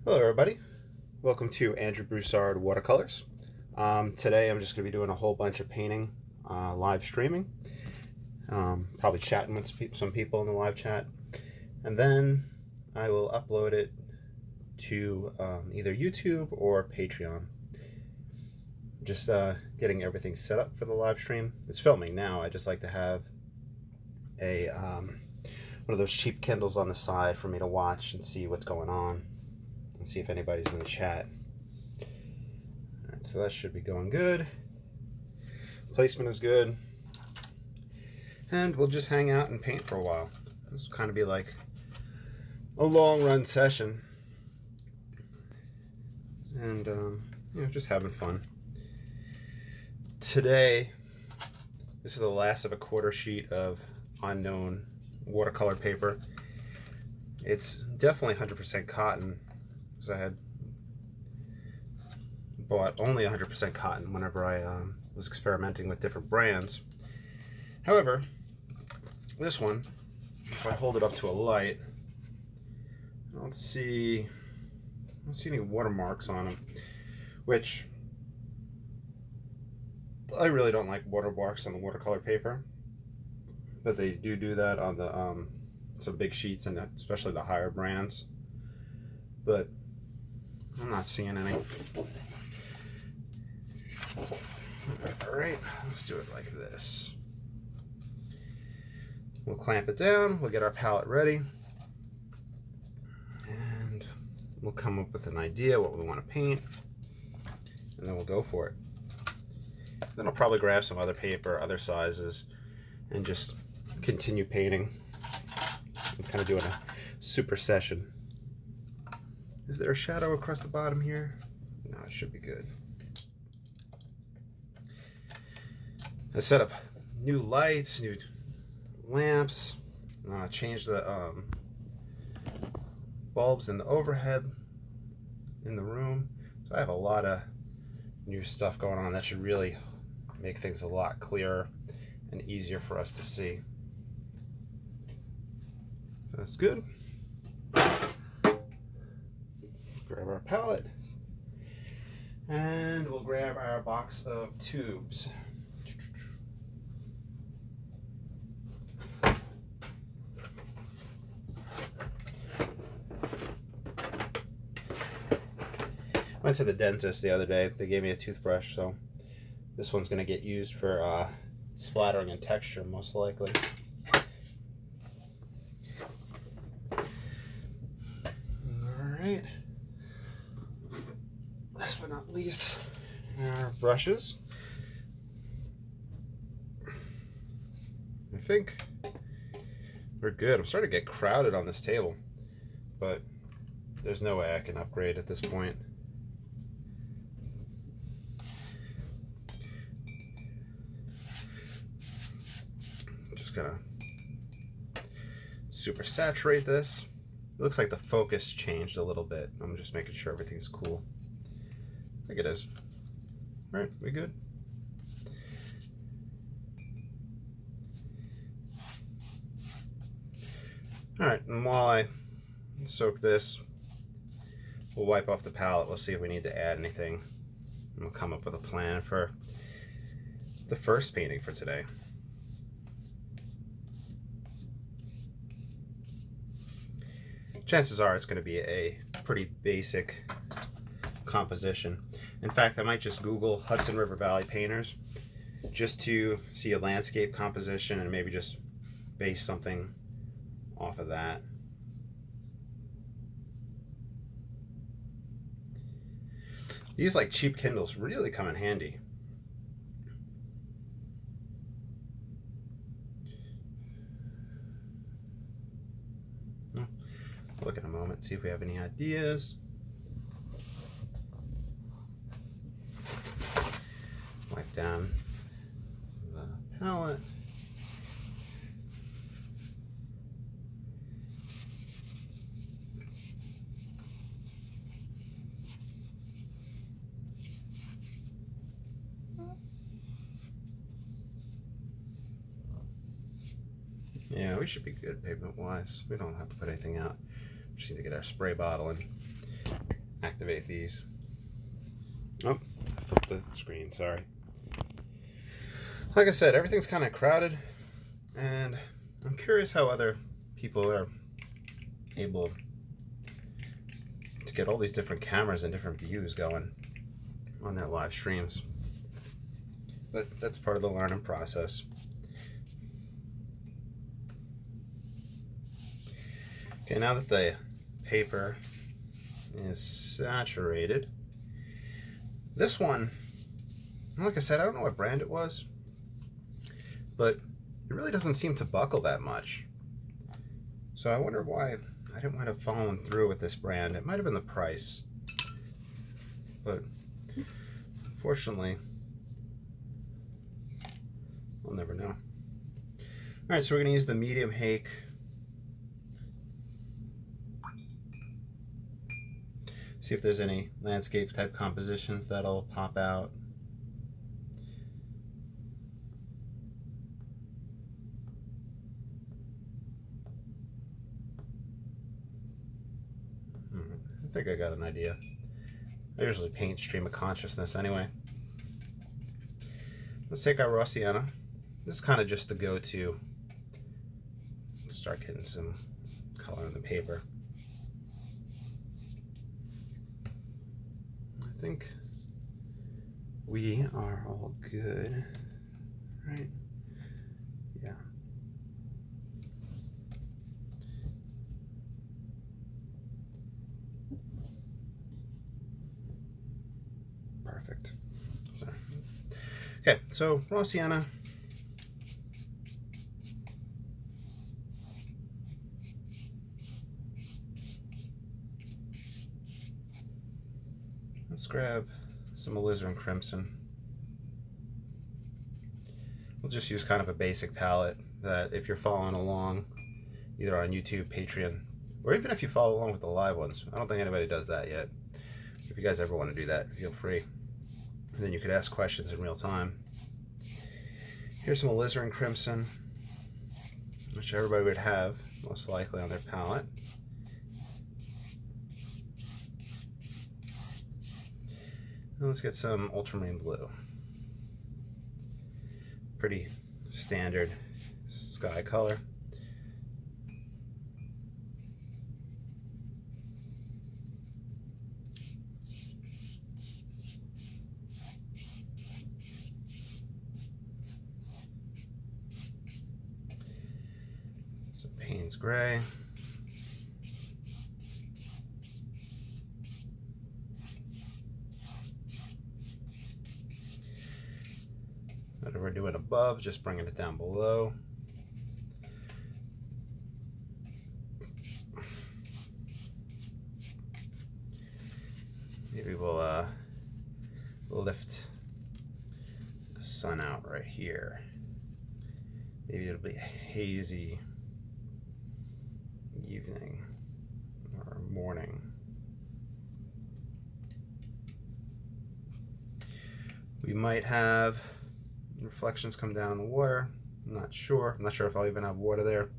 Hello everybody, welcome to Andrew Broussard Watercolors. Today I'm just going to be doing a whole bunch of painting, live streaming, probably chatting with some people in the live chat, and then I will upload it to either YouTube or Patreon. Just getting everything set up for the live stream. It's filming now. I just like to have a one of those cheap Kindles on the side for me to watch and see what's going on. See if anybody's in the chat. Alright, so that should be going good. Placement is good. And we'll just hang out and paint for a while. This will kind of be like a long run session. And, just having fun. Today, this is the last of a quarter sheet of unknown watercolor paper. It's definitely 100% cotton. I had bought only 100% cotton whenever I was experimenting with different brands. However, this one, if I hold it up to a light, I don't see any watermarks on them, which I really don't like watermarks on the watercolor paper, but they do that on the some big sheets and especially the higher brands. But I'm not seeing any. Alright, let's do it like this. We'll clamp it down, we'll get our palette ready, and we'll come up with an idea what we want to paint, and then we'll go for it. Then I'll probably grab some other paper, other sizes, and just continue painting. I'm kind of doing a super session. Is there a shadow across the bottom here? No, it should be good. I set up new lights, new lamps, changed the bulbs in the overhead in the room. So I have a lot of new stuff going on that should really make things a lot clearer and easier for us to see. So that's good. Grab our palette, and we'll grab our box of tubes. Went to the dentist the other day. They gave me a toothbrush, so this one's going to get used for splattering and texture, most likely. Alright. Last but not least, our brushes. I think we're good. I'm starting to get crowded on this table, but there's no way I can upgrade at this point. Just gonna super saturate this. It looks like the focus changed a little bit. I'm just making sure everything's cool. I think it is. All right, we good? All right, and while I soak this, we'll wipe off the palette. We'll see if we need to add anything. And we'll come up with a plan for the first painting for today. Chances are it's going to be a pretty basic composition. In fact, I might just Google Hudson River Valley painters just to see a landscape composition and maybe just base something off of that. These like cheap Kindles really come in handy. Look in a moment, see if we have any ideas. Wipe down the palette. Yeah, we should be good pigment wise. We don't have to put anything out. Just need to get our spray bottle in. activate these. Oh, I flipped the screen, sorry. Like I said, everything's kind of crowded, and I'm curious how other people are able to get all these different cameras and different views going on their live streams. But that's part of the learning process. Okay, now that the paper is saturated, this one, like I said, I don't know what brand it was, but it really doesn't seem to buckle that much. So I wonder why I didn't wind up following through with this brand. It might have been the price, but unfortunately, we'll never know. All right, so we're going to use the medium hake. See if there's any landscape type compositions that'll pop out. I think I got an idea. I usually paint stream of consciousness anyway. Let's take our raw sienna. This is kind of just the go-to. Start getting some color in the paper. I think we are all good, right? Yeah. Perfect. Sorry. Okay, so raw sienna. Let's grab some alizarin crimson. We'll just use kind of a basic palette that if you're following along either on YouTube, Patreon, or even if you follow along with the live ones. I don't think anybody does that yet. If you guys ever want to do that, feel free. And then you could ask questions in real time. Here's some alizarin crimson, which everybody would have most likely on their palette. And let's get some ultramarine blue. Pretty standard sky color. Some Payne's gray. Whatever we're doing above, just bringing it down below. Maybe we'll lift the sun out right here. Maybe it'll be a hazy evening or morning. We might have reflections come down in the water. I'm not sure. I'm not sure if I'll even have water there.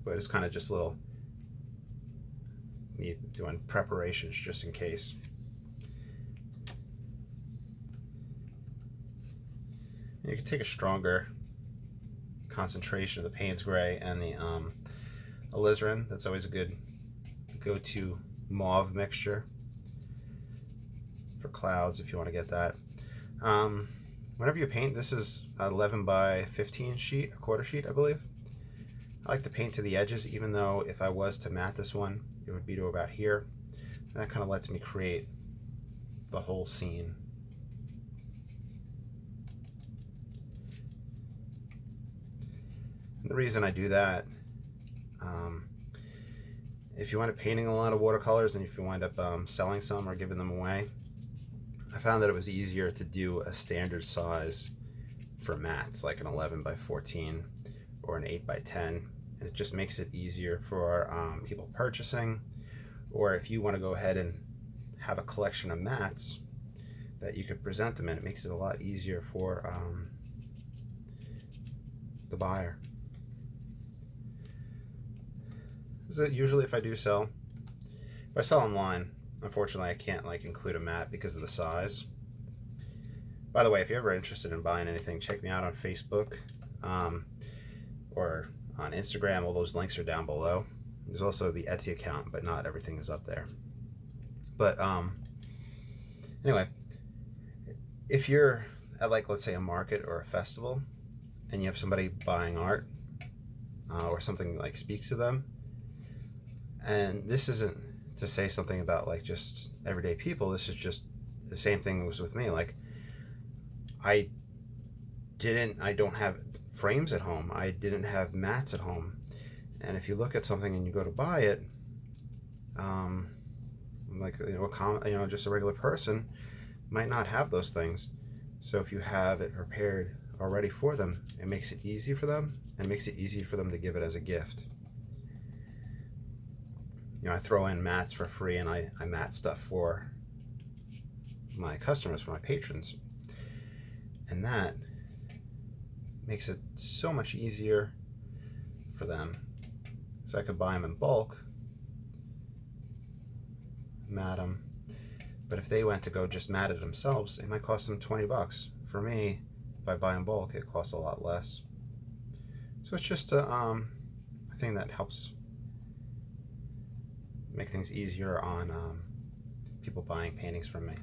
But it's kind of just a little me doing preparations just in case. And you can take a stronger concentration of the Payne's gray and the alizarin. That's always a good go-to mauve mixture for clouds if you want to get that. Whenever you paint, this is 11 by 15 sheet, a quarter sheet, I believe. I like to paint to the edges, even though if I was to matte this one, it would be to about here. And that kind of lets me create the whole scene. And the reason I do that, if you wind up painting a lot of watercolors and if you wind up selling some or giving them away, I found that it was easier to do a standard size for mattes, like an 11 by 14 or an 8 by 10, and it just makes it easier for people purchasing, or if you want to go ahead and have a collection of mattes that you could present them in, it makes it a lot easier for the buyer. So usually if I do sell, If I sell online, unfortunately I can't like include a mat because of the size. By the way, if you're ever interested in buying anything, check me out on Facebook or on Instagram. All those links are down below. There's also the Etsy account, but not everything is up there. But anyway, if you're at, like, let's say a market or a festival and you have somebody buying art or something like speaks to them, and this isn't to say something about like just everyday people, this is just the same thing was with me. Like I don't have frames at home. I didn't have mats at home. And if you look at something and you go to buy it, like, just a regular person might not have those things. So if you have it prepared already for them, it makes it easy for them and makes it easy for them to give it as a gift. I throw in mats for free, and I mat stuff for my customers, for my patrons. And that makes it so much easier for them. So I could buy them in bulk, mat them. But if they went to go just mat it themselves, it might cost them $20. For me, if I buy in bulk, it costs a lot less. So it's just a thing that helps make things easier on people buying paintings from me.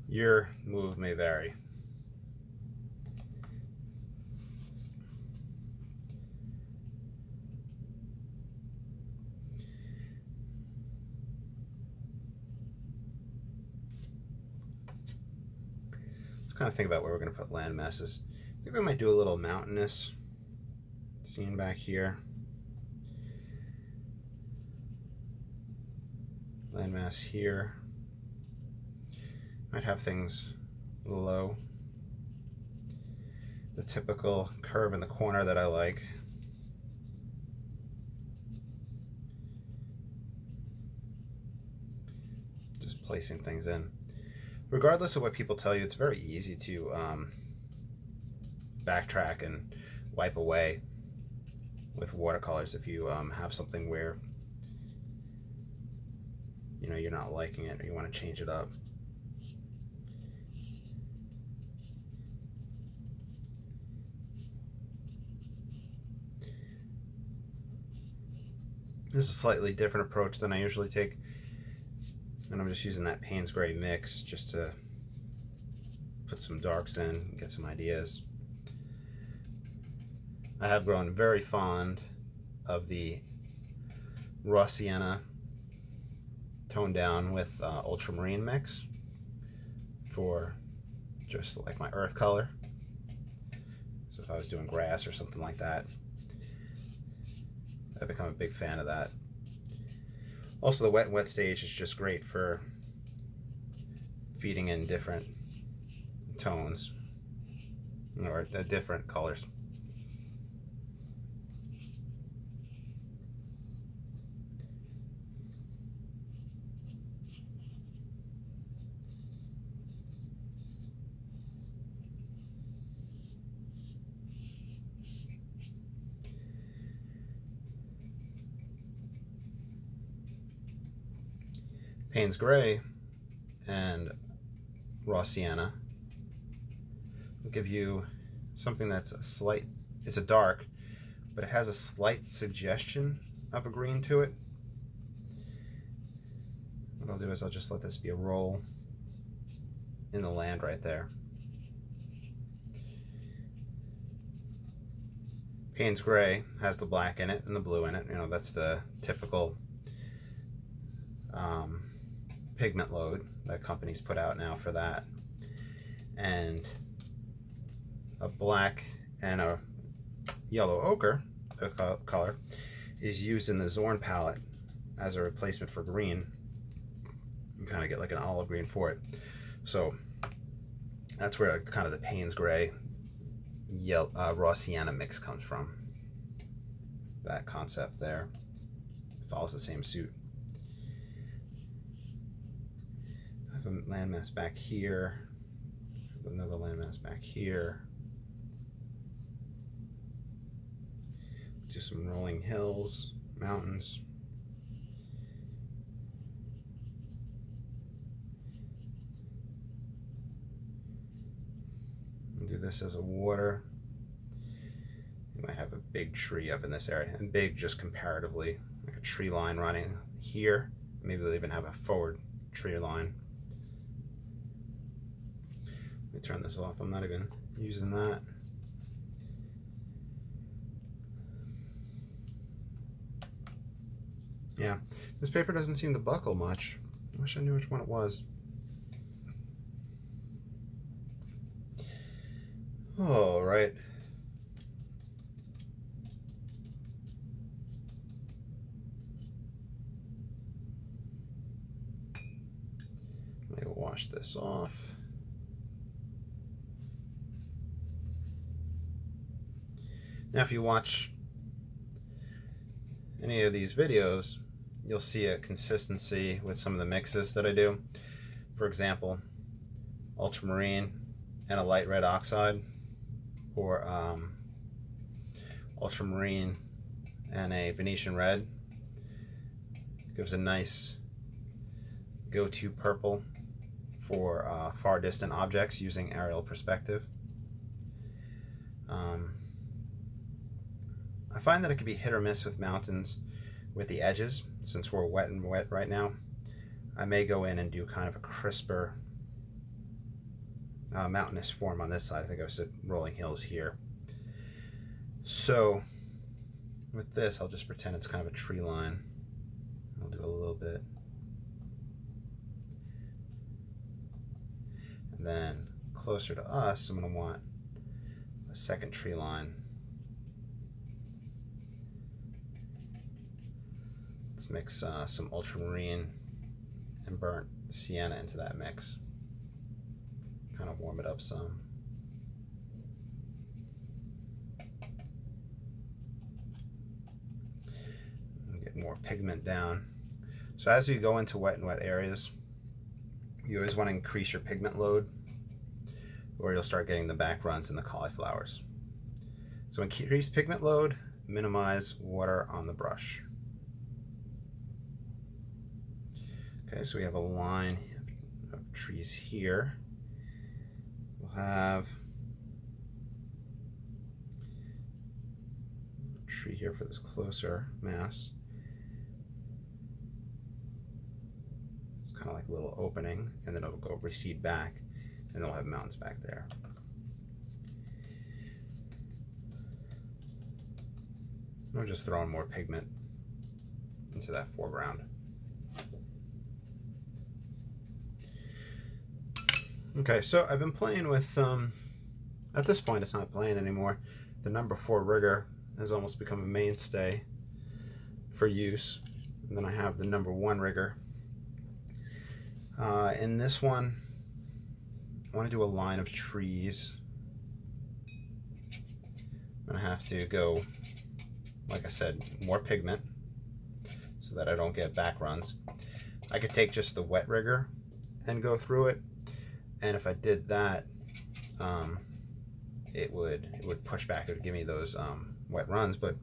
Your move may vary. Let's kind of think about where we're going to put land masses. I think we might do a little mountainous scene back here. Landmass here. Might have things low. The typical curve in the corner that I like. Just placing things in. Regardless of what people tell you, it's very easy to backtrack and wipe away with watercolors if you have something where you're not liking it or you want to change it up. This is a slightly different approach than I usually take, and I'm just using that Payne's Gray mix just to put some darks in and get some ideas. I have grown very fond of the raw sienna toned down with ultramarine mix for just like my earth color. So if I was doing grass or something like that, I've become a big fan of that. Also, the wet and wet stage is just great for feeding in different tones or different colors. Payne's Gray and raw sienna will give you something that's it's a dark, but it has a slight suggestion of a green to it. What I'll do is I'll just let this be a roll in the land right there. Payne's Gray has the black in it and the blue in it. That's the typical pigment load that companies put out now for that. And a black and a yellow ochre, earth color, is used in the Zorn palette as a replacement for green. You kind of get like an olive green for it. So that's where kind of the Payne's Gray raw sienna mix comes from. That concept there. It follows the same suit. I have a landmass back here. Another landmass back here. Do some rolling hills, mountains. this as a water. You might have a big tree up in this area, and big just comparatively, like a tree line running here. Maybe they'll even have a forward tree line. Let me turn this off. I'm not even using that. Yeah, this paper doesn't seem to buckle much. I wish I knew which one it was. All right. Let me wash this off. Now, if you watch any of these videos, you'll see a consistency with some of the mixes that I do. For example, ultramarine and a light red oxide, or ultramarine and a Venetian red. Gives a nice go-to purple for far distant objects using aerial perspective. I find that it can be hit or miss with mountains with the edges. Since we're wet right now, I may go in and do kind of a crisper mountainous form on this side. I think I was at Rolling Hills here. So with this, I'll just pretend it's kind of a tree line. I'll do a little bit. And then closer to us, I'm going to want a second tree line. Let's mix some ultramarine and burnt sienna into that mix. Kind of warm it up some. And get more pigment down. So as you go into wet and wet areas, you always want to increase your pigment load, or you'll start getting the back runs in the cauliflowers. So increase pigment load, minimize water on the brush. Okay, so we have a line of trees here. We'll have a tree here for this closer mass. It's kind of like a little opening, and then it'll go recede back, and they'll have mountains back there. I'm just throwing more pigment into that foreground. Okay, so I've been playing with, at this point it's not playing anymore. The number 4 rigger has almost become a mainstay for use. And then I have the number 1 rigger. In this one, I want to do a line of trees. I'm going to have to go, like I said, more pigment so that I don't get back runs. I could take just the wet rigger and go through it. And if I did that, it would push back. It would give me those wet runs, but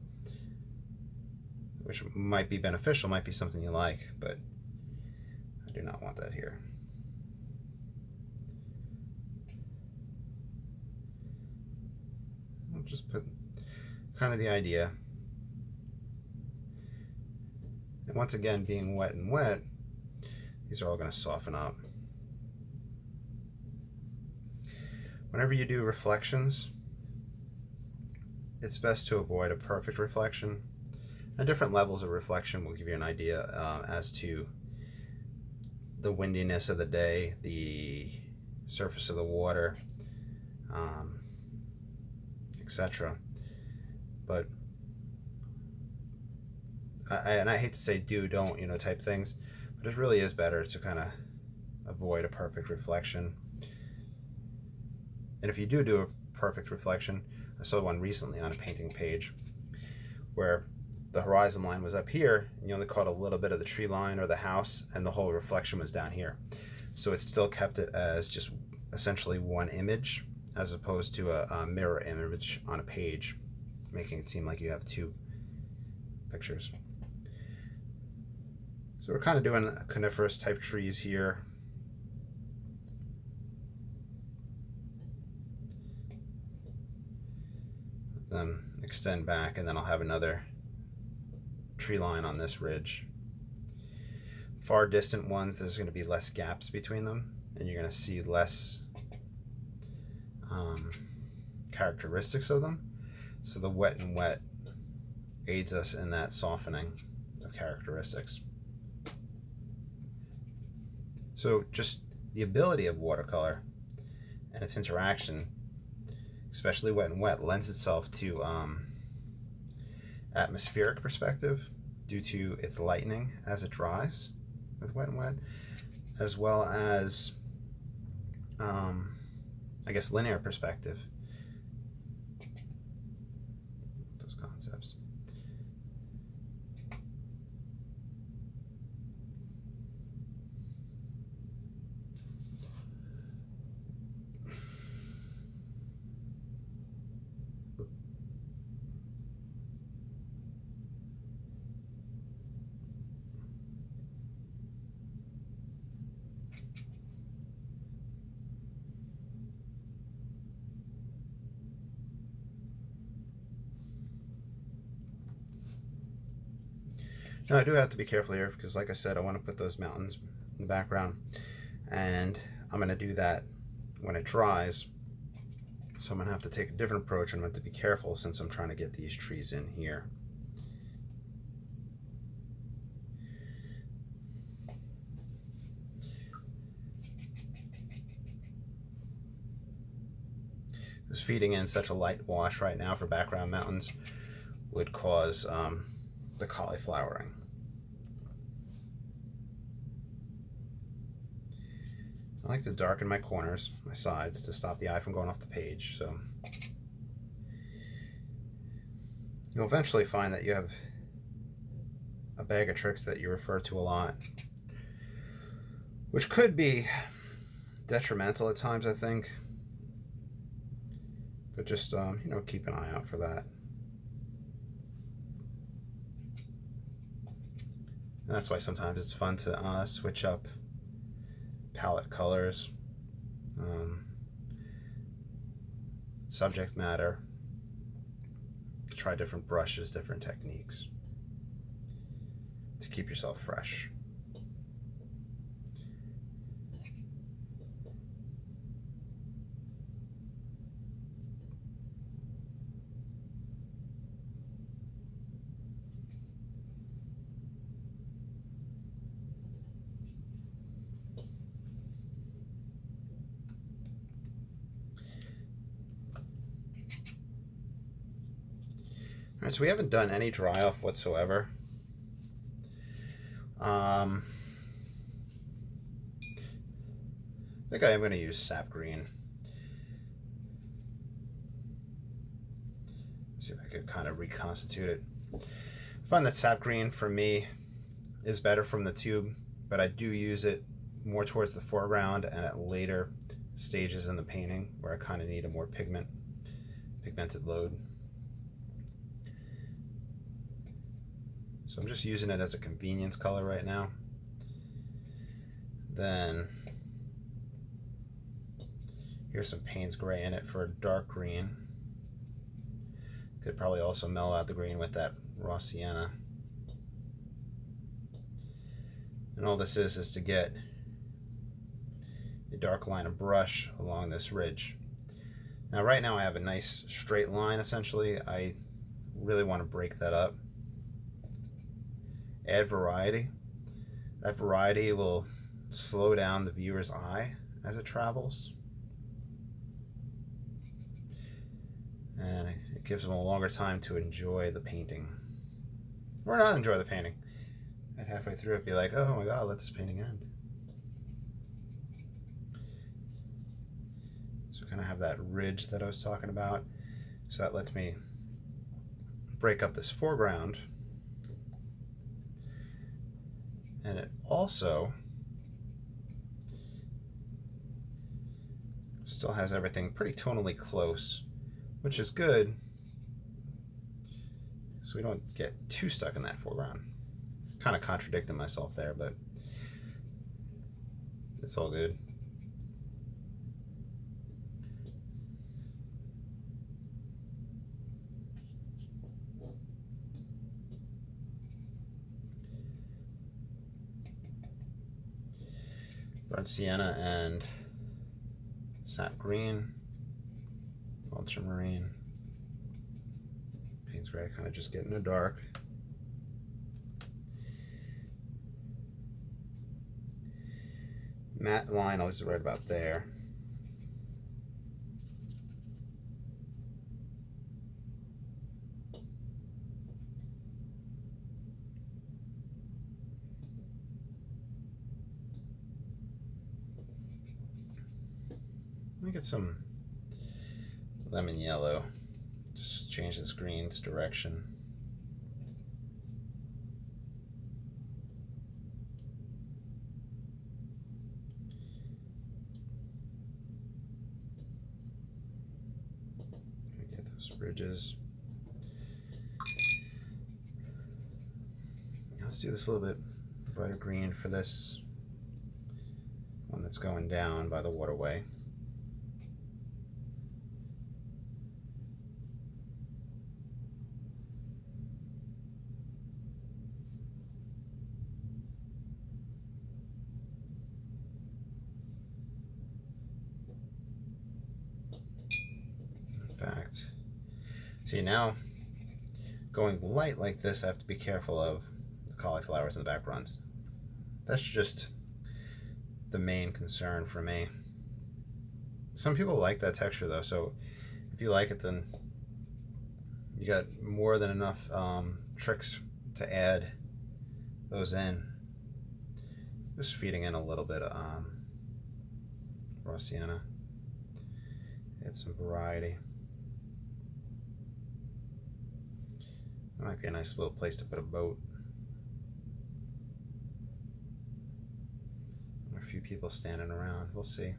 which might be beneficial, might be something you like, but I do not want that here. I'll just put kind of the idea. And once again, being wet and wet, these are all going to soften up. Whenever you do reflections, it's best to avoid a perfect reflection. And different levels of reflection will give you an idea as to the windiness of the day, the surface of the water, etc. But I hate to say do, don't, type things, but it really is better to kind of avoid a perfect reflection. And if you do a perfect reflection, I saw one recently on a painting page where the horizon line was up here, and you only caught a little bit of the tree line or the house, and the whole reflection was down here. So it still kept it as just essentially one image, as opposed to a mirror image on a page, making it seem like you have 2 pictures. So we're kind of doing coniferous type trees here. extend back, and then I'll have another tree line on this ridge. Far distant ones, there's going to be less gaps between them, and you're going to see less characteristics of them. So the wet and wet aids us in that softening of characteristics. So just the ability of watercolor and its interaction, especially wet and wet, lends itself to atmospheric perspective due to its lightening as it dries with wet and wet, as well as I guess linear perspective. Those concepts. Now I do have to be careful here because, like I said, I want to put those mountains in the background, and I'm going to do that when it dries. So I'm going to have to take a different approach, and I'm going to have to be careful since I'm trying to get these trees in here. This feeding in such a light wash right now for background mountains would cause the cauliflowering. I like to darken my corners, my sides, to stop the eye from going off the page. So you'll eventually find that you have a bag of tricks that you refer to a lot, which could be detrimental at times, I think. But just keep an eye out for that. And that's why sometimes it's fun to switch up palette colors, subject matter, try different brushes, different techniques to keep yourself fresh. All right, so we haven't done any dry off whatsoever. I think I am going to use sap green. See if I could kind of reconstitute it. I find that sap green for me is better from the tube, but I do use it more towards the foreground and at later stages in the painting where I kind of need a more pigmented load. So I'm just using it as a convenience color right now. Then here's some Payne's Gray in it for a dark green. Could probably also mellow out the green with that raw sienna. And all this is to get a dark line of brush along this ridge. Now right now I have a nice straight line essentially. I really want to break that up. Add variety. That variety will slow down the viewer's eye as it travels. And it gives them a longer time to enjoy the painting. Or not enjoy the painting. And halfway through it be like, oh my god, let this painting end. So kind of have that ridge that I was talking about. So that lets me break up this foreground. And it also still has everything pretty tonally close, which is good, so we don't get too stuck in that foreground. Kind of contradicting myself there, but it's all good. burnt sienna and sap green, ultramarine, Payne's gray, kind of just getting the dark. Matte line, I'll just right about there. Let me get some lemon yellow. Just change the screen's direction. Get those bridges. Let's do this a little bit brighter green for this one that's going down by the waterway. Fact. See, now going light like this, I have to be careful of the cauliflowers in the backgrounds. That's just the main concern for me. Some people like that texture though, so if you like it, then you got more than enough tricks to add those in. Just feeding in a little bit of raw sienna. Add some variety. That might be a nice little place to put a boat. A few people standing around. We'll see.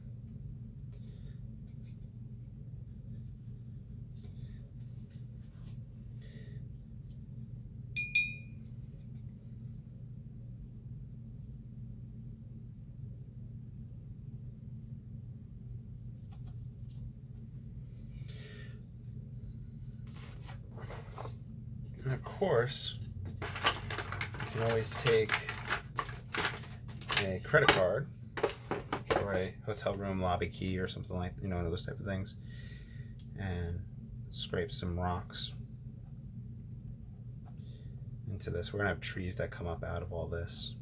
And of course, you can always take a credit card or a hotel room lobby key or something like, you know, those type of things, and scrape some rocks into this. We're gonna have trees that come up out of all this.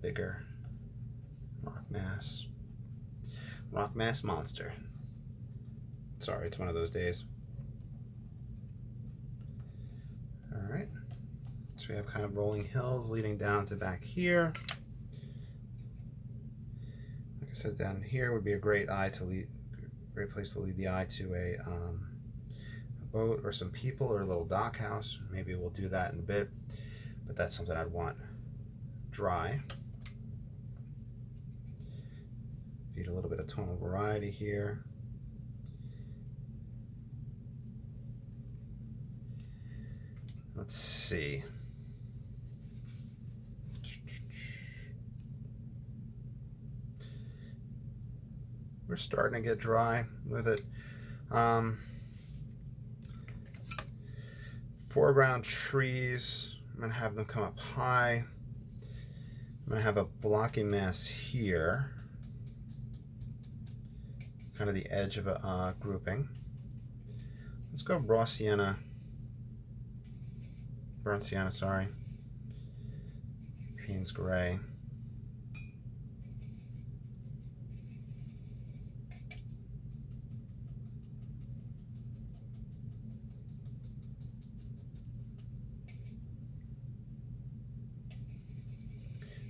Bigger rock mass monster. Sorry, it's one of those days. All right, so we have kind of rolling hills leading down to back here. Like I said, down here would be a great place to lead the eye to a boat or some people or a little dock house. Maybe we'll do that in a bit, but that's something I'd want dry. Feed a little bit of tonal variety here. Let's see. We're starting to get dry with it. Foreground trees, I'm gonna have them come up high. I'm gonna have a blocky mass here. Kind of the edge of a grouping. Let's go raw sienna, burnt sienna, sorry, Payne's gray.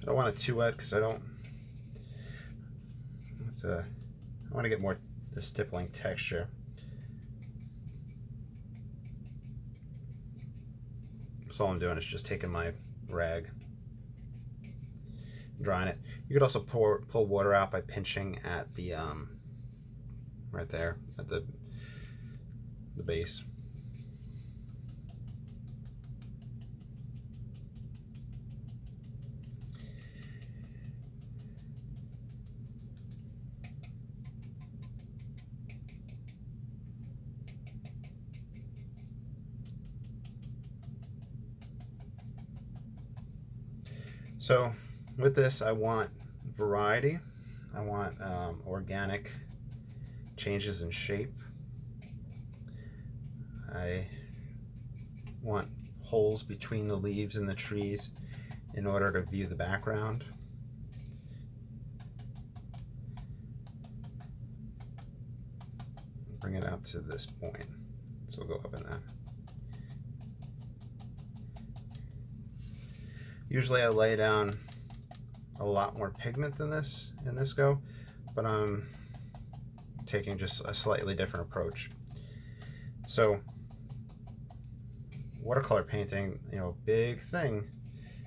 I don't want it too wet because I want to get more the stippling texture. So all I'm doing is just taking my rag, drying it. You could also pull water out by pinching at the right there at the base. So with this, I want variety. I want organic changes in shape. I want holes between the leaves and the trees in order to view the background. Bring it out to this point. So we'll go up in that. Usually I lay down a lot more pigment than this in this go, but I'm taking just a slightly different approach. So watercolor painting, big thing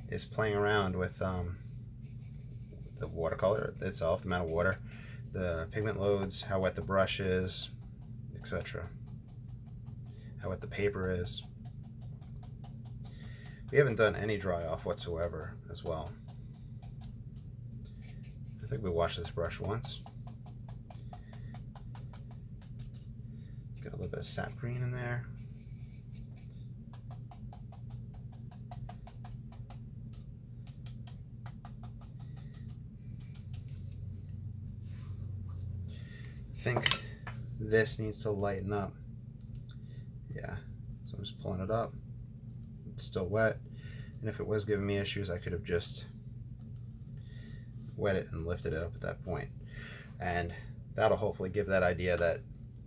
is playing around with the watercolor itself, the amount of water, the pigment loads, how wet the brush is, etc. How wet the paper is. We haven't done any dry off whatsoever as well. I think we washed this brush once. It's got a little bit of sap green in there. I think this needs to lighten up. Yeah, so I'm just pulling it up. It's still wet, and if it was giving me issues, I could have just wet it and lifted it up at that point, and that'll hopefully give that idea that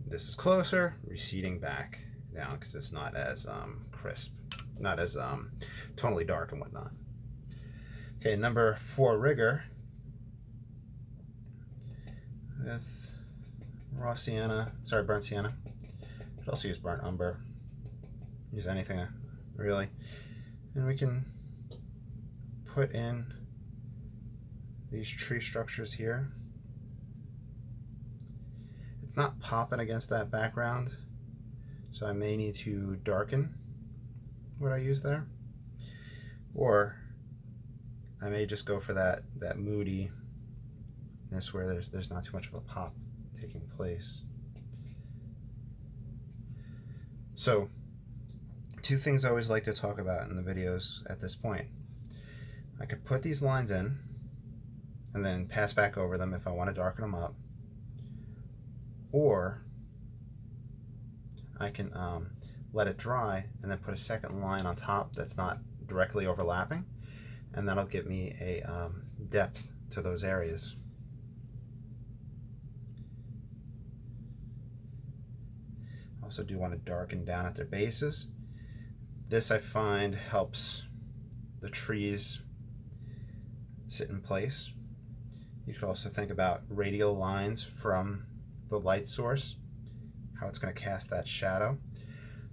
this is closer, receding back down because it's not as crisp, not as tonally dark and whatnot. Okay, number 4 rigger with raw sienna, burnt sienna. You could also use burnt umber. Use anything really, and we can put in these tree structures here. It's not popping against that background, so I may need to darken what I use there, or I may just go for that moodiness where there's not too much of a pop taking place. So 2 things I always like to talk about in the videos at this point. I could put these lines in and then pass back over them if I want to darken them up, or I can let it dry and then put a second line on top that's not directly overlapping, and that'll give me a depth to those areas. Also do want to darken down at their bases. This I find helps the trees sit in place. You could also think about radial lines from the light source, how it's going to cast that shadow.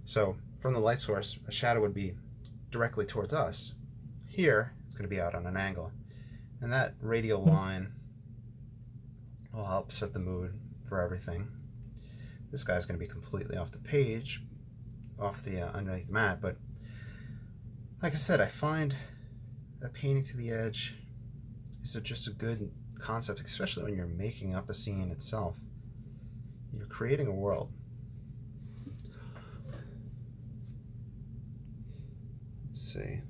So from the light source, a shadow would be directly towards us. Here, it's going to be out on an angle. And that radial line will help set the mood for everything. This guy's going to be completely off the page, off the underneath the mat, but like I said, I find that painting to the edge is just a good concept, especially when you're making up a scene itself. You're creating a world. Let's see.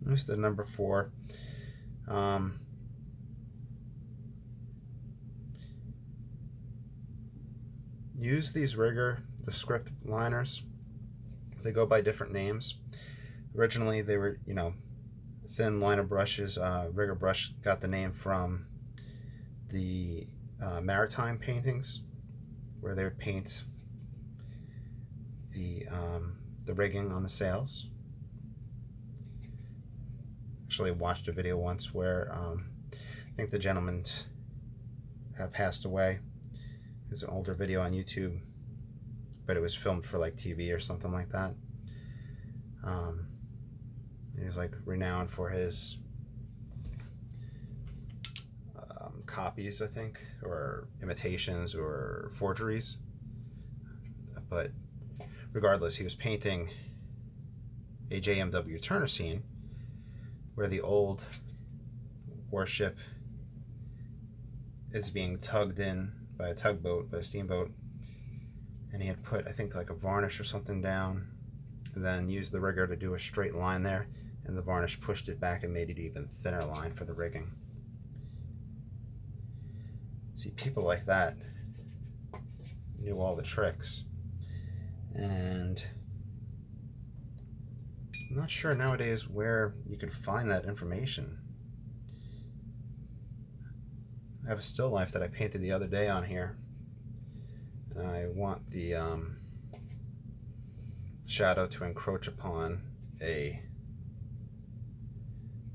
This is the number 4. Use these rigger, the script liners. They go by different names. Originally they were, thin liner brushes. Rigger brush got the name from the maritime paintings, where they would paint the rigging on the sails. Actually watched a video once where I think the gentleman had passed away. It's an older video on YouTube, but it was filmed for like TV or something like that. He's like renowned for his copies, I think, or imitations or forgeries. But regardless, he was painting a JMW Turner scene where the old warship is being tugged in by a tugboat, by a steamboat, and he had put, I think, like a varnish or something down, and then used the rigger to do a straight line there, and the varnish pushed it back and made it an even thinner line for the rigging. See, people like that knew all the tricks, and I'm not sure nowadays where you could find that information. I have a still life that I painted the other day on here, and I want the shadow to encroach upon a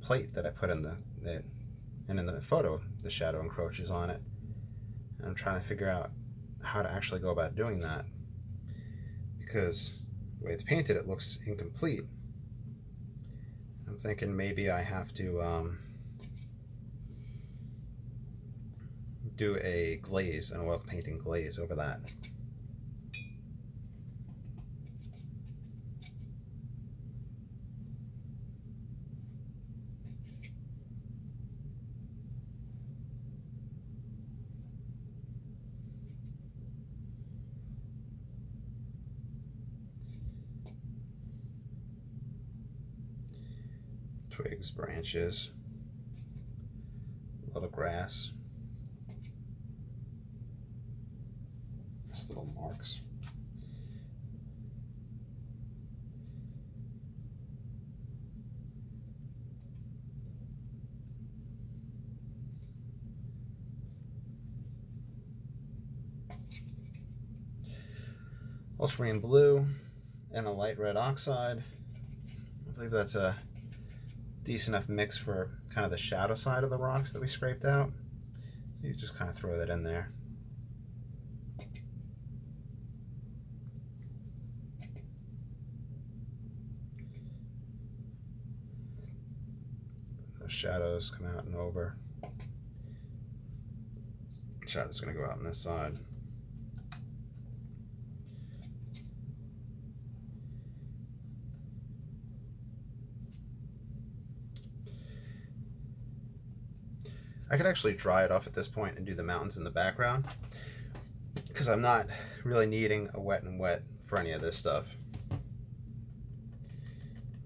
plate that I put in and in the photo the shadow encroaches on it, and I'm trying to figure out how to actually go about doing that, because the way it's painted it looks incomplete. I'm thinking maybe I have to do a glaze, an oil painting glaze over that. Twigs, branches, a little grass, just little marks. Ultramarine blue and a light red oxide. I believe that's a decent enough mix for kind of the shadow side of the rocks that we scraped out. So you just kind of throw that in there. Those shadows come out and over. Shadow's going to go out on this side. I could actually dry it off at this point and do the mountains in the background, because I'm not really needing a wet and wet for any of this stuff,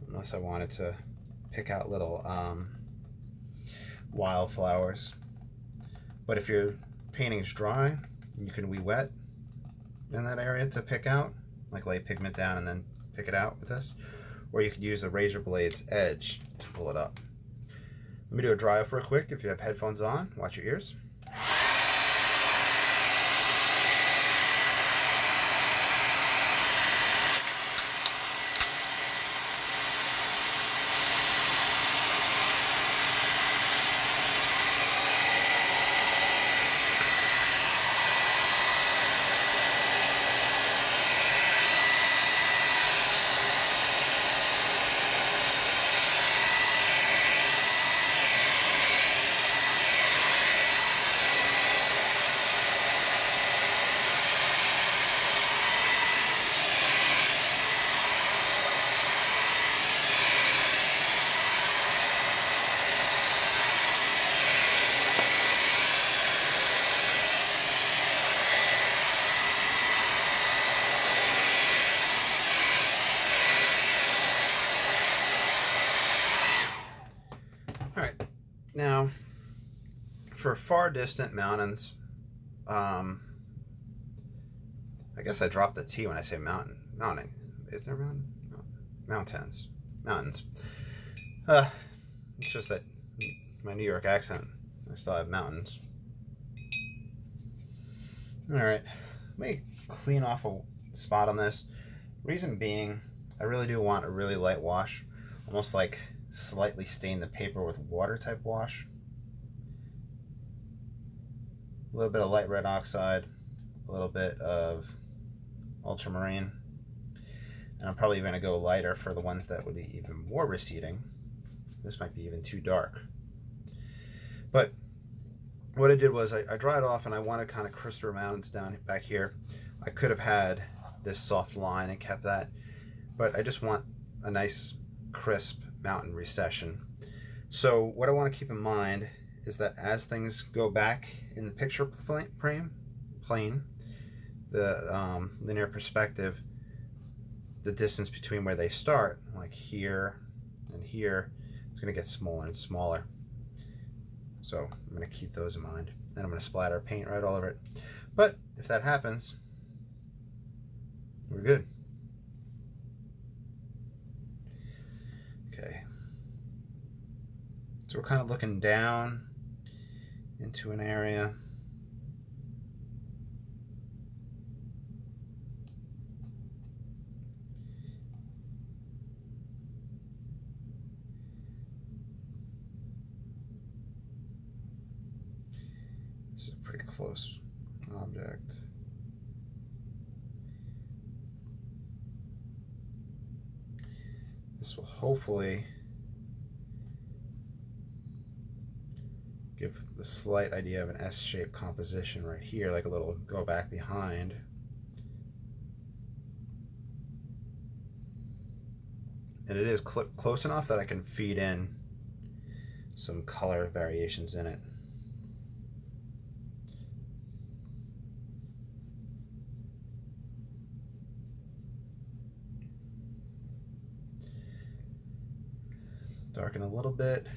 unless I wanted to pick out little wildflowers. But if your painting is dry, you can wet in that area to pick out, like lay pigment down and then pick it out with this, or you could use a razor blade's edge to pull it up. Let me do a dry off real quick. If you have headphones on, watch your ears. Now, for far distant mountains, I guess I dropped the T when I say mountain. Mountain. Is there mountain? No. Mountains. Mountains. It's just that my New York accent, I still have mountains. Alright, let me clean off a spot on this. Reason being, I really do want a really light wash, almost like slightly stain the paper with water type wash. A little bit of light red oxide, a little bit of ultramarine, and I'm probably going to go lighter for the ones that would be even more receding. This might be even too dark. But what I did was I dried off, and I wanted kind of Christopher Mountains down back here. I could have had this soft line and kept that, but I just want a nice crisp mountain recession. So what I want to keep in mind is that as things go back in the picture plane, the linear perspective, the distance between where they start, like here and here, is going to get smaller and smaller. So I'm going to keep those in mind, and I'm going to splatter paint right all over it. But if that happens, we're good. Okay. So we're kind of looking down into an area. This is a pretty close object. This will hopefully give the slight idea of an S-shaped composition right here, like a little go back behind. And it is close enough that I can feed in some color variations in it. Darken a little bit.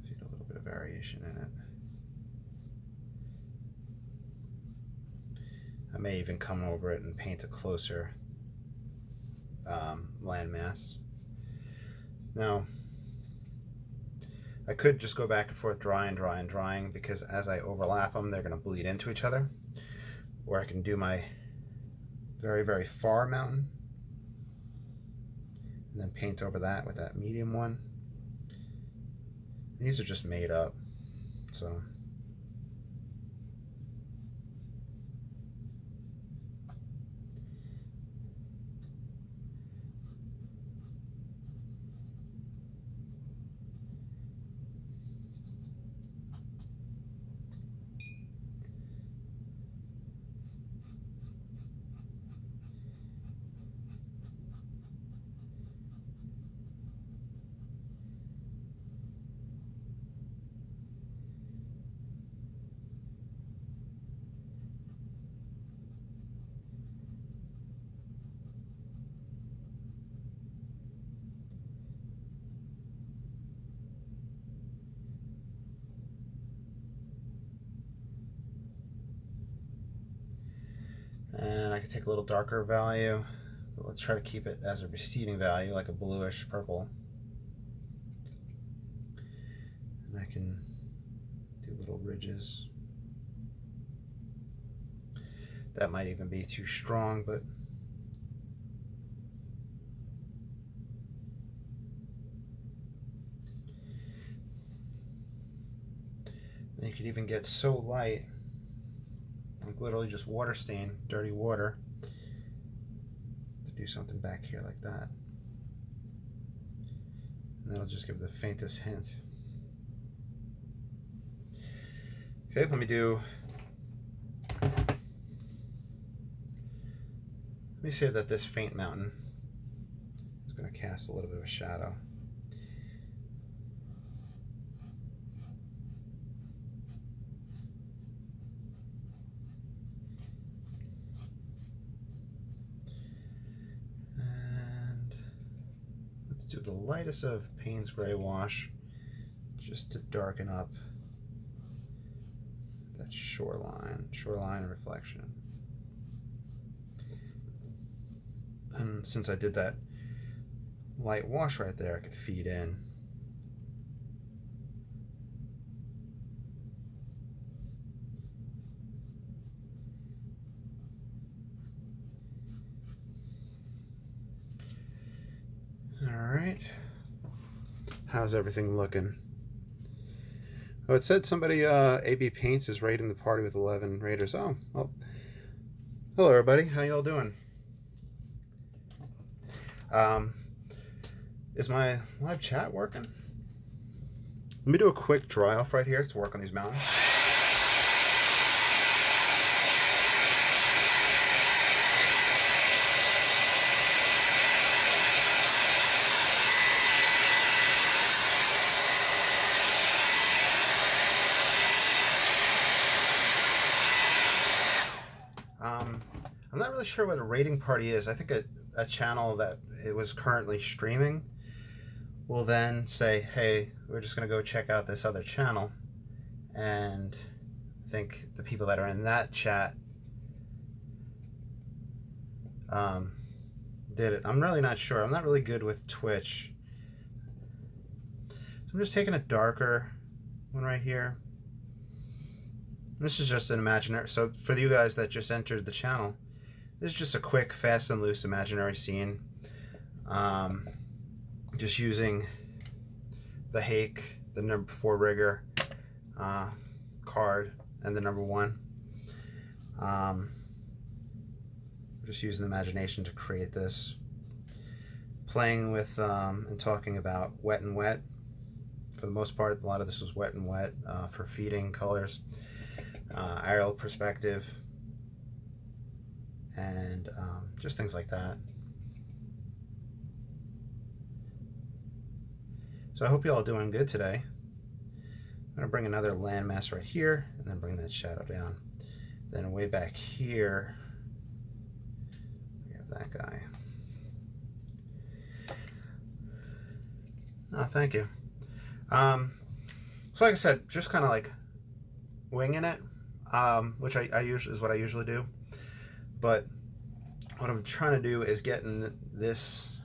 Feed a little bit of variation in it. I may even come over it and paint a closer landmass. Now, I could just go back and forth drying, because as I overlap them, they're going to bleed into each other. Or I can do my very, very far mountain and then paint over that with that medium one. These are just made up, so. And I could take a little darker value, but let's try to keep it as a receding value, like a bluish purple. And I can do little ridges. That might even be too strong, but you could even get so light, like literally just water stain, dirty water, to do something back here like that. And that'll just give the faintest hint. Okay, let me say that this faint mountain is going to cast a little bit of a shadow. Do the lightest of Payne's Gray Wash just to darken up that shoreline reflection. And since I did that light wash right there, I could feed in Alright, how's everything looking? Oh, it said somebody, AB Paints is raiding the party with 11 raiders. Oh, well, hello everybody, how y'all doing? Is my live chat working? Let me do a quick dry off right here to work on these mountains. I'm not really sure what a raiding party is. I think a channel that it was currently streaming will then say, hey, we're just going to go check out this other channel. And I think the people that are in that chat did it. I'm really not sure. I'm not really good with Twitch. So I'm just taking a darker one right here. This is just an imaginary. So for you guys that just entered the channel, this is just a quick, fast and loose imaginary scene. Just using the Hake, the number 4 rigger card, and the number 1. Just using the imagination to create this. Playing with and talking about wet and wet. For the most part, a lot of this was wet and wet for feeding colors, aerial perspective, and just things like that. So I hope you all doing good today. I'm going to bring another landmass right here, and then bring that shadow down. Then way back here, we have that guy. Oh, thank you. So like I said, just kind of like winging it, which I usually is what I usually do. But what I'm trying to do is getting this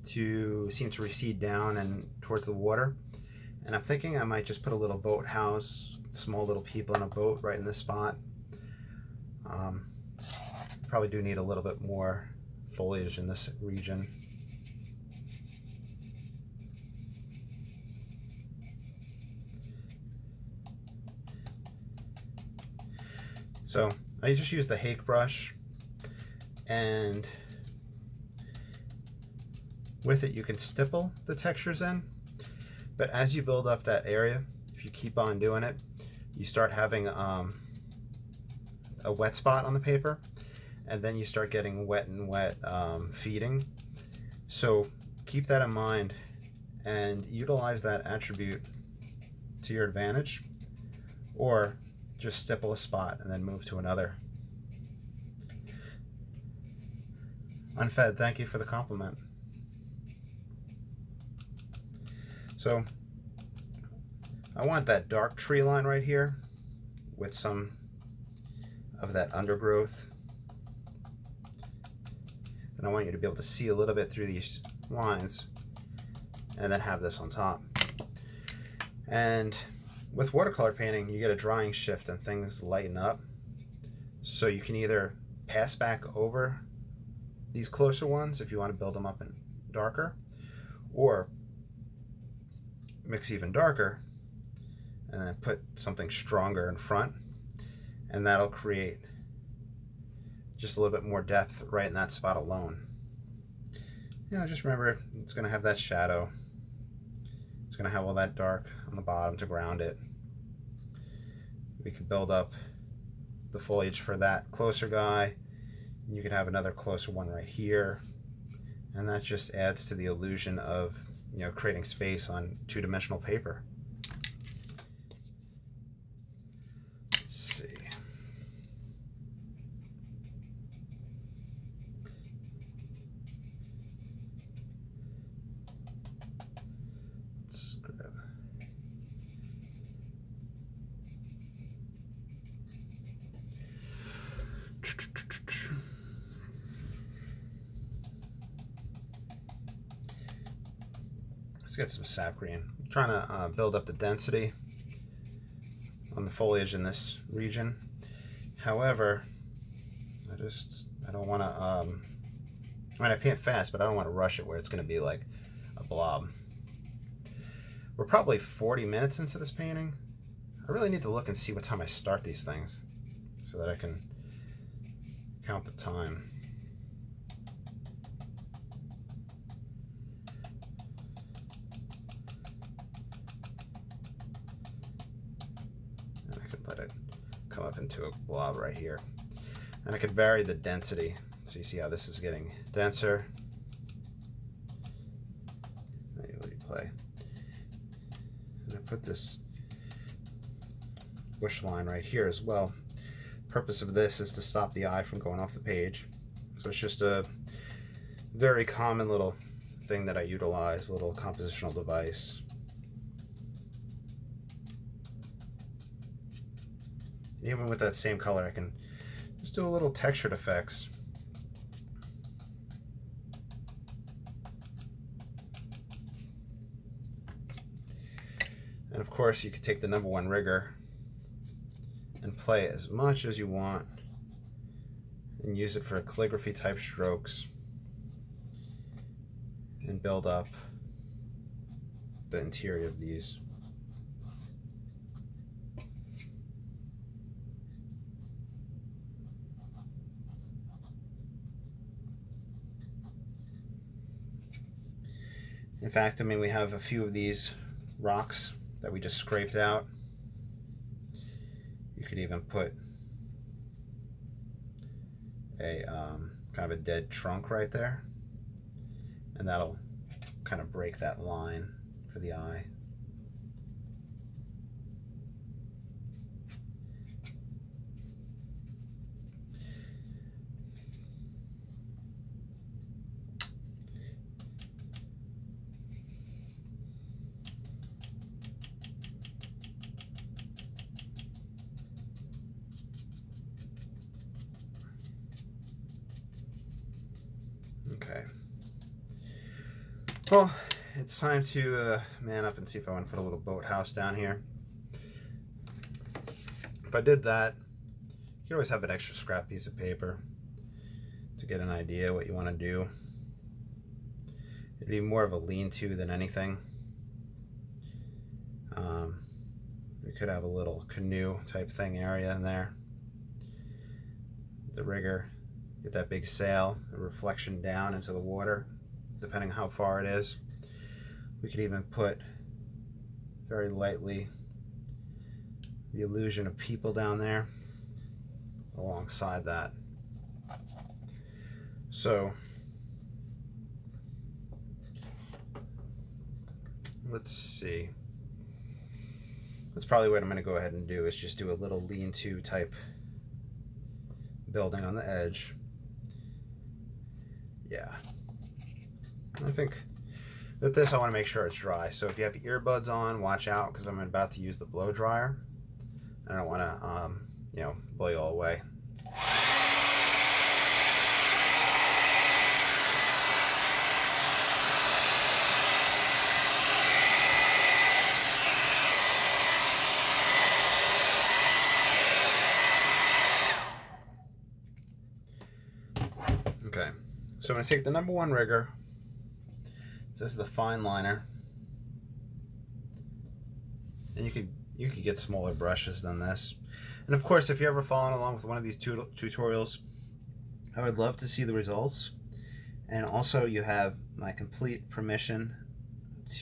to seem to recede down and towards the water. And I'm thinking I might just put a little boat house, small little people in a boat right in this spot. Probably do need a little bit more foliage in this region. So I just use the Hake brush, and with it you can stipple the textures in, but as you build up that area, if you keep on doing it, you start having a wet spot on the paper, and then you start getting wet and wet feeding. So keep that in mind and utilize that attribute to your advantage, or just stipple a spot and then move to another. Unfed, thank you for the compliment. So I want that dark tree line right here with some of that undergrowth. Then I want you to be able to see a little bit through these lines, and then have this on top. And with watercolor painting, you get a drying shift and things lighten up. So you can either pass back over these closer ones if you want to build them up in darker, or mix even darker and then put something stronger in front, and that'll create just a little bit more depth right in that spot alone. You know, just remember, it's going to have that shadow. It's going to have all that dark on the bottom to ground it. We could build up the foliage for that closer guy. You could have another closer one right here. And that just adds to the illusion of, you know, creating space on two-dimensional paper. Let's see. Let's grab. Let's get some sap green. I'm trying to build up the density on the foliage in this region. However, I don't want to, I mean, I paint fast, but I don't want to rush it where it's going to be like a blob. We're probably 40 minutes into this painting. I really need to look and see what time I start these things so that I can count the time. And I could let it come up into a blob right here. And I could vary the density. So you see how this is getting denser. Let me play. And I put this bush line right here as well. purpose of this is to stop the eye from going off the page. So it's just a very common little thing that I utilize, little compositional device. Even with that same color, I can just do a little textured effects. And of course, you could take the number 1 rigger and play as much as you want and use it for calligraphy type strokes and build up the interior of these. In fact, I mean, we have a few of these rocks that we just scraped out. You could even put a kind of a dead trunk right there, and that'll kind of break that line for the eye. Okay. Well, it's time to man up and see if I want to put a little boathouse down here. If I did that, you can always have an extra scrap piece of paper to get an idea what you want to do. It'd be more of a lean-to than anything. We could have a little canoe type thing area in there. The rigger, get that big sail, the reflection down into the water, depending on how far it is. We could even put very lightly the illusion of people down there alongside that. So let's see. That's probably what I'm going to go ahead and do, is just do a little lean-to type building on the edge. Yeah. I think that this, I want to make sure it's dry. So if you have earbuds on, watch out, because I'm about to use the blow dryer. I don't want to, you know, blow you all away. Okay, so I'm going to take the number 1 rigger. This is the fine liner, and you could get smaller brushes than this. And of course, if you're ever following along with one of these tutorials, I would love to see the results. And also, you have my complete permission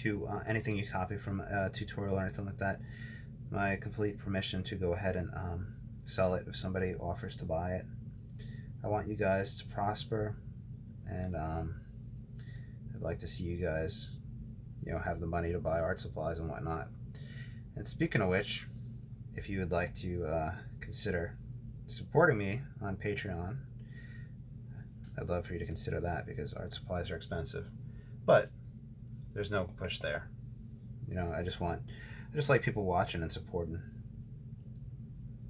to anything you copy from a tutorial or anything like that. My complete permission to go ahead and sell it if somebody offers to buy it. I want you guys to prosper, and I'd like to see you guys, you know, have the money to buy art supplies and whatnot. And speaking of which, if you would like to consider supporting me on Patreon, I'd love for you to consider that, because art supplies are expensive. But there's no push there. You know, I just like people watching and supporting.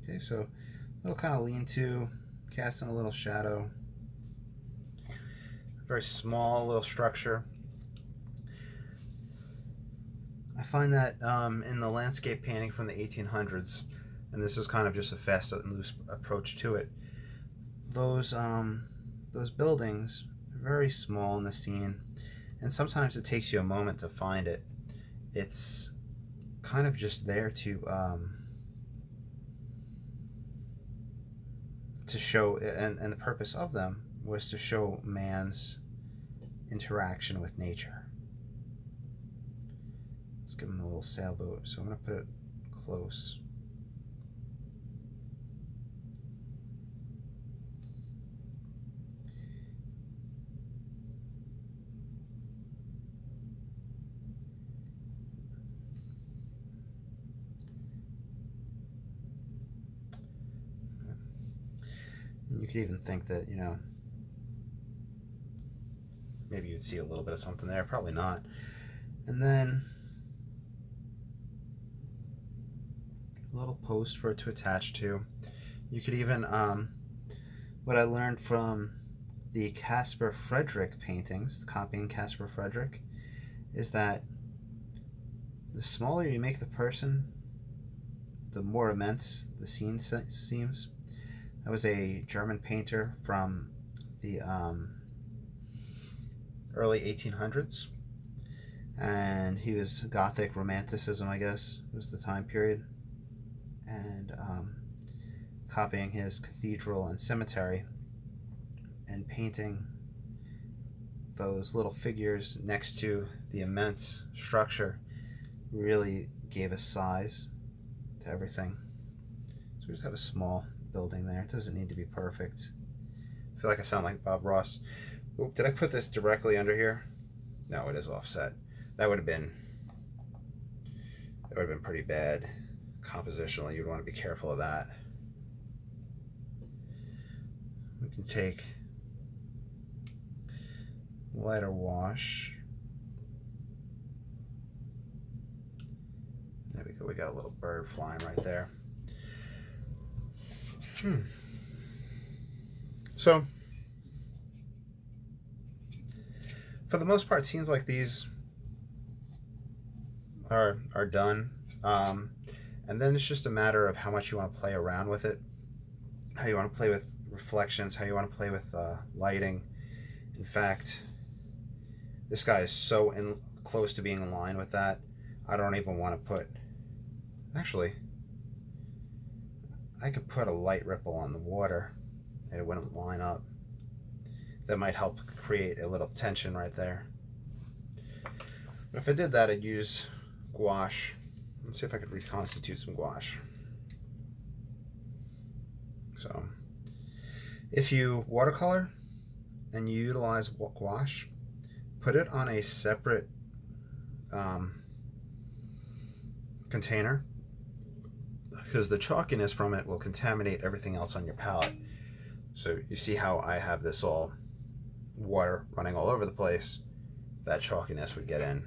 Okay, so a little kind of lean-to, casting a little shadow. Very small little structure. I find that in the landscape painting from the 1800s, and this is kind of just a fast and loose approach to it, those buildings are very small in the scene, and sometimes it takes you a moment to find it. It's kind of just there to show, and the purpose of them was to show man's interaction with nature. Let's give him a little sailboat. So I'm going to put it close. could even think that, you know, maybe you'd see a little bit of something there. Probably not. And then a little post for it to attach to. You could even, what I learned from the Caspar Frederick paintings, copying Caspar Frederick, is that the smaller you make the person, the more immense the scene seems. That was a German painter from the early 1800s, and he was Gothic Romanticism, I guess, was the time period, and copying his cathedral and cemetery and painting those little figures next to the immense structure really gave a size to everything. So we just have a small building there. It doesn't need to be perfect. I feel like I sound like Bob Ross. Oop, did I put this directly under here? No, it is offset. That would have been pretty bad compositionally. You'd want to be careful of that. We can take lighter wash. There we go. We got a little bird flying right there. So, for the most part, scenes like these are done. And then it's just a matter of how much you want to play around with it, how you want to play with reflections, how you want to play with lighting. In fact, this guy is so close to being in line with that, I don't even want to put... Actually, I could put a light ripple on the water and it wouldn't line up. That might help create a little tension right there. But if I did that, I'd use gouache. Let's see if I could reconstitute some gouache. So, if you watercolor and you utilize gouache, put it on a separate container, because the chalkiness from it will contaminate everything else on your palette. So you see how I have this all water running all over the place? That chalkiness would get in.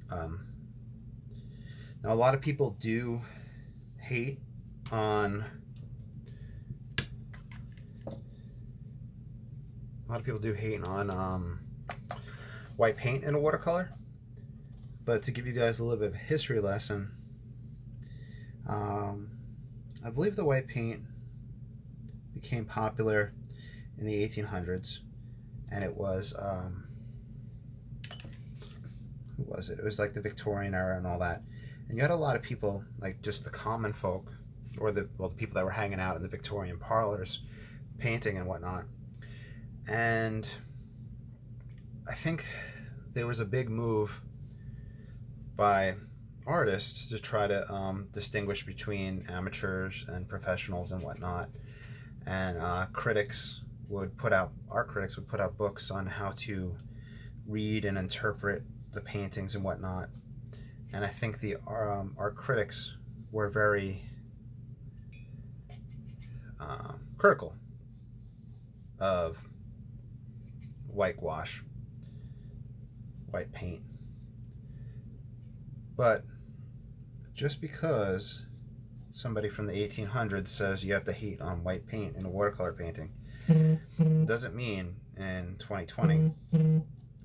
Now a lot of people do hate on white paint in a watercolor, but to give you guys a little bit of a history lesson, I believe the white paint became popular in the 1800s, and it was who was it? It was like the Victorian era and all that. And you had a lot of people, like just the common folk, or the people that were hanging out in the Victorian parlors, painting and whatnot. And I think there was a big move by artists to try to distinguish between amateurs and professionals and whatnot. And art critics would put out books on how to read and interpret the paintings and whatnot. And I think the art critics were very critical of white gouache, white paint. But just because somebody from the 1800s says you have to hate on white paint in a watercolor painting doesn't mean in 2020 you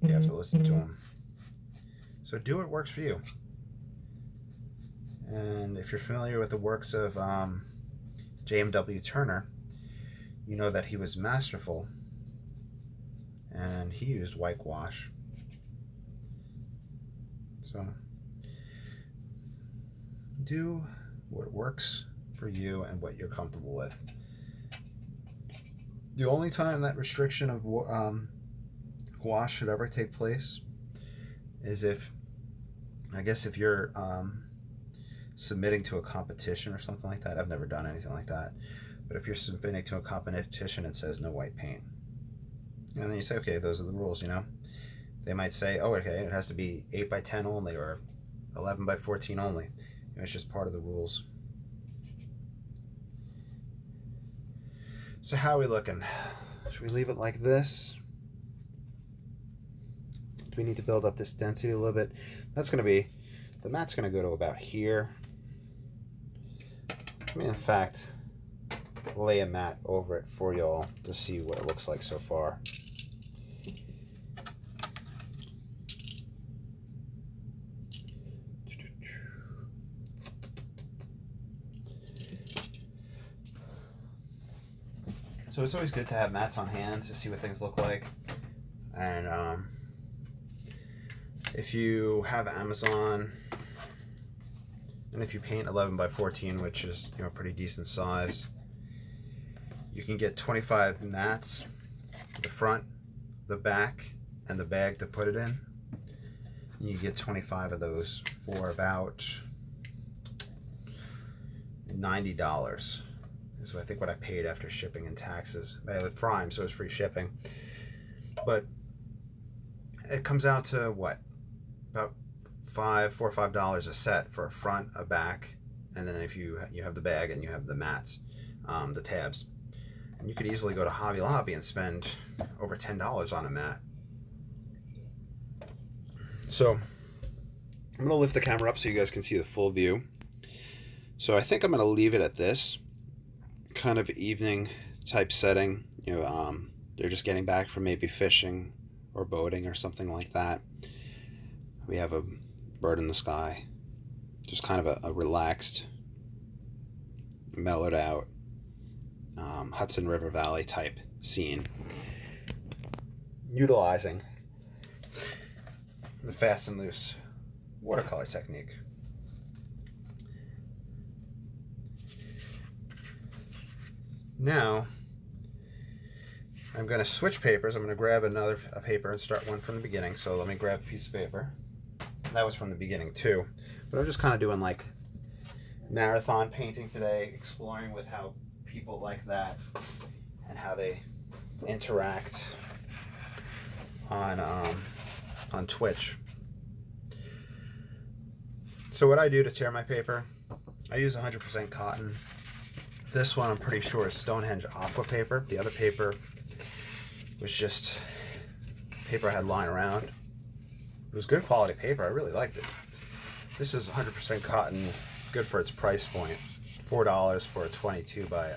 have to listen to them. So do what works for you. And if you're familiar with the works of J.M.W. Turner, you know that he was masterful and he used white gouache. So do what works for you and what you're comfortable with. The only time that restriction of gouache should ever take place is if you're submitting to a competition or something like that. I've never done anything like that. But if you're submitting to a competition and says no white paint, and then you say, okay, those are the rules, you know. They might say, oh, okay, it has to be 8 by 10 only or 11 by 14 only. You know, it's just part of the rules. So how are we looking? Should we leave it like this? Do we need to build up this density a little bit? That's going to be, the mat's going to go to about here. Let me, in fact, lay a mat over it for y'all to see what it looks like so far. So it's always good to have mats on hand to see what things look like. And if you have Amazon, and if you paint 11 by 14, which is, you know, pretty decent size, you can get 25 mats, the front, the back, and the bag to put it in. And you get 25 of those for about $90. So I think what I paid after shipping and taxes. But it was Prime, so it was free shipping. But it comes out to what? About $4 or $5 a set for a front, a back, and then if you have the bag and you have the mats, the tabs. And you could easily go to Hobby Lobby and spend over $10 on a mat. So I'm going to lift the camera up so you guys can see the full view. So I think I'm going to leave it at this kind of evening type setting. You know, they're just getting back from maybe fishing or boating or something like that. We have a bird in the sky, just kind of a relaxed, mellowed out Hudson River Valley type scene, utilizing the fast and loose watercolor technique. Now, I'm going to switch papers. I'm going to grab a paper and start one from the beginning. So let me grab a piece of paper. That was from the beginning too. But I'm just kind of doing like marathon painting today, exploring with how people like that and how they interact on Twitch. So what I do to tear my paper, I use 100% cotton. This one I'm pretty sure is Stonehenge Aqua paper. The other paper was just paper I had lying around. It was good quality paper. I really liked it. This is 100% cotton, good for its price point. $4 for a 22 by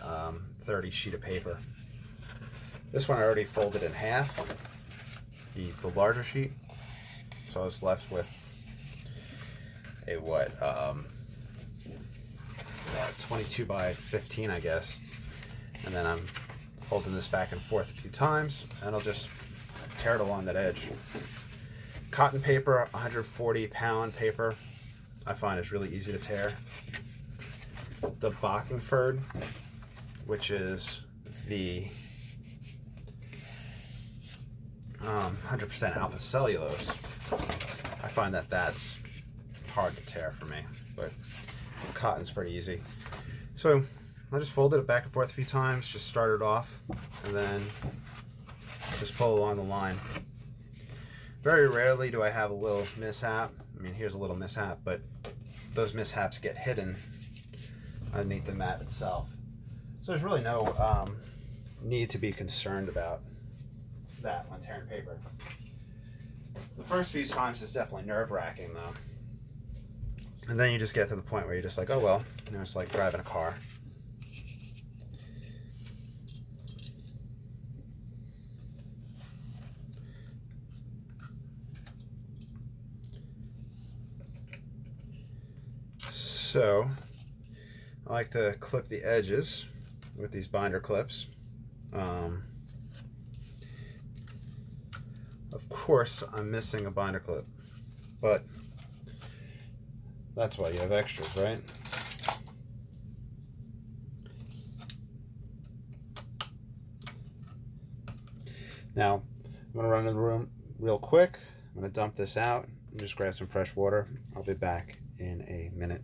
30 sheet of paper. This one I already folded in half, the larger sheet. So I was left with a 22 by 15, I guess. And then I'm folding this back and forth a few times, and I'll just tear it along that edge. Cotton paper, 140 pound paper, I find is really easy to tear. The Bockingford, which is the 100% alpha cellulose, I find that that's hard to tear for me, but cotton's pretty easy. So I just folded it back and forth a few times, just started off, and then just pull along the line. Very rarely do I have a little mishap. I mean, here's a little mishap, but those mishaps get hidden underneath the mat itself. So there's really no need to be concerned about that when tearing paper. The first few times is definitely nerve-wracking though. And then you just get to the point where you're just like, oh well, you know, it's like driving a car. So I like to clip the edges with these binder clips. Of course, I'm missing a binder clip, but that's why you have extras, right? Now, I'm going to run in the room real quick. I'm going to dump this out and just grab some fresh water. I'll be back in a minute.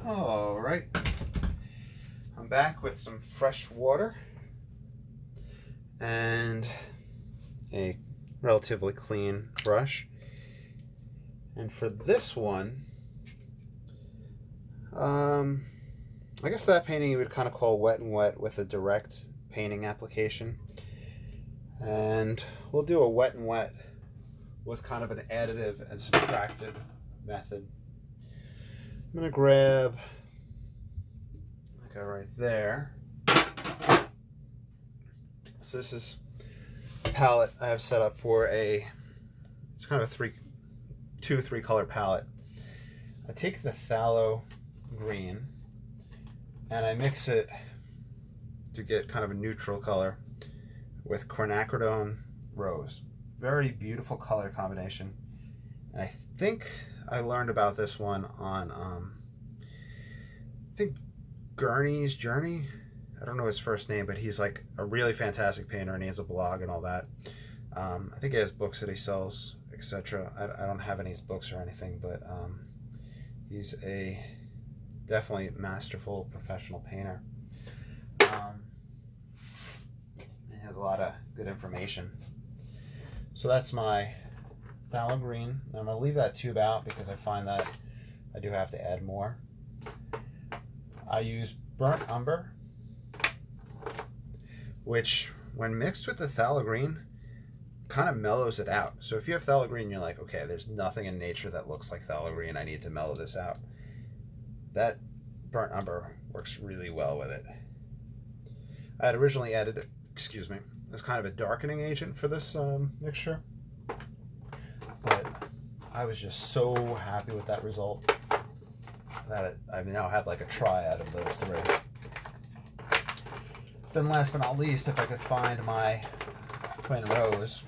All right, I'm back with some fresh water and a relatively clean brush. And for this one, I guess that painting you would kind of call wet and wet with a direct painting application. And we'll do a wet and wet with kind of an additive and subtracted method. I'm going to grab, like right there. So this is a palette I have set up for it's kind of a two, three color palette. I take the phthalo green and I mix it to get kind of a neutral color with quinacridone rose. Very beautiful color combination. And I think I learned about this one on, I think Gurney's Journey. I don't know his first name, but he's like a really fantastic painter and he has a blog and all that. I think he has books that he sells, etc. I don't have any of his books or anything, but he's a definitely masterful professional painter. He has a lot of good information. So that's my phthalo green. I'm going to leave that tube out because I find that I do have to add more. I use burnt umber, which when mixed with the phthalo green kind of mellows it out. So if you have phthalo green, you're like, okay, there's nothing in nature that looks like phthalo green. I need to mellow this out. That burnt umber works really well with it. I had originally added it, as kind of a darkening agent for this mixture, but I was just so happy with that result that I've now had like a triad of those three. Then last but not least, if I could find my twin rose,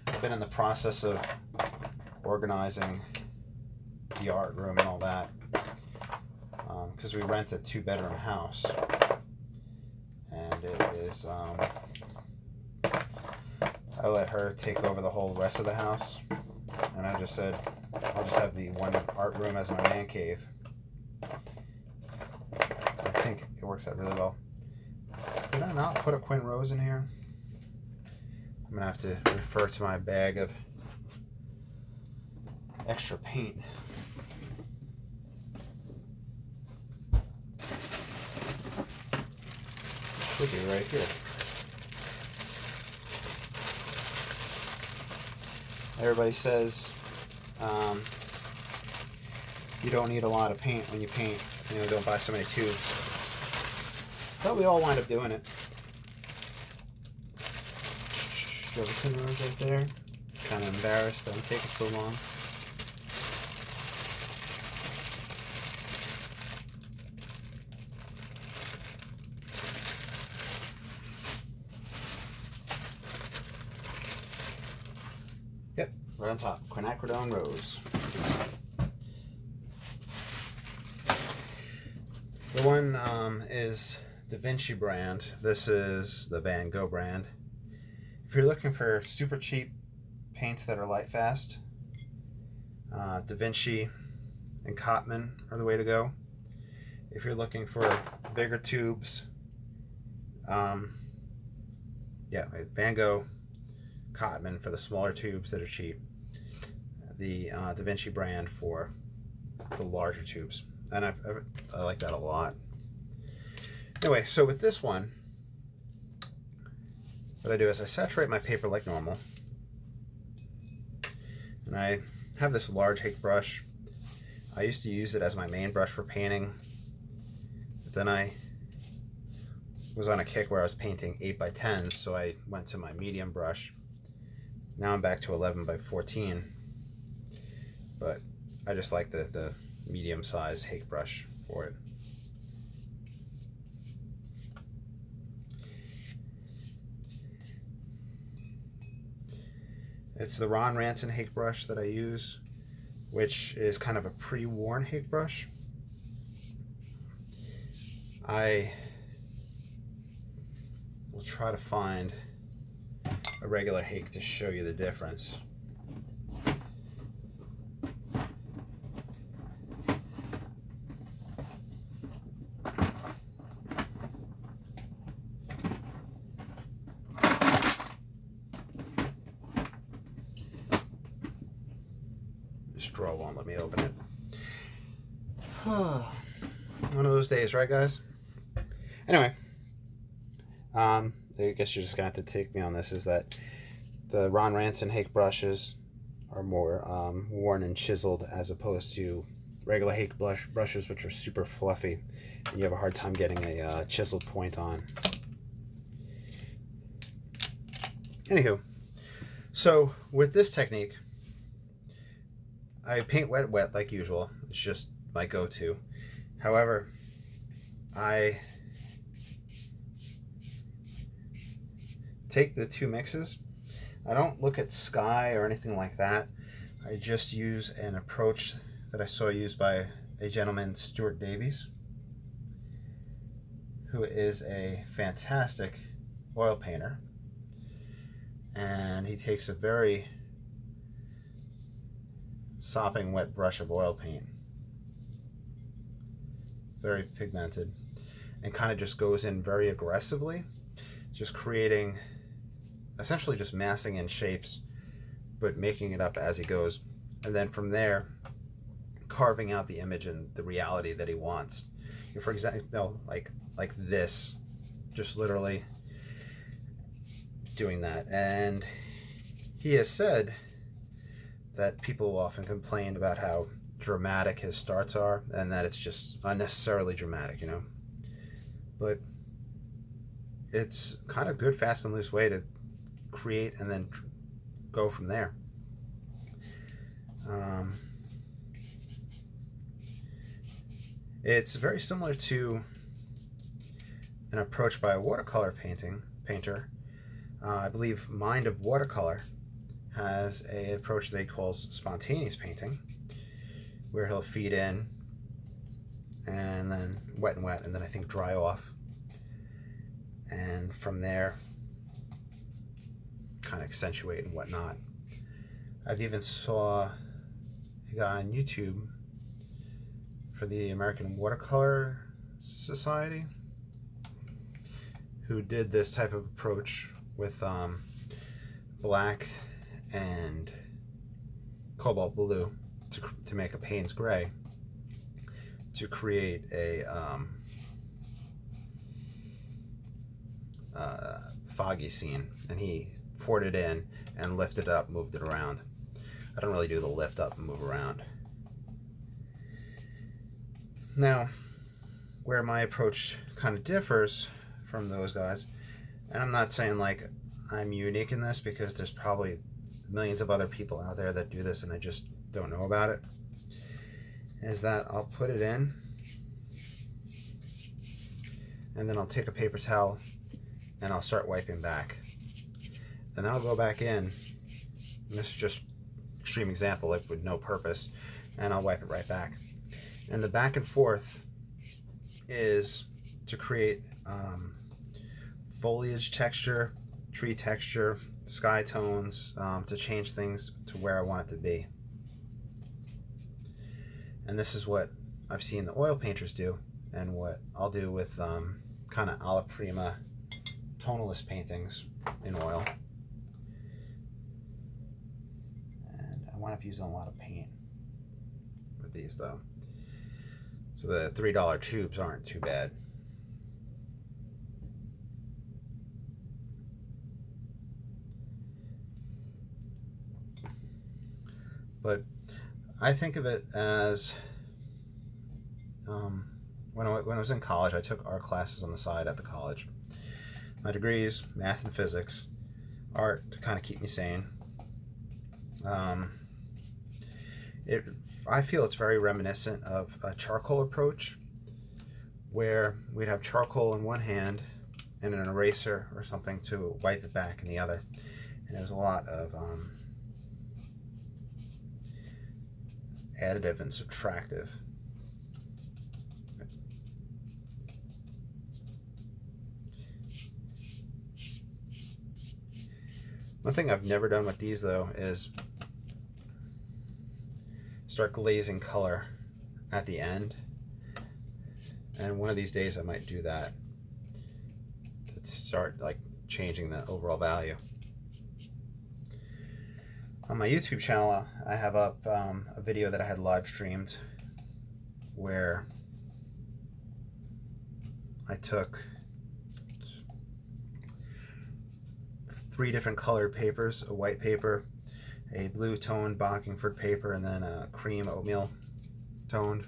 I've been in the process of organizing the art room and all that, because we rent a 2-bedroom house, and it is, I let her take over the whole rest of the house, and I just said, I'll just have the one art room as my man cave. I think it works out really well. Did I not put a Quin Rose in here? I'm gonna have to refer to my bag of extra paint. Should be right here. Everybody says you don't need a lot of paint when you paint. You know, don't buy so many tubes. But we all wind up doing it. Skeleton rose right there. Kind of embarrassed that I'm taking so long. Yep, right on top. Quinacridone rose. The one is Da Vinci brand. This is the Van Gogh brand. If you're looking for super cheap paints that are light fast, Da Vinci and Cotman are the way to go. If you're looking for bigger tubes, Van Gogh, Cotman for the smaller tubes that are cheap. The Da Vinci brand for the larger tubes. And I like that a lot. Anyway, so with this one, what I do is I saturate my paper like normal. And I have this large Hake brush. I used to use it as my main brush for painting. But then I was on a kick where I was painting 8x10s, so I went to my medium brush. Now I'm back to 11x14. But I just like the medium size Hake brush for it. It's the Ron Ranson Hake brush that I use, which is kind of a pre-worn Hake brush. I will try to find a regular Hake to show you the difference. straw won't let me open it. One of those days, right, guys? Anyway, I guess you're just gonna have to take me on this. Is that the Ron Ranson Hake brushes are more worn and chiseled as opposed to regular Hake brushes, which are super fluffy, and you have a hard time getting a chiseled point on. Anywho, so with this technique, I paint wet like usual. It's just my go-to. However, I take the two mixes. I don't look at sky or anything like that. I just use an approach that I saw used by a gentleman, Stuart Davies, who is a fantastic oil painter. And he takes a very sopping wet brush of oil paint, very pigmented, and kind of just goes in very aggressively, just creating, essentially just massing in shapes, but making it up as he goes. And then from there, carving out the image and the reality that he wants. For example, like this, just literally doing that. And he has said that people often complain about how dramatic his starts are and that it's just unnecessarily dramatic, you know. But it's kind of good, fast and loose way to create and then go from there. It's very similar to an approach by a watercolor painter. I believe Mind of Watercolor has an approach that he calls spontaneous painting, where he'll feed in and then wet and then I think dry off, and from there kind of accentuate and whatnot. I've even saw a guy on YouTube for the American Watercolor Society who did this type of approach with black and cobalt blue to make a Payne's gray to create a foggy scene, and he poured it in and lifted it up, moved it around. I don't really do the lift up and move around. Now, where my approach kind of differs from those guys, and I'm not saying like I'm unique in this, because there's probably millions of other people out there that do this and I just don't know about it, is that I'll put it in and then I'll take a paper towel and I'll start wiping back, and then I'll go back in, and this is just extreme example, like with no purpose, and I'll wipe it right back. And the back and forth is to create foliage texture, tree texture, sky tones, to change things to where I want it to be. And this is what I've seen the oil painters do, and what I'll do with kind of alla prima tonalist paintings in oil. And I wind up using a lot of paint with these though. So the $3 tubes aren't too bad. But I think of it as when I was in college, I took art classes on the side at the college. My degrees, math and physics, art to kind of keep me sane. I feel it's very reminiscent of a charcoal approach, where we'd have charcoal in one hand and an eraser or something to wipe it back in the other. And there was a lot of additive and subtractive. One thing I've never done with these though is start glazing color at the end, and one of these days I might do that to start like changing the overall value. On my YouTube channel, I have up a video that I had live streamed where I took 3 different colored papers, a white paper, a blue toned Bockingford paper, and then a cream oatmeal toned.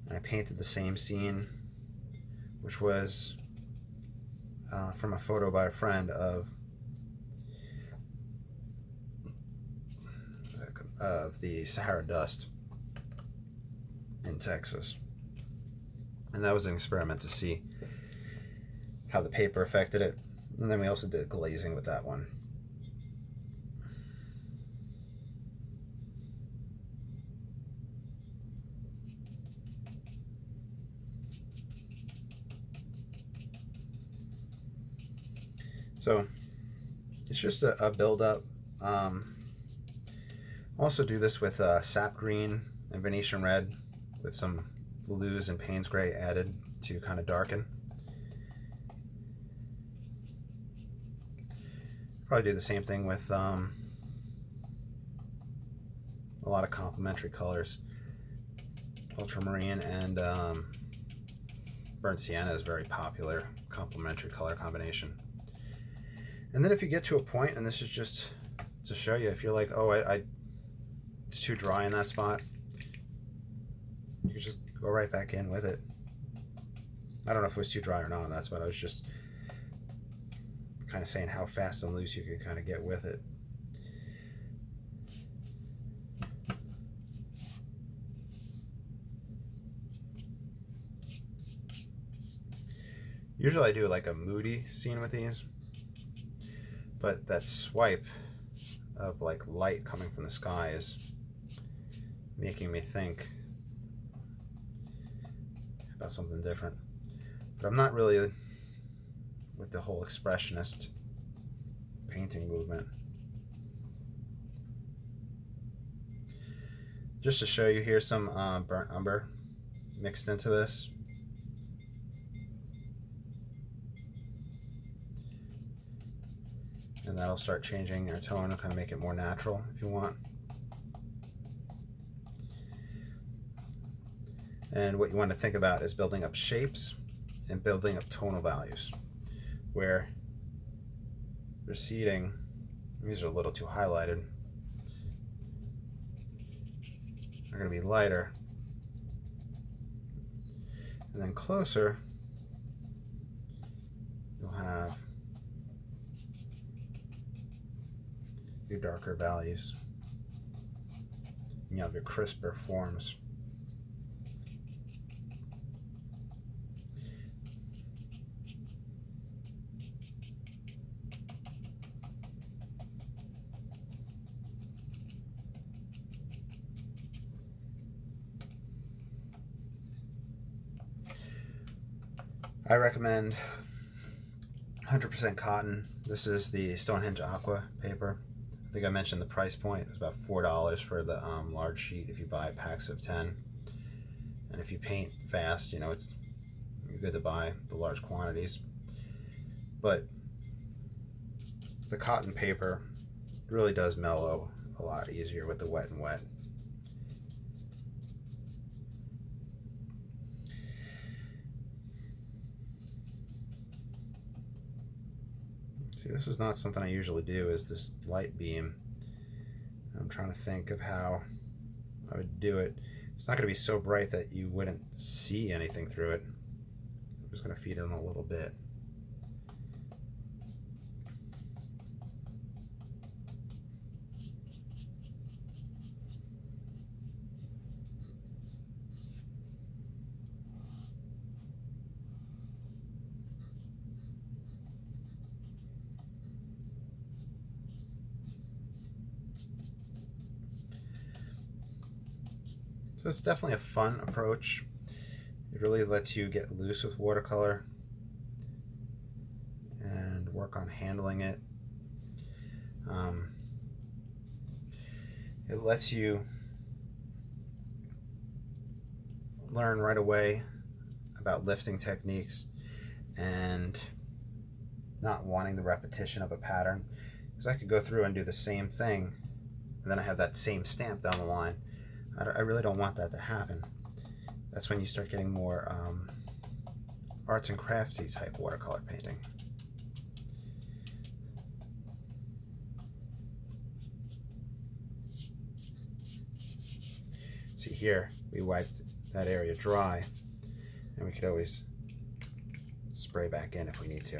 And I painted the same scene, which was from a photo by a friend of the Sahara dust in Texas. And that was an experiment to see how the paper affected it. And then we also did glazing with that one. So it's just a build-up. Also do this with sap green and Venetian red with some blues and Payne's gray added to kind of darken. Probably do the same thing with a lot of complementary colors. Ultramarine and burnt sienna is very popular complementary color combination. And then if you get to a point, and this is just to show you, if you're like, oh, it's too dry in that spot, you can just go right back in with it. I don't know if it was too dry or not on that spot. I was just kind of saying how fast and loose you could kind of get with it. Usually I do like a moody scene with these, but that swipe of like light coming from the sky is making me think about something different. But I'm not really with the whole expressionist painting movement. Just to show you, here's some burnt umber mixed into this. And that'll start changing your tone and kind of make it more natural if you want. And what you want to think about is building up shapes and building up tonal values, where receding, these are a little too highlighted, are going to be lighter, and then closer you'll have your darker values, and you have your crisper forms. I recommend 100% cotton. This is the Stonehenge Aqua paper. I think I mentioned the price point. It's about $4 for the large sheet if you buy packs of 10. And if you paint fast, you know, it's good to buy the large quantities. But the cotton paper really does mellow a lot easier with the wet and wet. See, this is not something I usually do, is this light beam. I'm trying to think of how I would do it. It's not going to be so bright that you wouldn't see anything through it. I'm just going to feed it in a little bit. So it's definitely a fun approach. It really lets you get loose with watercolor and work on handling it. It lets you learn right away about lifting techniques and not wanting the repetition of a pattern. Because I could go through and do the same thing and then I have that same stamp down the line. I really don't want that to happen. That's when you start getting more arts and craftsy type watercolor painting. See here, we wiped that area dry, and we could always spray back in if we need to.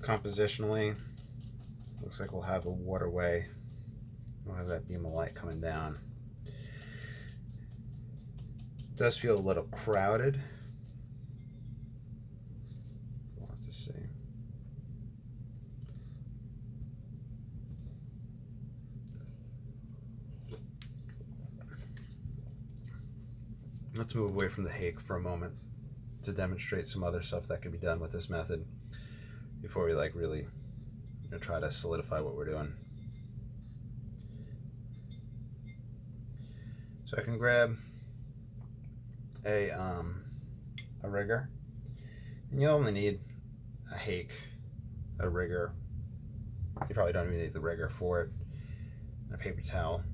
Compositionally, looks like we'll have a waterway. We'll have that beam of light coming down. It does feel a little crowded. We'll have to see. Let's move away from the hake for a moment to demonstrate some other stuff that can be done with this method before we really try to solidify what we're doing. So I can grab a rigger, and you only need a hake, a rigger. You probably don't even need the rigger for it, and a paper towel.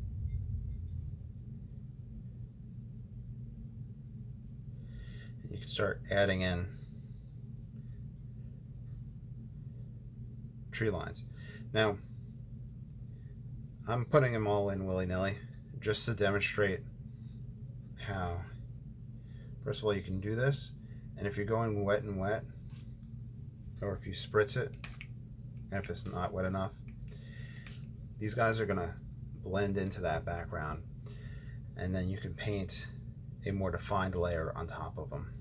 And you can start adding in tree lines. Now, I'm putting them all in willy-nilly just to demonstrate how, first of all, you can do this, and if you're going wet and wet, or if you spritz it, and if it's not wet enough, these guys are gonna blend into that background, and then you can paint a more defined layer on top of them.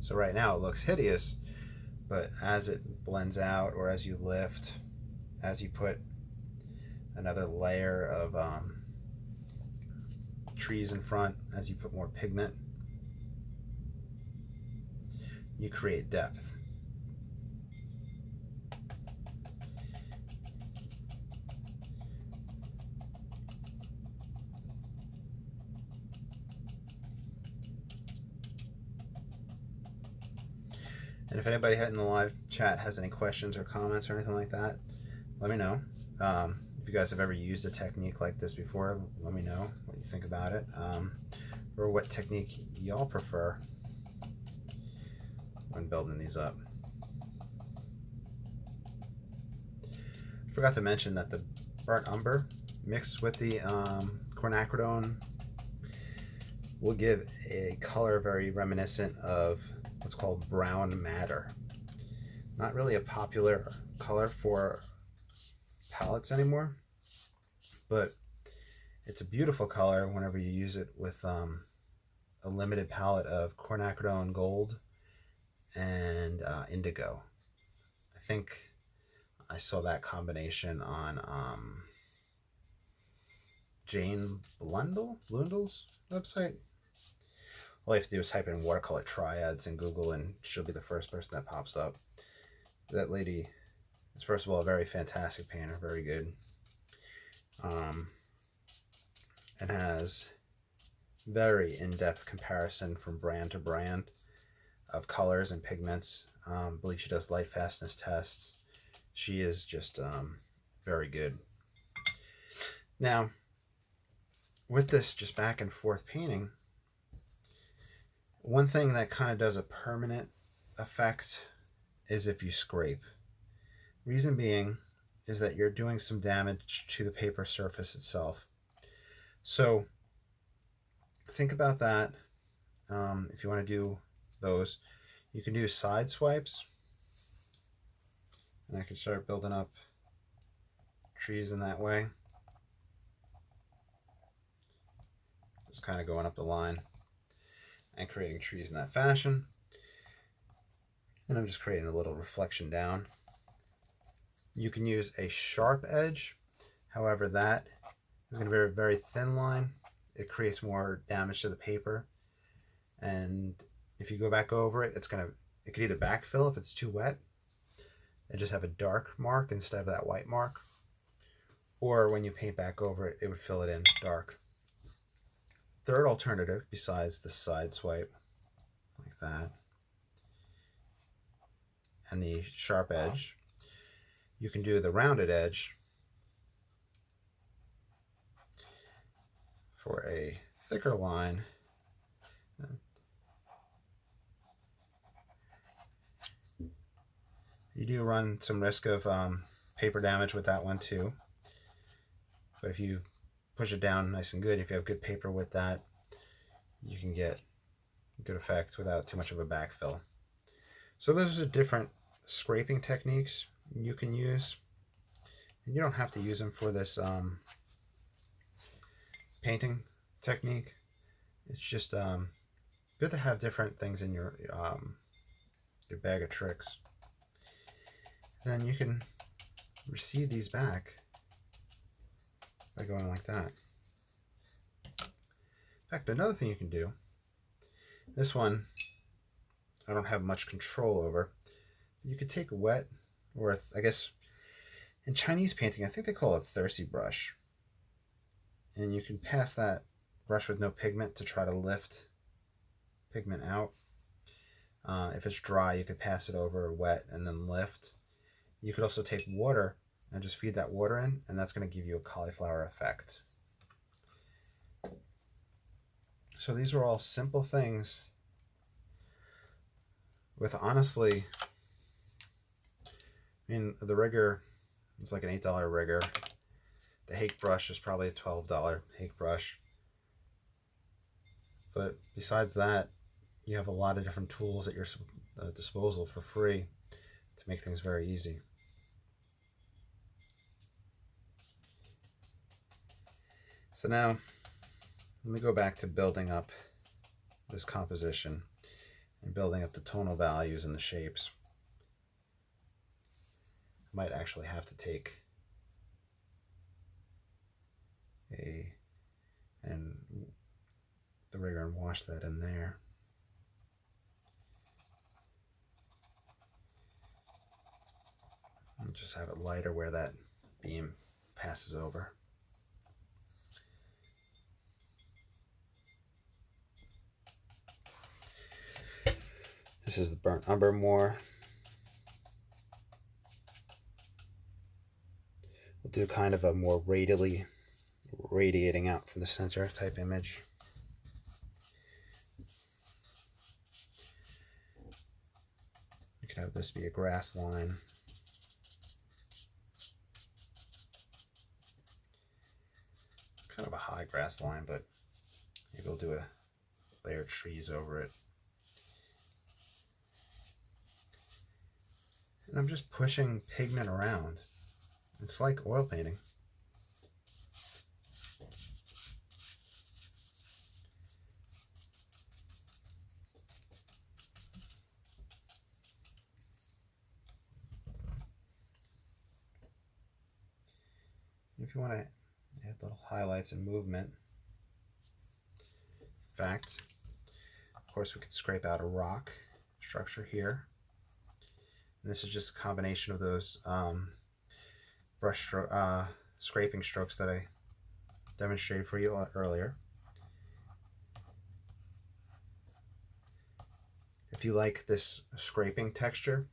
So right now it looks hideous, but as it blends out, or as you lift, as you put another layer of trees in front, as you put more pigment, you create depth. And if anybody in the live chat has any questions or comments or anything like that, let me know. If you guys have ever used a technique like this before, let me know what you think about it, or what technique y'all prefer when building these up. I forgot to mention that the burnt umber mixed with the quinacridone will give a color very reminiscent of what's called brown madder. Not really a popular color for palettes anymore, but it's a beautiful color whenever you use it with a limited palette of quinacridone gold and indigo. I think I saw that combination on Jane Blundell's website. All you have to do is type in watercolor triads in Google, and she'll be the first person that pops up. That lady is, first of all, a very fantastic painter, very good, and has very in-depth comparison from brand to brand of colors and pigments. I believe she does light fastness tests. She is just very good. Now, with this just back and forth painting, one thing that kind of does a permanent effect is if you scrape. Reason being is that you're doing some damage to the paper surface itself. So think about that. If you want to do those, you can do side swipes, and I can start building up trees in that way. Just kind of going up the line and creating trees in that fashion. And I'm just creating a little reflection down. You can use a sharp edge. However, that is going to be a very thin line. It creates more damage to the paper. And if you go back over it, it could either backfill if it's too wet. and just have a dark mark instead of that white mark. Or when you paint back over it, it would fill it in dark. Third alternative, besides the side swipe, like that, and the sharp edge, you can do the rounded edge for a thicker line. You do run some risk of paper damage with that one too. But if you push it down nice and good, if you have good paper with that, you can get good effect without too much of a backfill. So those are different scraping techniques you can use. And you don't have to use them for this painting technique. It's just good to have different things in your bag of tricks. Then you can recede these back by going like that. In fact, another thing you can do, this one I don't have much control over. You could take a wet, or I guess in Chinese painting, I think they call it a Thursi brush. And you can pass that brush with no pigment to try to lift pigment out. If it's dry, you could pass it over wet and then lift. You could also take water and just feed that water in, and that's going to give you a cauliflower effect. So these are all simple things with, honestly, I mean, the rigger is like an $8 rigger. The Hake brush is probably a $12 Hake brush. But besides that, you have a lot of different tools at your disposal for free to make things very easy. So now, let me go back to building up this composition and building up the tonal values and the shapes. I might actually have to take the rigger and wash that in there. And just have it lighter where that beam passes over. This is the burnt umber more. We'll do kind of a more radially radiating out from the center type image. You could have this be a grass line. Kind of a high grass line, but maybe we'll do a layer of trees over it. And I'm just pushing pigment around. It's like oil painting. If you want to add little highlights and movement, in fact, of course, we could scrape out a rock structure here. And this is just a combination of those scraping strokes that I demonstrated for you earlier. If you like this scraping texture,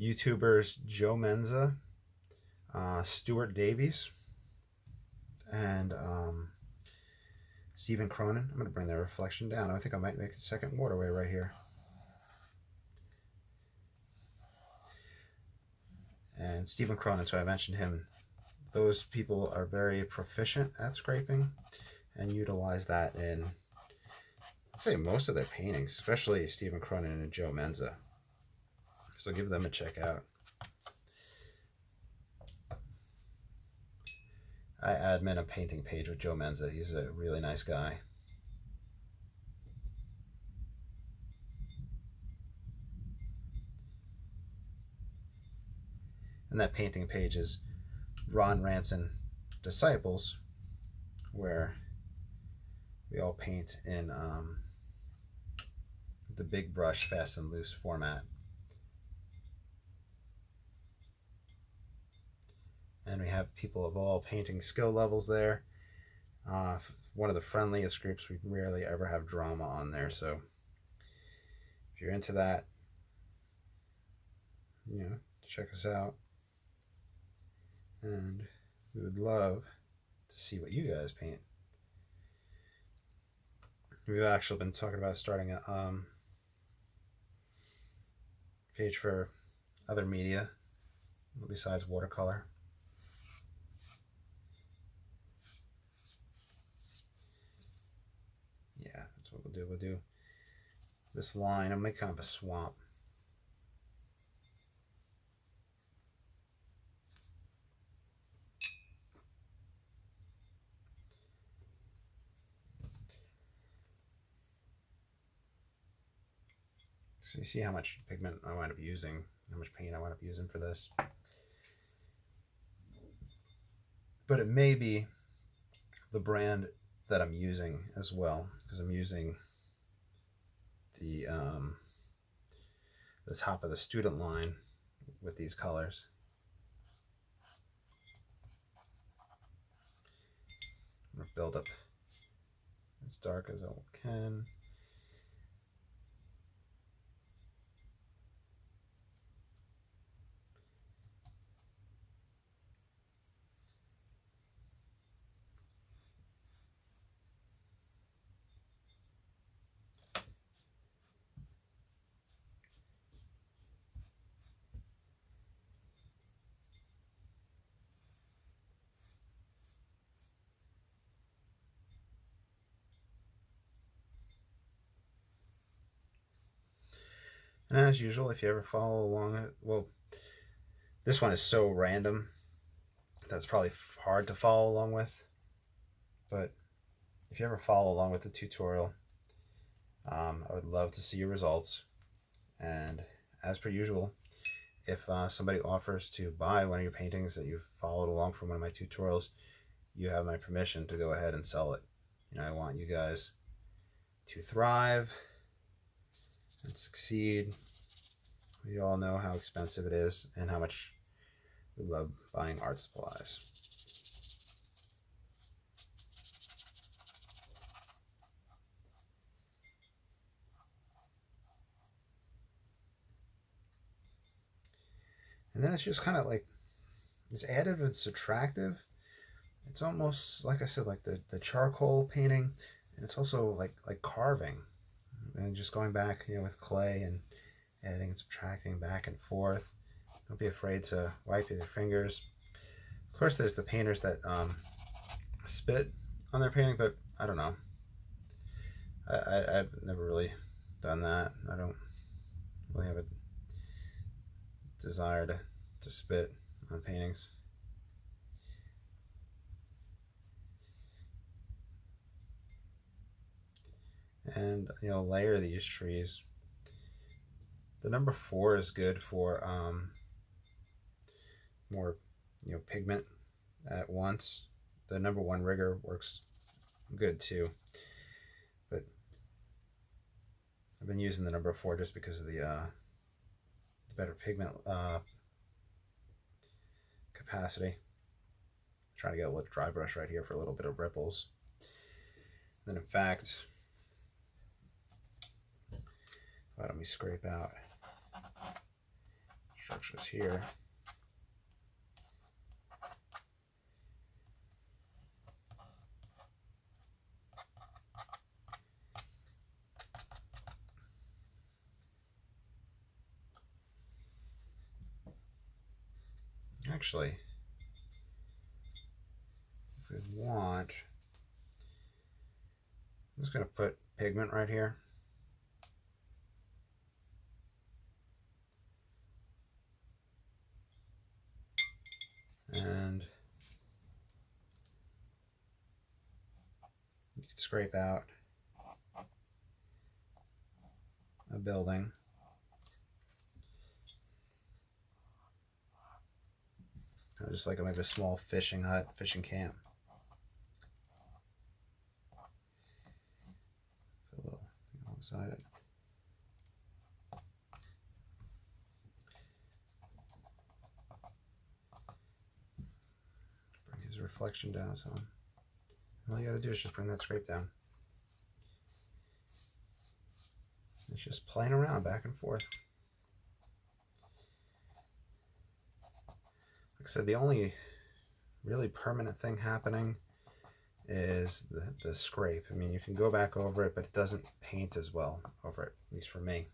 YouTubers Joe Menza, Stuart Davies, and Stephen Cronin. I'm going to bring their reflection down. I think I might make a second waterway right here. And Stephen Cronin, so I mentioned him. Those people are very proficient at scraping and utilize that in, I'd say, most of their paintings, especially Stephen Cronin and Joe Menza. So give them a check out. I admin a painting page with Joe Menza. He's a really nice guy. And that painting page is Ron Ranson Disciples, where we all paint in the big brush, fast and loose format. we have people of all painting skill levels there. One of the friendliest groups. We rarely ever have drama on there, so if you're into that, check us out. And we would love to see what you guys paint. We've actually been talking about starting a page for other media besides watercolor. Yeah, that's what we'll do. We'll do this line. I'll make kind of a swamp. So you see how much pigment I wind up using, how much paint I wind up using for this. But it may be the brand that I'm using as well, because I'm using the top of the student line with these colors. I'm going to build up as dark as I can. And as usual, if you ever follow along, well, this one is so random that's probably hard to follow along with. But if you ever follow along with the tutorial, I would love to see your results. And as per usual, if somebody offers to buy one of your paintings that you've followed along from one of my tutorials, you have my permission to go ahead and sell it. I want you guys to thrive and succeed. We all know how expensive it is and how much we love buying art supplies. And then it's just kind of like, it's additive and subtractive. It's almost, like I said, like the charcoal painting, and it's also like carving. And just going back, with clay and adding and subtracting back and forth. Don't be afraid to wipe with your fingers. Of course, there's the painters that spit on their painting, but I don't know. I've never really done that. I don't really have a desire to spit on paintings. And layer these trees. The number 4 is good for more pigment at once. The number 1 rigger works good too, but I've been using the number 4 just because of the better pigment capacity. I'm trying to get a little dry brush right here for a little bit of ripples. Then in fact, why don't we scrape out structures here. Actually, if we want, I'm just going to put pigment right here. And you can scrape out a building. Just like maybe a small fishing hut, fishing camp. Put a little alongside it. brings the reflection down some. All you gotta do is just bring that scrape down. It's just playing around back and forth. Like I said, the only really permanent thing happening is the scrape. I mean, you can go back over it, but it doesn't paint as well over it, at least for me.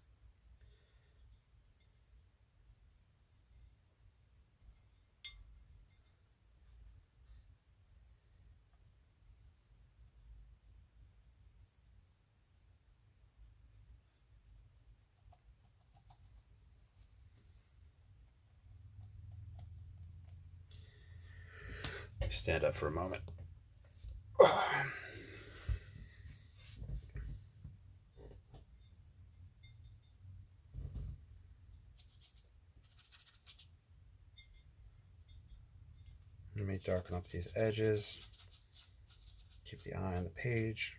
Stand up for a moment. Let me darken up these edges. Keep the eye on the page.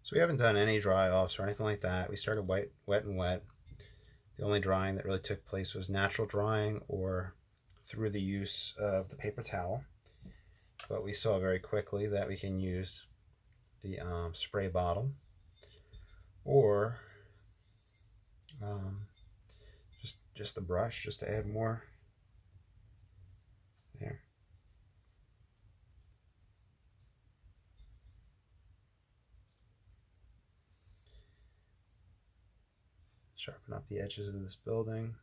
So we haven't done any dry offs or anything like that. We started wet and wet. The only drying that really took place was natural drying or through the use of the paper towel. But we saw very quickly that we can use the spray bottle or just the brush just to add more there. Sharpen up the edges of this building.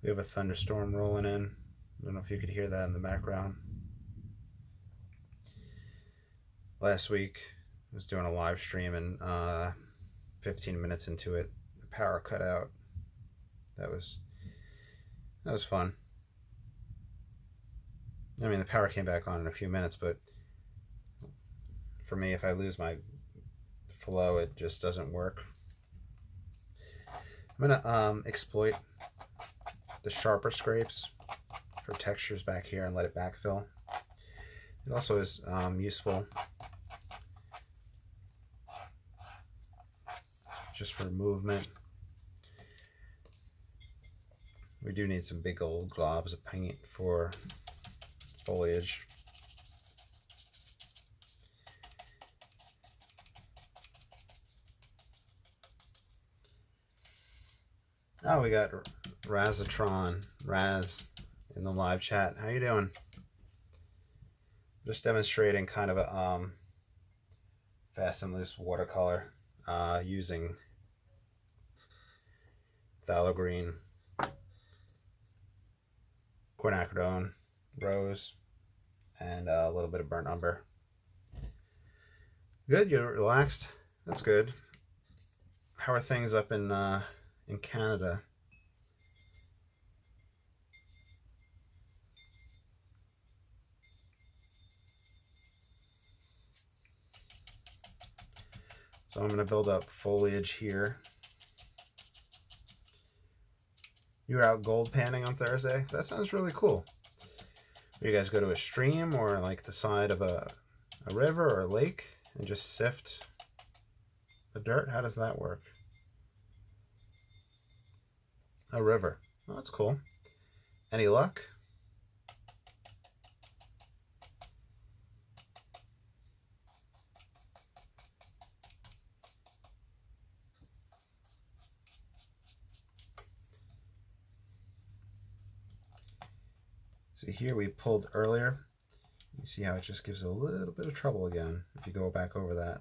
We have a thunderstorm rolling in. I don't know if you could hear that in the background. Last week I was doing a live stream and 15 minutes into it, the power cut out. That was fun. I mean, the power came back on in a few minutes, but for me, if I lose my flow, it just doesn't work. I'm gonna exploit the sharper scrapes for textures back here and let it backfill. It also is useful just for movement. We do need some big old globs of paint for foliage. Oh, we got Razatron, Raz, in the live chat. How you doing? Just demonstrating kind of a fast and loose watercolor using phthalo green, quinacridone, rose, and a little bit of burnt umber. Good, you're relaxed. That's good. How are things up in Canada? So I'm going to build up foliage here. You were out gold panning on Thursday? That sounds really cool. You guys go to a stream or like the side of a river or a lake and just sift the dirt? How does that work? A river. Oh, that's cool. Any luck? See here we pulled earlier. You see how it just gives a little bit of trouble again if you go back over that.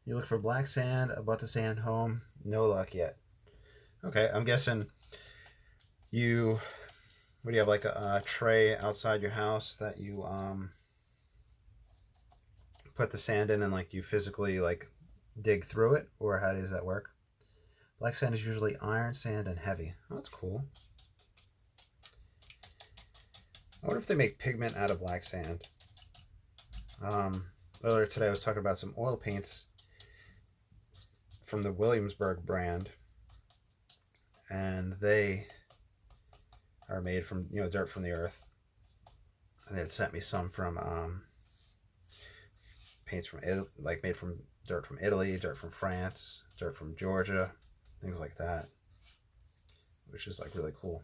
You look for black sand, about to sand home. No luck yet. Okay, I'm guessing you, what do you have, like a tray outside your house that you put the sand in and like you physically like dig through it, or how does that work? Black sand is usually iron, sand, and heavy. Oh, that's cool. I wonder if they make pigment out of black sand. Earlier today I was talking about some oil paints from the Williamsburg brand, and they are made from dirt from the earth. And they had sent me some from paints from like made from dirt from Italy, dirt from France, dirt from Georgia, things like that, which is like really cool.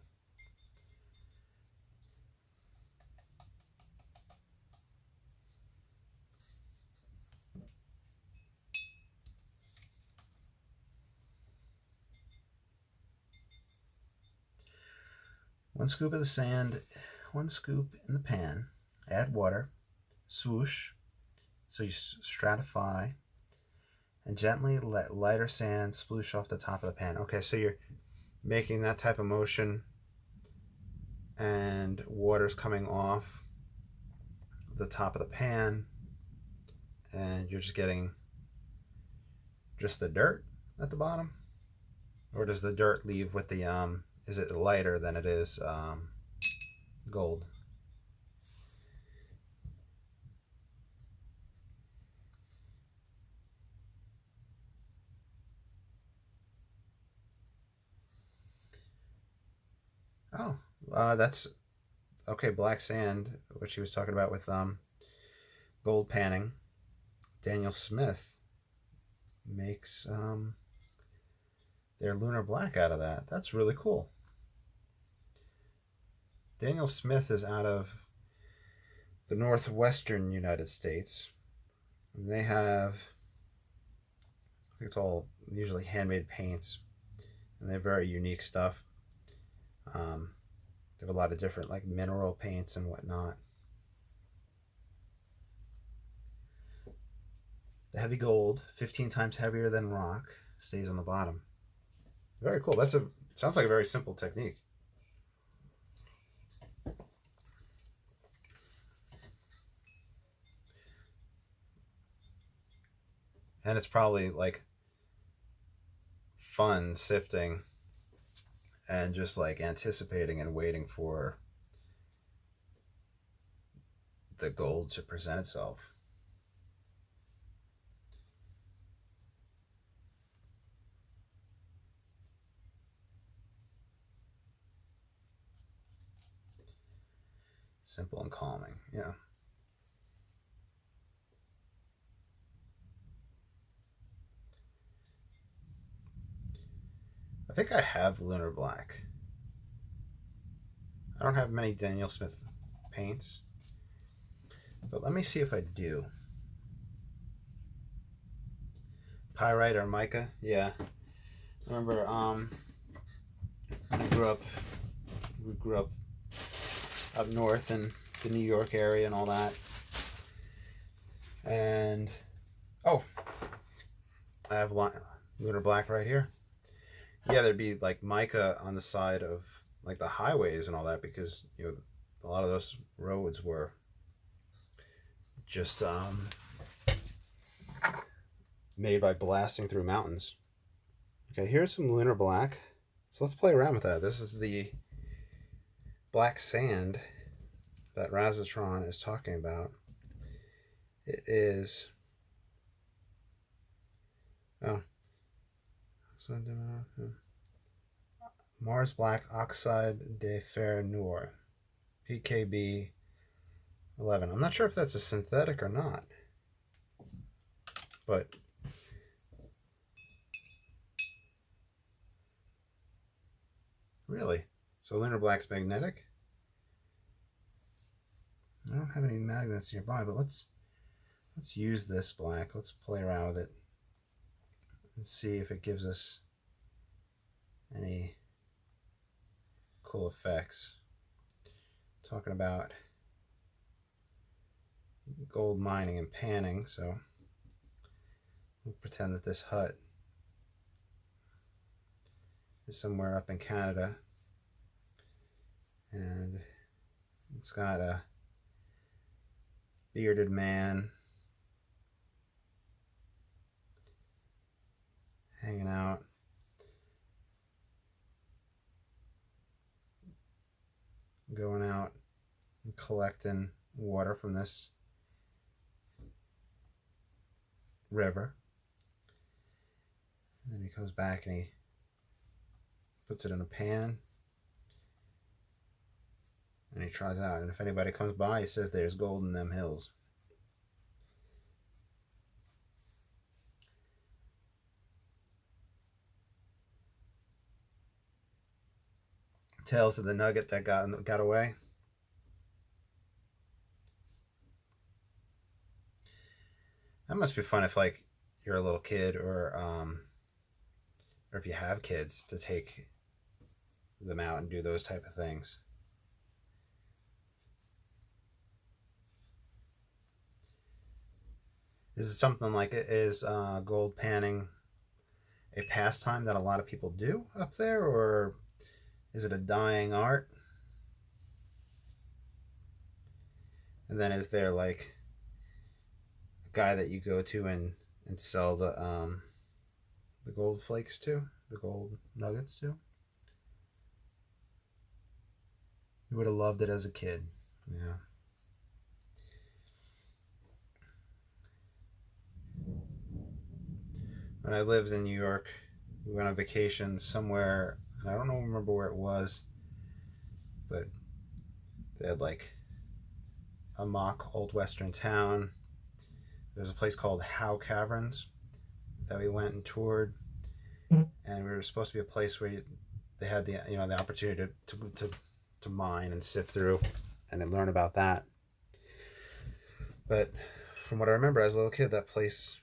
One scoop of the sand, 1 scoop in the pan, add water, swoosh, so you stratify, and gently let lighter sand sploosh off the top of the pan. Okay, so you're making that type of motion and water's coming off the top of the pan, and you're just getting just the dirt at the bottom? Or does the dirt leave with the, is it lighter than it is gold? Oh, that's okay. Black sand, which he was talking about with gold panning. Daniel Smith makes their lunar black out of that. That's really cool. Daniel Smith is out of the northwestern United States. They have, I think it's all usually handmade paints, and they have very unique stuff. They have a lot of different like mineral paints and whatnot. The heavy gold, 15 times heavier than rock, stays on the bottom. Very cool. Sounds like a very simple technique. And it's probably like fun sifting and just like anticipating and waiting for the gold to present itself. Simple and calming, yeah. I think I have lunar black. I don't have many Daniel Smith paints, but let me see if I do. Pyrite or mica, yeah. Remember, we grew up up north in the New York area and all that. And oh, I have lunar black right here. Yeah, there'd be like mica on the side of like the highways and all that, because a lot of those roads were just made by blasting through mountains. Okay, here's some lunar black. So let's play around with that. This is the black sand that Razatron is talking about. It is Mars Black Oxide de Fer Noir, PKB 11. I'm not sure if that's a synthetic or not, but really, so lunar black's magnetic. I don't have any magnets nearby, but let's use this black. Let's play around with it and see if it gives us any cool effects. Talking about gold mining and panning, so we'll pretend that this hut is somewhere up in Canada, and it's got a bearded man hanging out. Going out and collecting water from this river. And he comes back and he puts it in a pan and he tries out. And if anybody comes by, he says there's gold in them hills. Tales of the nugget that got away. That must be fun if like you're a little kid or if you have kids to take them out and do those type of things. Is it something like it is gold panning a pastime that a lot of people do up there, or is it a dying art? And then is there like a guy that you go to and sell the gold flakes to, the gold nuggets to? You would have loved it as a kid. Yeah. When I lived in New York, we went on vacation somewhere, and I don't remember where it was, but they had like a mock old western town. There's a place called Howe Caverns that we went and toured, and we were supposed to be a place where they had the opportunity to mine and sift through and then learn about that. But from what I remember as a little kid, that place,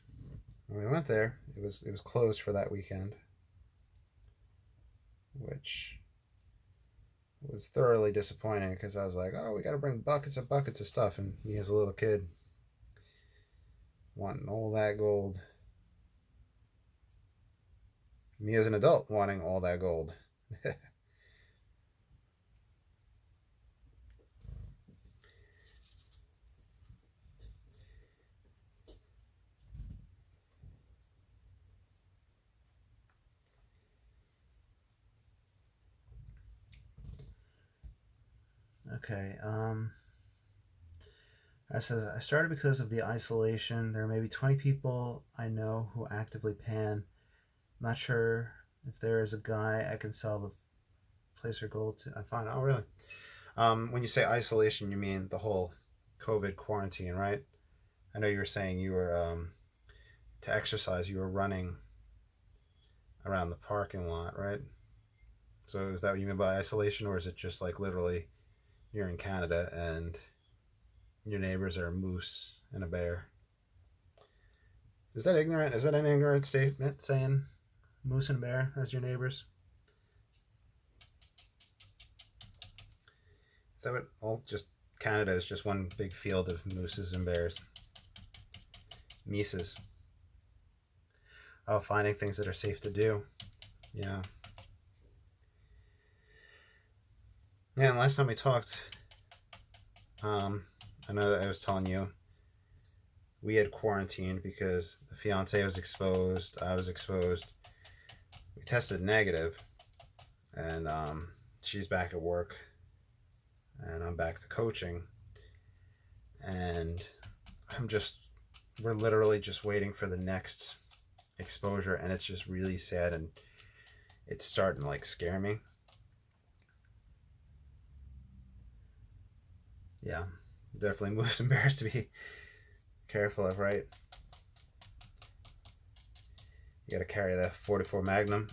when we went there, it was closed for that weekend, which was thoroughly disappointing because I was like, oh, we got to bring buckets of stuff, and me as a little kid wanting all that gold. Me as an adult wanting all that gold. Okay, I said I started because of the isolation. There are maybe 20 people I know who actively pan. I'm not sure if there is a guy I can sell the placer gold to. I find. Oh, really? When you say isolation, you mean the whole COVID quarantine, right? I know you were saying you were to exercise. You were running around the parking lot, right? So is that what you mean by isolation, or is it just like literally you're in Canada and your neighbors are a moose and a bear? Is that ignorant? Is that an ignorant statement, saying moose and bear as your neighbors? Is that what all just Canada is just one big field of mooses and bears? Mises. Oh, finding things that are safe to do. Yeah. Yeah, and last time we talked, I know that I was telling you we had quarantined because the fiance was exposed, I was exposed. We tested negative, and she's back at work, and I'm back to coaching, and we're literally just waiting for the next exposure, and it's just really sad, and it's starting to like scare me. Yeah, definitely moves and bears to be careful of, right? You gotta carry that 44 Magnum.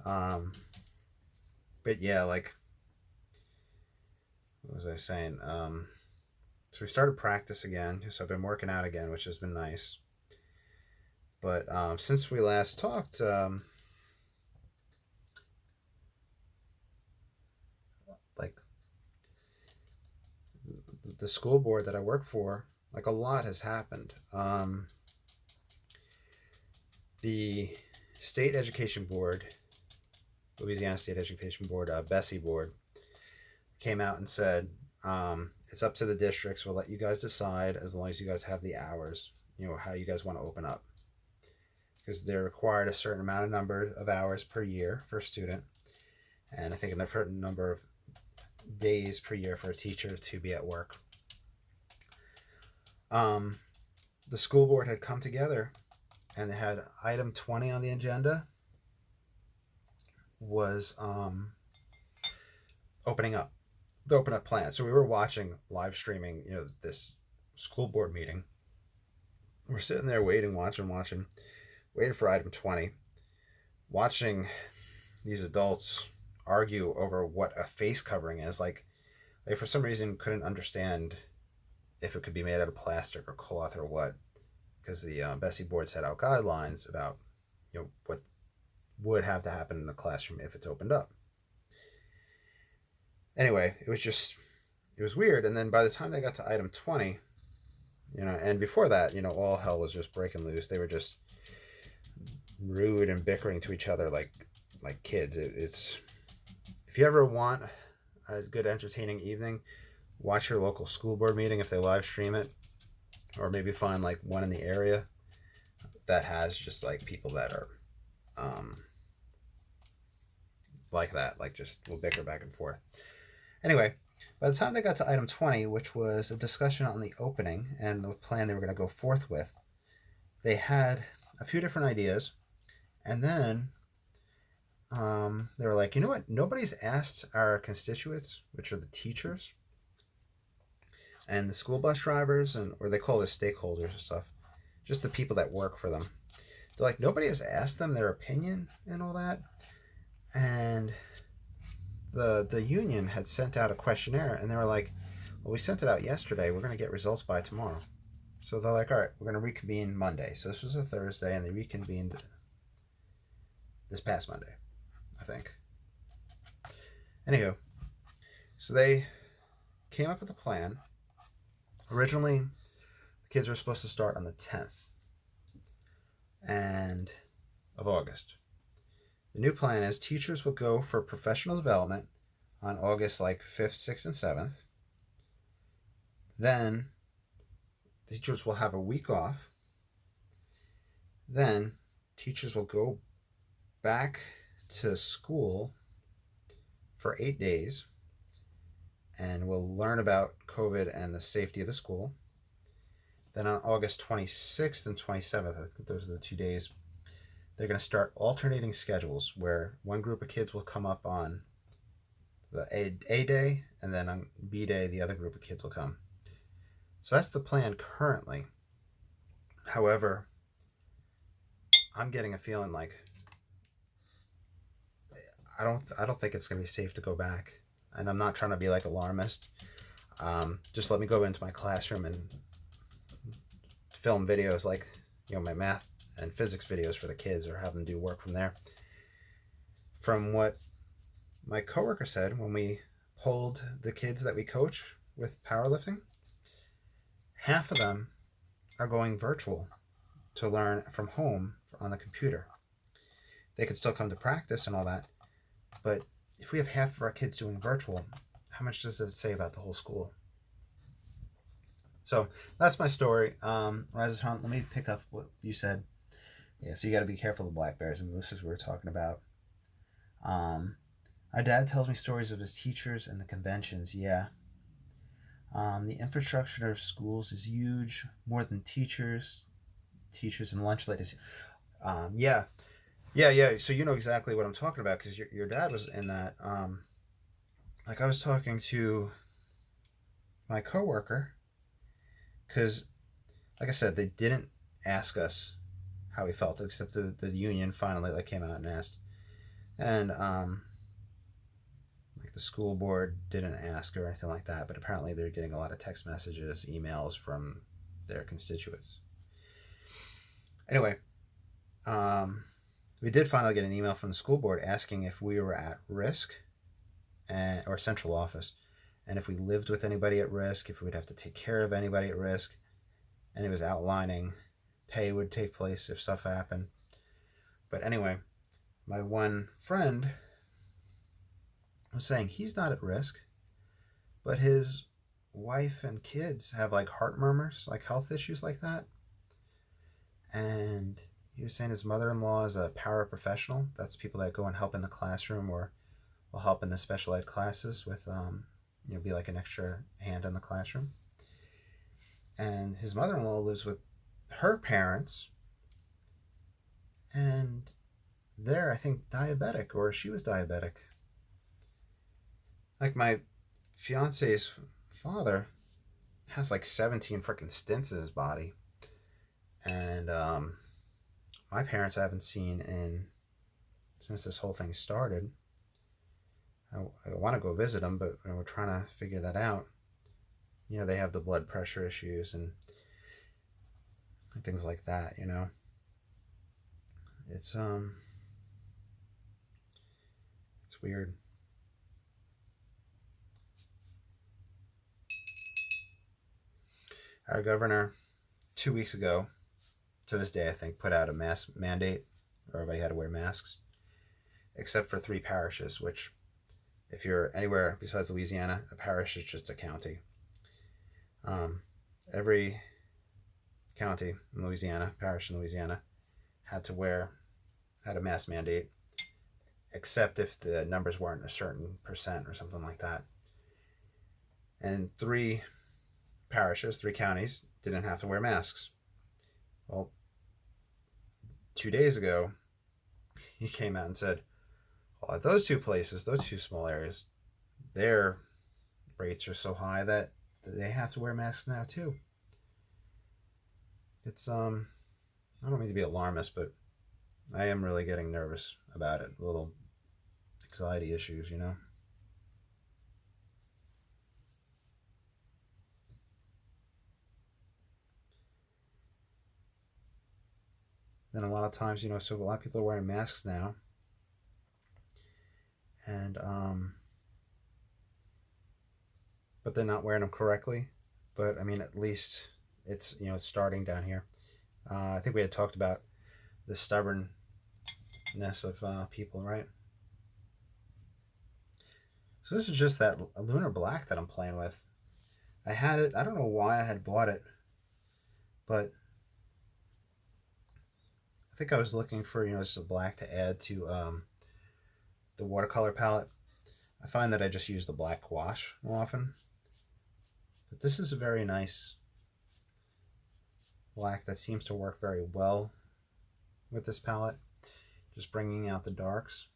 But yeah, like, what was I saying? So we started practice again. So I've been working out again, which has been nice. But since we last talked, like the school board that I work for, like a lot has happened. The state education board, Louisiana State Education Board, Bessie board, came out and said, it's up to the districts. We'll let you guys decide as long as you guys have the hours, how you guys want to open up. Because they're required a certain number of hours per year for a student, and I think a certain number of days per year for a teacher to be at work. The school board had come together and they had item 20 on the agenda was opening up the open up plan. So we were watching live streaming, this school board meeting. We're sitting there waiting for item 20, watching these adults argue over what a face covering is. Like they for some reason couldn't understand if it could be made out of plastic or cloth or what, because the Bessie board set out guidelines about what would have to happen in a classroom if it's opened up. Anyway, it was weird. And then by the time they got to item 20, and before that, all hell was just breaking loose. They were just rude and bickering to each other like kids. It's if you ever want a good entertaining evening, watch your local school board meeting if they live stream it, or maybe find like one in the area that has just like people that are like that, like just will bicker back and forth. Anyway, by the time they got to item 20, which was a discussion on the opening and the plan they were going to go forth with, they had a few different ideas. And then they were like, you know what? Nobody's asked our constituents, which are the teachers and the school bus drivers, or they call it stakeholders and stuff, just the people that work for them. They're like, nobody has asked them their opinion and all that. And the union had sent out a questionnaire, and they were like, well, we sent it out yesterday. We're going to get results by tomorrow. So they're like, all right, we're going to reconvene Monday. So this was a Thursday, and they reconvened this past Monday, I think. Anywho, so they came up with a plan. Originally, the kids were supposed to start on the 10th of August. The new plan is teachers will go for professional development on August 5th, 6th, and 7th. Then teachers will have a week off. Then teachers will go back to school for 8 days and will learn about COVID and the safety of the school. Then on August 26th and 27th, I think those are the 2 days, they're going to start alternating schedules where one group of kids will come up on the A day, and then on B day, the other group of kids will come. So that's the plan currently. However, I'm getting a feeling like I don't think it's going to be safe to go back. And I'm not trying to be like alarmist. Just let me go into my classroom and film videos like, my math and physics videos for the kids, or have them do work from there. From what my coworker said, when we polled the kids that we coach with powerlifting, half of them are going virtual to learn from home on the computer. They could still come to practice and all that, but if we have half of our kids doing virtual, how much does it say about the whole school? So that's my story. Razatron, let me pick up what you said. Yeah, so you got to be careful of black bears and mooses we were talking about. My dad tells me stories of his teachers and the conventions. Yeah. The infrastructure of schools is huge, more than teachers and lunch ladies. Yeah. So you know exactly what I'm talking about because your dad was in that. I was talking to my coworker because, like I said, they didn't ask us how we felt, except the union finally came out and asked. And the school board didn't ask or anything like that, but apparently they're getting a lot of text messages, emails from their constituents. Anyway, we did finally get an email from the school board asking if we were at risk, or central office, and if we lived with anybody at risk, if we'd have to take care of anybody at risk, and it was outlining pay would take place if stuff happened. But anyway, my one friend was saying he's not at risk, but his wife and kids have heart murmurs, health issues like that. And he was saying his mother-in-law is a paraprofessional. That's people that go and help in the classroom or will help in the special ed classes with, be like an extra hand in the classroom. And his mother-in-law lives with her parents and they're, I think, diabetic, or she was diabetic. Like my fiance's father has like 17 freaking stents in his body, and my parents I haven't seen in since this whole thing started. I want to go visit them, but we're trying to figure that out. You know, they have the blood pressure issues and things like that. You know, it's weird. Our governor 2 weeks ago, to this day, I think, put out a mask mandate where everybody had to wear masks, except for 3 parishes, which, if you're anywhere besides Louisiana, a parish is just a county. Every county in Louisiana, parish in Louisiana, had a mask mandate, except if the numbers weren't a certain percent or something like that. And 3 parishes, 3 counties, didn't have to wear masks. Well, 2 days ago, he came out and said, well, at those 2 places, those 2 small areas, their rates are so high that they have to wear masks now too. It's I don't mean to be alarmist, but I am really getting nervous about it. A little anxiety issues, you know. Then a lot of times, you know, so a lot of people are wearing masks now, and but they're not wearing them correctly. But I mean, at least it's, you know, it's starting down here. I think we had talked about the stubbornness of people, right? So this is just that lunar black that I'm playing with. I had it. I don't know why I had bought it, but I think I was looking for, you know, just a black to add to the watercolor palette. I find that I just use the black wash more often, but this is a very nice black that seems to work very well with this palette, just bringing out the darks.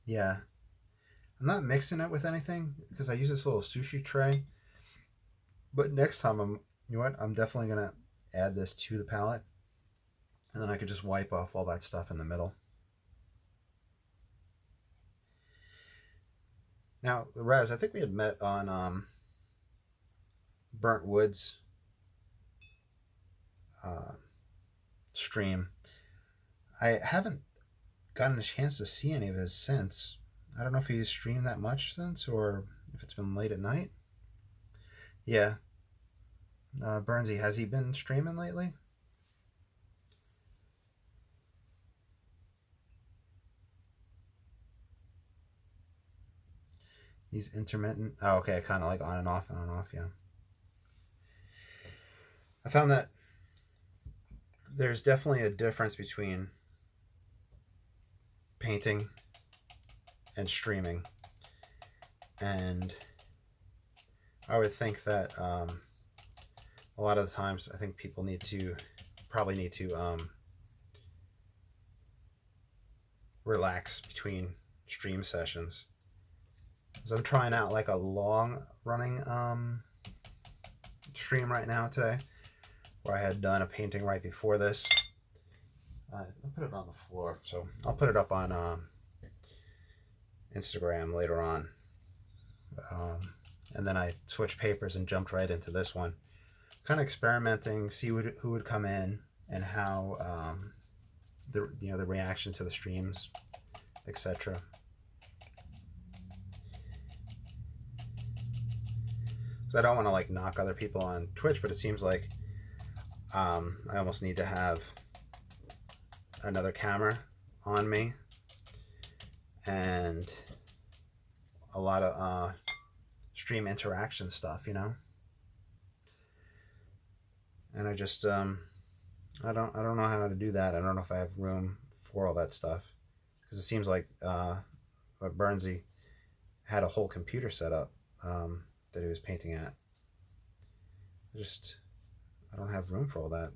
Yeah, I'm not mixing it with anything because I use this little sushi tray, but next time you know what, I'm definitely gonna add this to the palette, and then I could just wipe off all that stuff in the middle. Now, Rez, I think we had met on Burnt Woods stream. I haven't gotten a chance to see any of his since. I don't know if he's streamed that much since, or if it's been late at night. Yeah. Burnsy, has he been streaming lately? He's intermittent. Oh, okay, kind of like on and off, yeah. I found that there's definitely a difference between painting and streaming, and I would think that a lot of the times I think people probably need to relax between stream sessions. So I'm trying out like a long running stream right now today, where I had done a painting right before this. I'll put it on the floor, so I'll put it up on Instagram later on. And then I switched papers and jumped right into this one, kind of experimenting, see who would come in and how the reaction to the streams, etc. So I don't want to like knock other people on Twitch, but it seems like I almost need to have another camera on me and a lot of stream interaction stuff, you know. And I just I don't know how to do that. I don't know if I have room for all that stuff, because it seems like Burnsy had a whole computer set up that he was painting at. I don't have room for all that.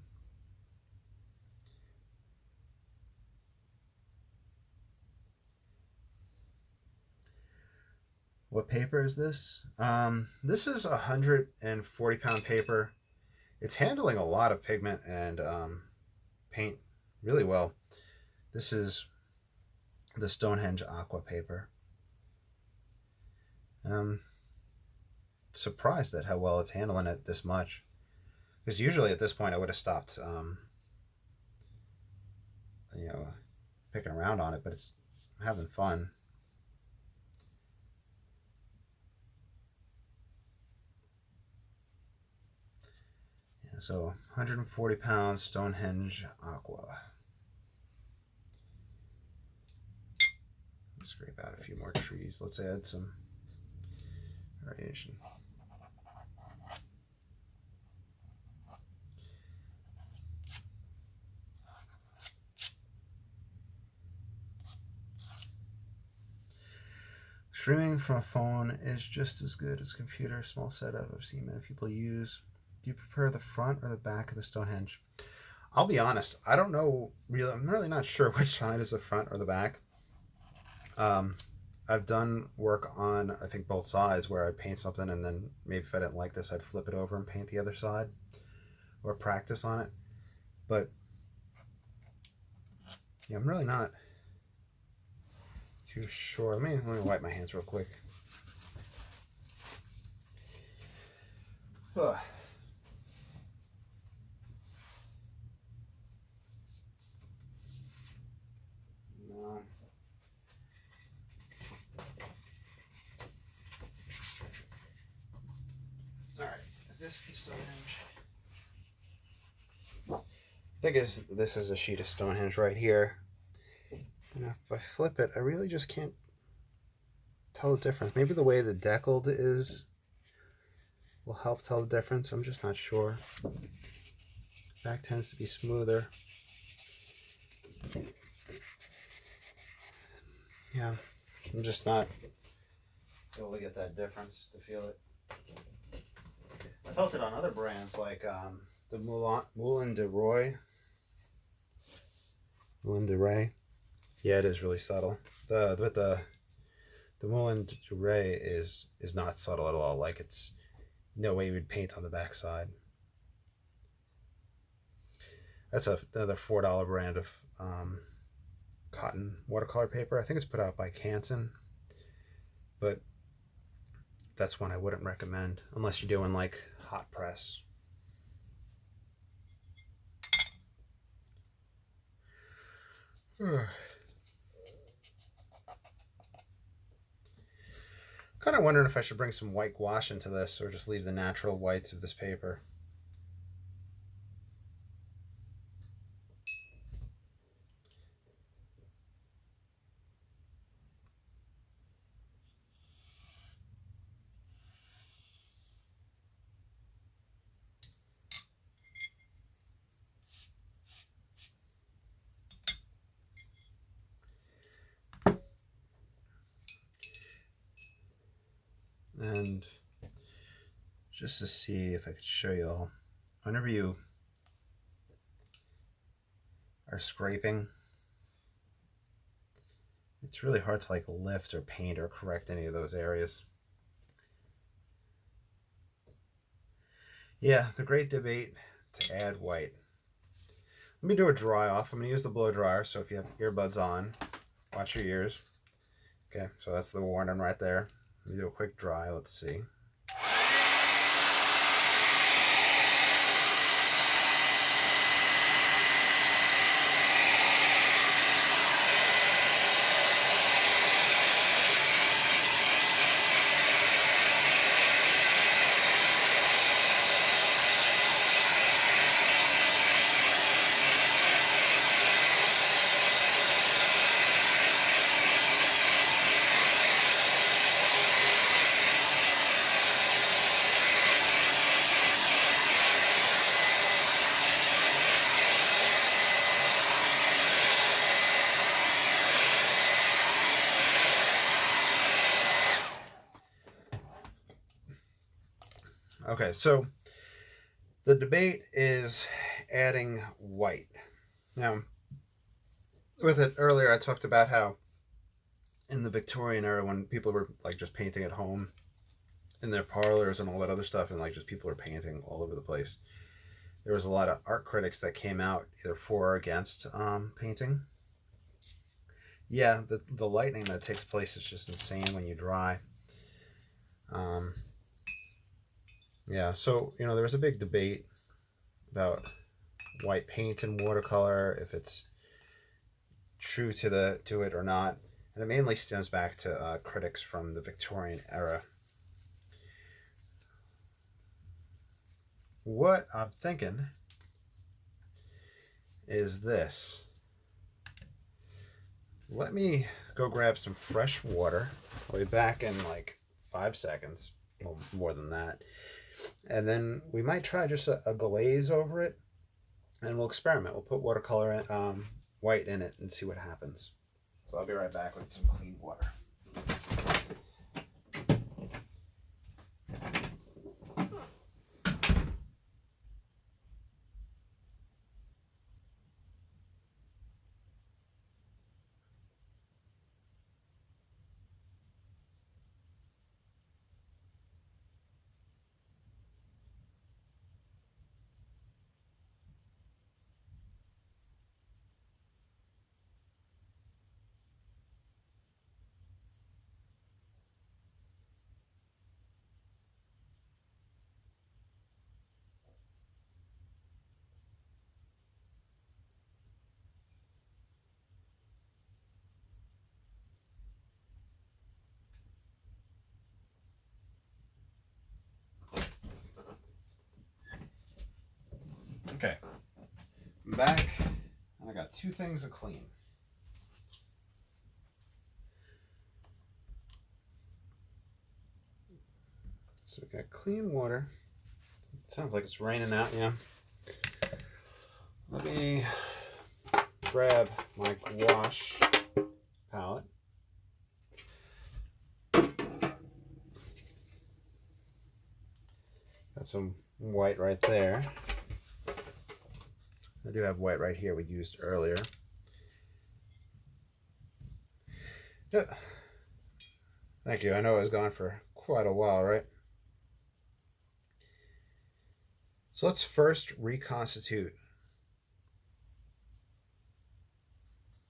What paper is this? This is 140-pound paper. It's handling a lot of pigment and paint really well. This is the Stonehenge Aqua paper. And I'm surprised at how well it's handling it this much. Because usually at this point I would have stopped, picking around on it, but it's having fun. Yeah, so 140 pounds Stonehenge Aqua. Let's scrape out a few more trees. Let's add some variation. Streaming from a phone is just as good as a computer. Small setup I've seen many people use. Do you prefer the front or the back of the Stonehenge? I'll be honest, I don't know really. I'm really not sure which side is the front or the back. I've done work on, I think, both sides where I'd paint something and then maybe if I didn't like this, I'd flip it over and paint the other side or practice on it. But yeah, I'm really not too sure. Let me wipe my hands real quick. Ugh. No. All right, is this the Stonehenge? I think this is a sheet of Stonehenge right here. And if I flip it, I really just can't tell the difference. Maybe the way the deckled is will help tell the difference. I'm just not sure. Back tends to be smoother. Yeah, I'm just not able to get that difference, to feel it. I felt it on other brands like the Moulin de Roy. Moulin de Ray. Yeah, it is really subtle. The Moulin de Ray is not subtle at all. Like, it's no way you would paint on the backside. That's another $4 brand of cotton watercolor paper. I think it's put out by Canson, but that's one I wouldn't recommend unless you're doing like hot press. Kind of wondering if I should bring some white gouache into this or just leave the natural whites of this paper. And just to see if I could show you all, whenever you are scraping, it's really hard to like lift or paint or correct any of those areas. Yeah, the great debate to add white. Let me do a dry off. I'm going to use the blow dryer, so if you have earbuds on, watch your ears. Okay, so that's the warning right there. Let me do a quick dry. Let's see. Okay, so the debate is adding white. Now, with it earlier, I talked about how in the Victorian era when people were like just painting at home in their parlors and all that other stuff, and like just people were painting all over the place. There was a lot of art critics that came out either for or against painting. Yeah, the lightning that takes place is just insane when you dry. Um, yeah, so there was a big debate about white paint and watercolor, if it's true to it or not, and it mainly stems back to critics from the Victorian era. What I'm thinking is this. Let me go grab some fresh water. I'll be back in like 5 seconds, well, more than that. And then we might try just a glaze over it, and we'll experiment. We'll put watercolor in, white in it and see what happens. So I'll be right back with some clean water. Okay, I'm back. I got 2 things to clean. So we got clean water. It sounds like it's raining out, yeah. Let me grab my gouache palette. Got some white right there. I do have white right here we used earlier. Yeah. Thank you. I know I was gone for quite a while, right? So let's first reconstitute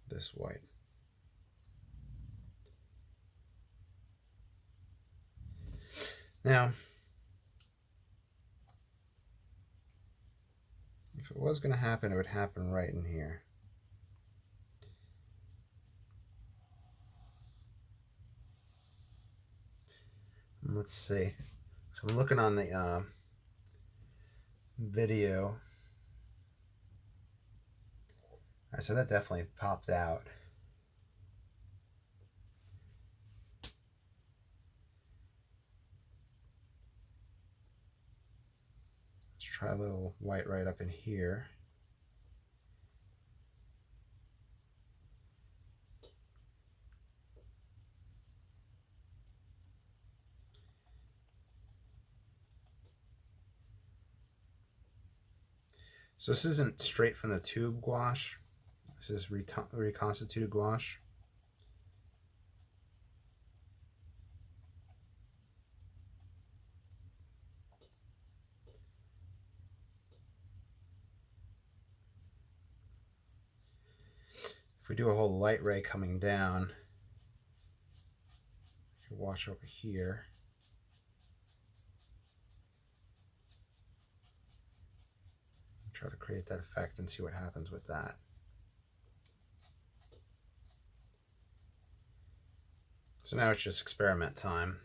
this white. Now, if it was going to happen, it would happen right in here. Let's see. So I'm looking on the video. All right, so that definitely popped out. Let's try a little white right up in here. So this isn't straight from the tube gouache. This is reconstituted gouache. If we do a whole light ray coming down, wash over here. Try to create that effect and see what happens with that. So now it's just experiment time.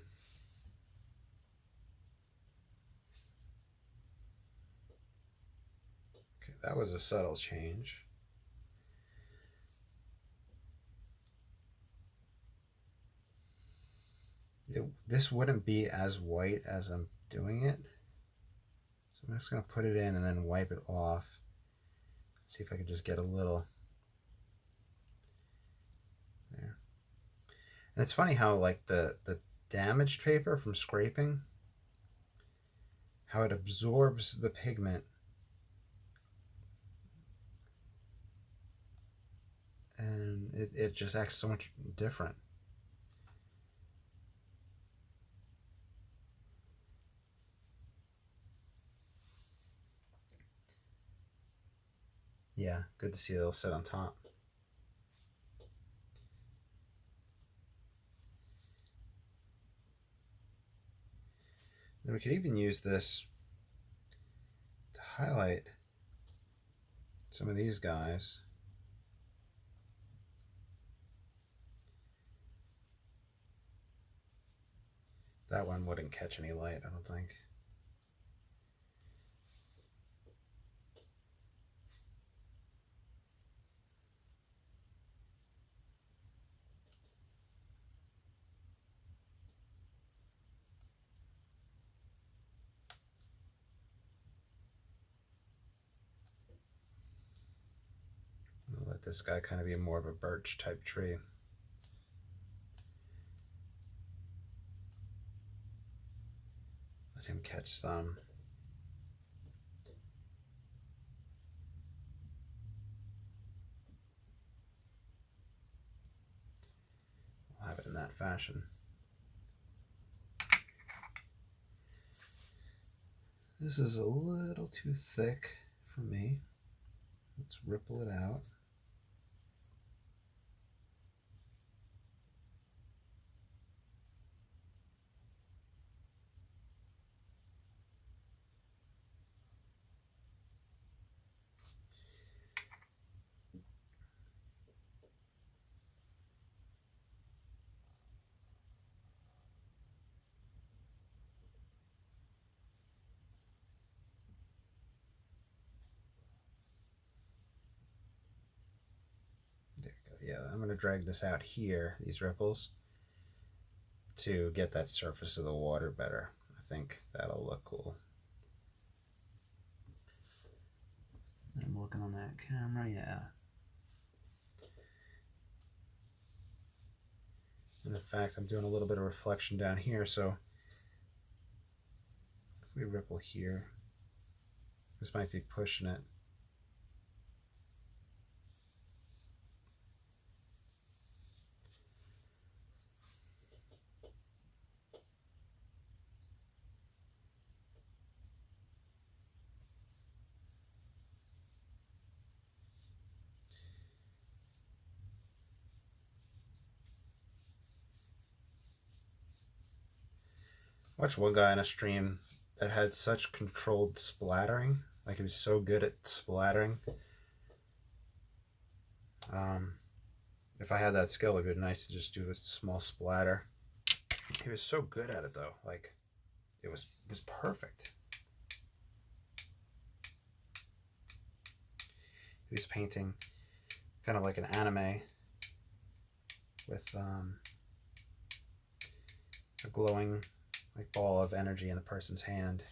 Okay, that was a subtle change. This wouldn't be as white as I'm doing it. So I'm just going to put it in and then wipe it off. See if I can just get a little there. And it's funny how like the damaged paper from scraping, how it absorbs the pigment and it just acts so much different. yeah, good to see it'll sit on top. Then we could even use this to highlight some of these guys. That one wouldn't catch any light, I don't think. I'll let this guy kind of be more of a birch type tree. Let him catch some. I'll have it in that fashion. This is a little too thick for me. Let's ripple it out. Yeah, I'm going to drag this out here, these ripples, to get that surface of the water better. I think that'll look cool. I'm looking on that camera, yeah. And in fact, I'm doing a little bit of reflection down here, so if we ripple here, this might be pushing it. I watched one guy in a stream that had such controlled splattering. Like, he was so good at splattering. If I had that skill, it'd be nice to just do a small splatter. He was so good at it, though. Like, it was perfect. He was painting kind of like an anime with a glowing like ball of energy in the person's hand,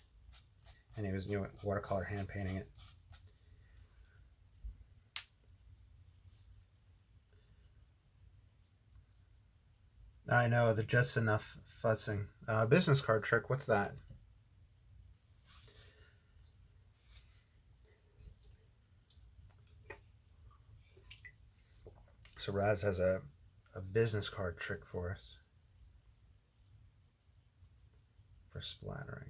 and he was watercolor hand painting it. I know, they're just enough futzing. Business card trick, what's that? So Raz has a business card trick for us for splattering.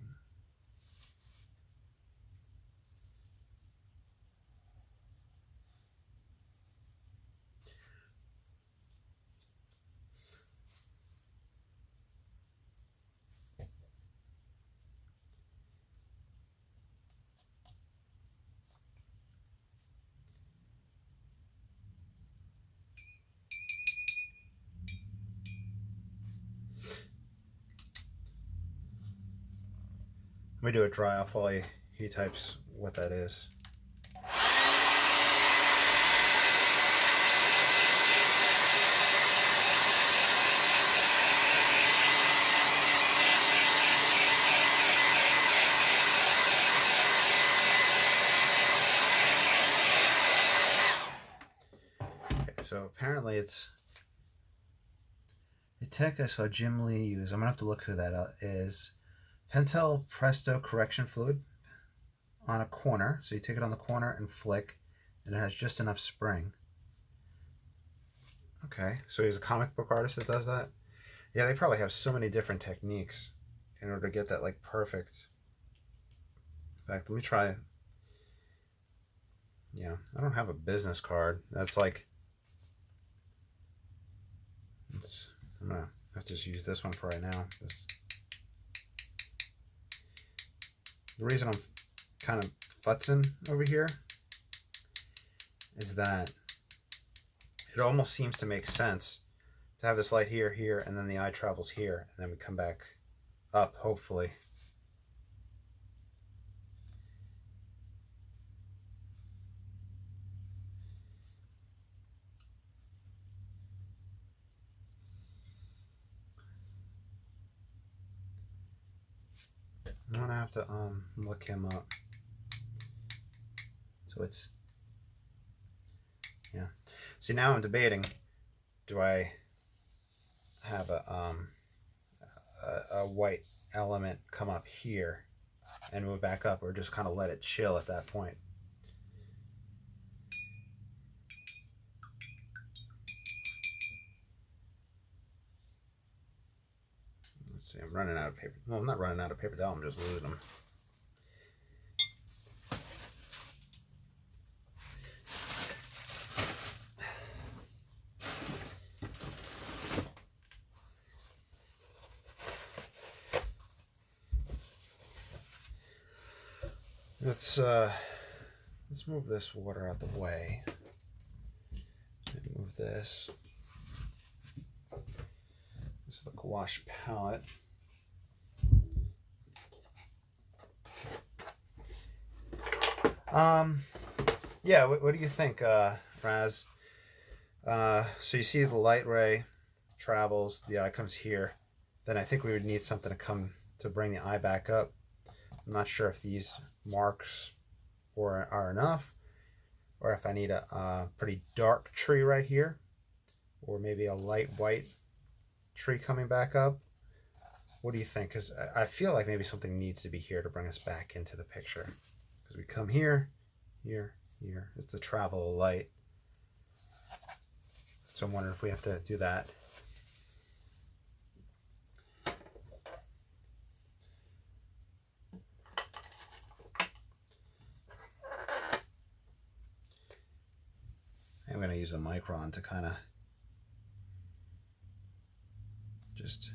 Let me do a dry off while he types what that is. Okay, so apparently it's a tech I saw Jim Lee use. I'm gonna have to look who that is. Pentel Presto Correction Fluid on a corner. So you take it on the corner and flick, and it has just enough spring. Okay, so he's a comic book artist that does that? Yeah, they probably have so many different techniques in order to get that like perfect. In fact, let me try. yeah, I don't have a business card. That's like, I'm gonna have to just use this one for right now. The reason I'm kind of futzing over here is that it almost seems to make sense to have this light here, here, and then the eye travels here, and then we come back up, hopefully. I'm gonna have to look him up. So it's, yeah. See, now I'm debating, do I have a white element come up here and move back up, or just kind of let it chill at that point? Let's see, I'm running out of paper. No, I'm not running out of paper towel, I'm just losing them. Let's move this water out the way. And move this. This is the gouache palette. Yeah, what do you think, Raz? So you see the light ray travels, the eye comes here. Then I think we would need something to bring the eye back up. I'm not sure if these marks are enough, or if I need a pretty dark tree right here, or maybe a light white tree coming back up. What do you think? Because I feel like maybe something needs to be here to bring us back into the picture. Because we come here, here, here. It's the travel of light. So I'm wondering if we have to do that. I'm going to use a micron to kind of just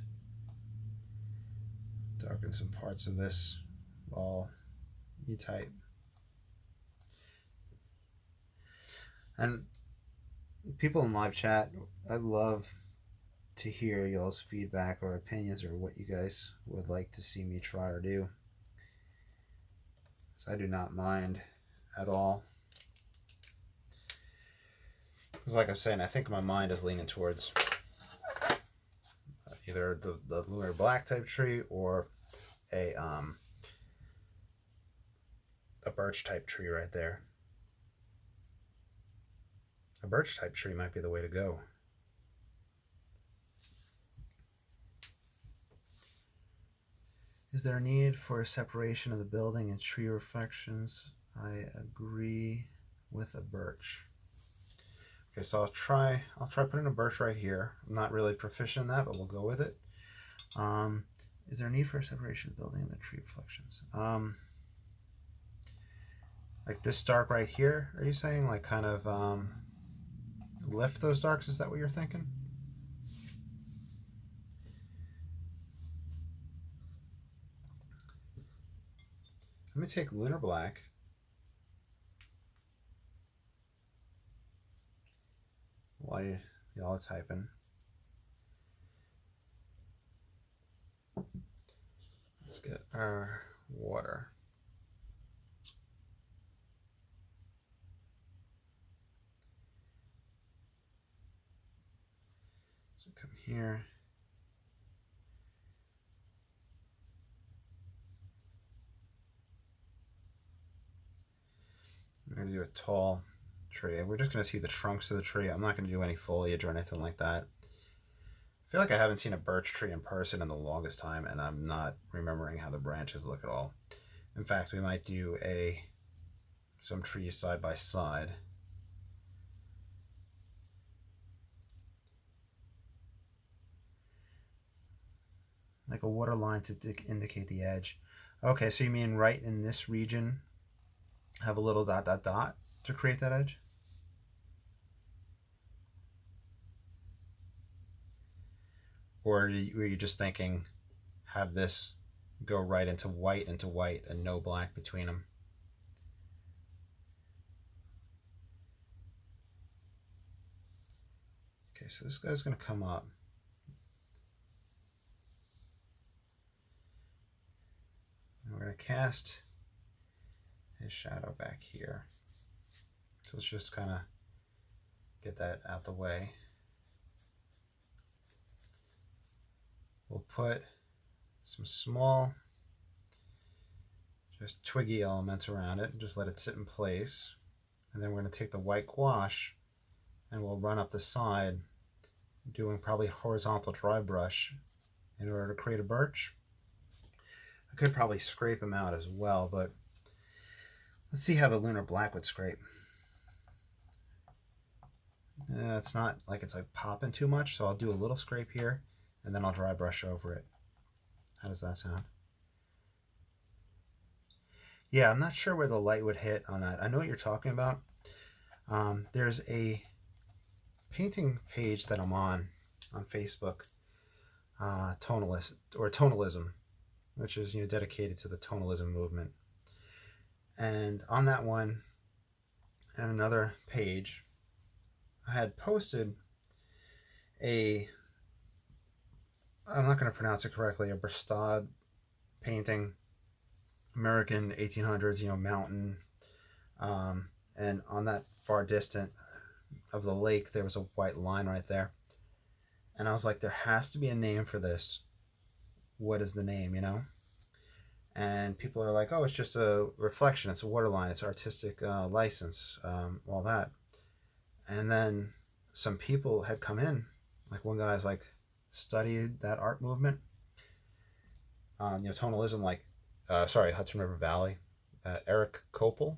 darken some parts of this ball E-type. And people in live chat, I'd love to hear y'all's feedback or opinions, or what you guys would like to see me try or do. So I do not mind at all. Because like I'm saying, I think my mind is leaning towards either the lunar black type tree or a birch type tree right there. A birch type tree might be the way to go. Is there a need for a separation of the building and tree reflections? I agree with a birch. Okay, so I'll try putting a birch right here. I'm not really proficient in that, but we'll go with it. Is there a need for a separation of the building and the tree reflections? Like this dark right here, are you saying? Like kind of lift those darks, is that what you're thinking? Let me take lunar black. While y'all are typing. Let's get our water. So come here. I'm going to do a tall tree. We're just going to see the trunks of the tree. I'm not going to do any foliage or anything like that. I feel like I haven't seen a birch tree in person in the longest time, and I'm not remembering how the branches look at all. In fact, we might do some trees side by side. Like a water line to indicate the edge. Okay, so you mean right in this region, have a little dot dot dot to create that edge? Or were you just thinking have this go right into white and no black between them? Okay, so this guy's going to come up. And we're going to cast his shadow back here. So let's just kind of get that out the way. We'll put some small, just twiggy elements around it and just let it sit in place. And then we're going to take the white gouache and we'll run up the side, doing probably horizontal dry brush in order to create a birch. I could probably scrape him out as well, but let's see how the lunar black would scrape. It's not like it's like popping too much, so I'll do a little scrape here and then I'll dry brush over it. How does that sound? Yeah, I'm not sure where the light would hit on that. I know what you're talking about. There's a painting page that I'm on Facebook, Tonalism, which is dedicated to the tonalism movement. And on that one and another page, I had posted I'm not going to pronounce it correctly, a Bristad painting, American 1800s, mountain. And on that far distant of the lake, there was a white line right there. And I was like, there has to be a name for this. What is the name, And people are like, oh, it's just a reflection. It's a waterline. It's artistic license, all that. And then some people had come in. Like one guy's like studied that art movement. Tonalism, Hudson River Valley. Eric Kopel.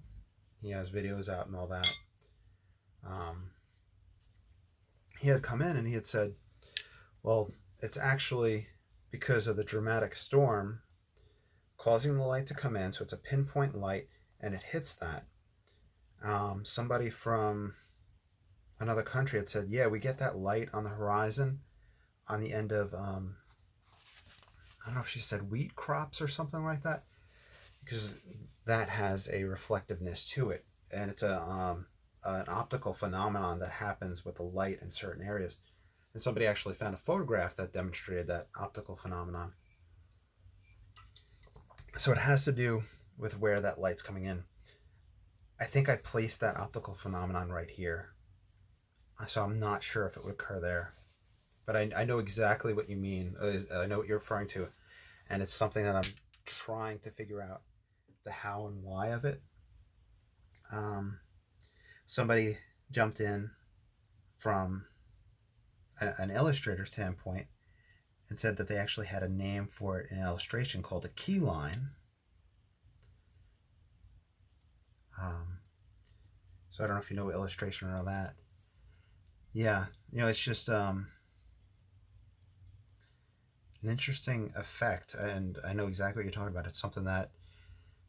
He has videos out and all that. He had come in and he had said, well, it's actually because of the dramatic storm causing the light to come in. So it's a pinpoint light and it hits that. Somebody from another country had said, yeah, we get that light on the horizon on the end of, I don't know if she said wheat crops or something like that, because that has a reflectiveness to it. And it's an optical phenomenon that happens with the light in certain areas. And somebody actually found a photograph that demonstrated that optical phenomenon. So it has to do with where that light's coming in. I think I placed that optical phenomenon right here. So I'm not sure if it would occur there. But I know exactly what you mean. I know what you're referring to. And it's something that I'm trying to figure out the how and why of it. Somebody jumped in from an illustrator standpoint and said that they actually had a name for it in illustration called a key line. So I don't know if you know illustration or all that. Yeah, it's just an interesting effect, and I know exactly what you're talking about. It's something that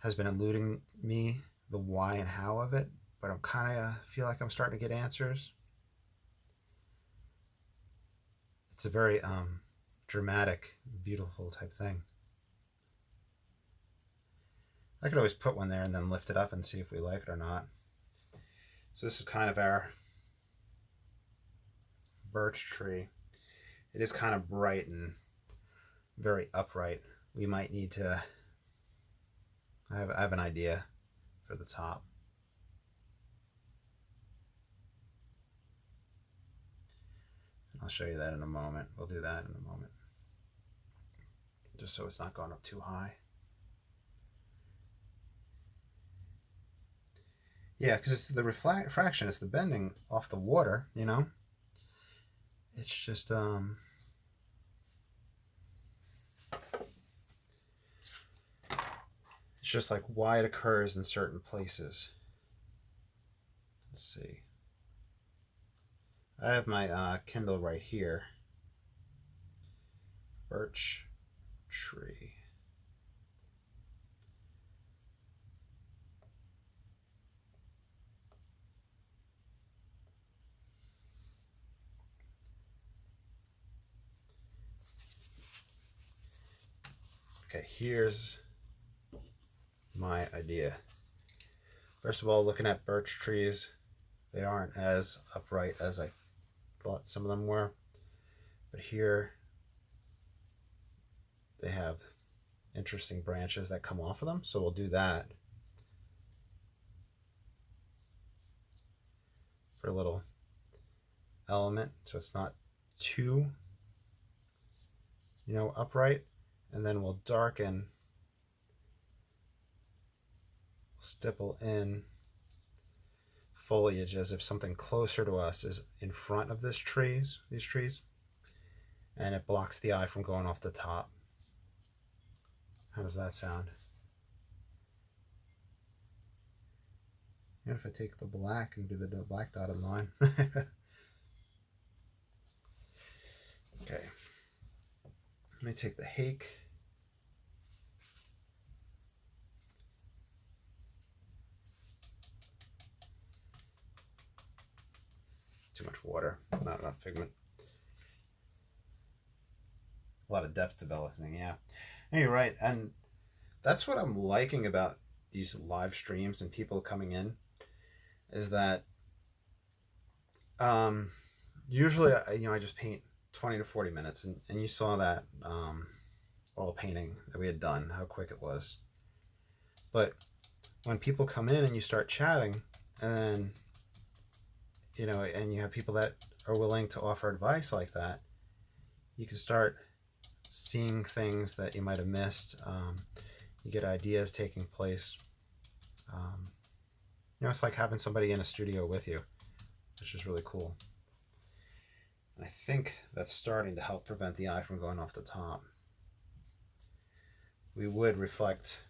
has been eluding me, the why and how of it, but I'm kind of feel like I'm starting to get answers. It's a very dramatic, beautiful type thing. I could always put one there and then lift it up and see if we like it or not. So this is kind of our birch tree. It is kind of bright and very upright. We might need to, I have an idea for the top. I'll show you that in a moment. We'll do that in a moment. Just so it's not going up too high. Yeah, because it's the refraction, it's the bending off the water, It's just, it's just like why it occurs in certain places. Let's see. I have my Kindle right here. Birch tree. Okay, here's my idea. First of all, looking at birch trees, they aren't as upright as I thought some of them were. But here, they have interesting branches that come off of them, so we'll do that for a little element, so it's not too, upright. And then we'll darken, stipple in foliage as if something closer to us is in front of these trees, and it blocks the eye from going off the top. How does that sound? And if I take the black and do the black dotted line. Okay. Let me take the hake. Too much water, not enough pigment. A lot of depth developing, yeah. And you're right, and that's what I'm liking about these live streams and people coming in, is that usually I just paint 20 to 40 minutes, and you saw that oil painting that we had done, how quick it was. But when people come in and you start chatting, and then and you have people that are willing to offer advice like that, you can start seeing things that you might have missed. You get ideas taking place. It's like having somebody in a studio with you, which is really cool. And I think that's starting to help prevent the eye from going off the top. We would reflect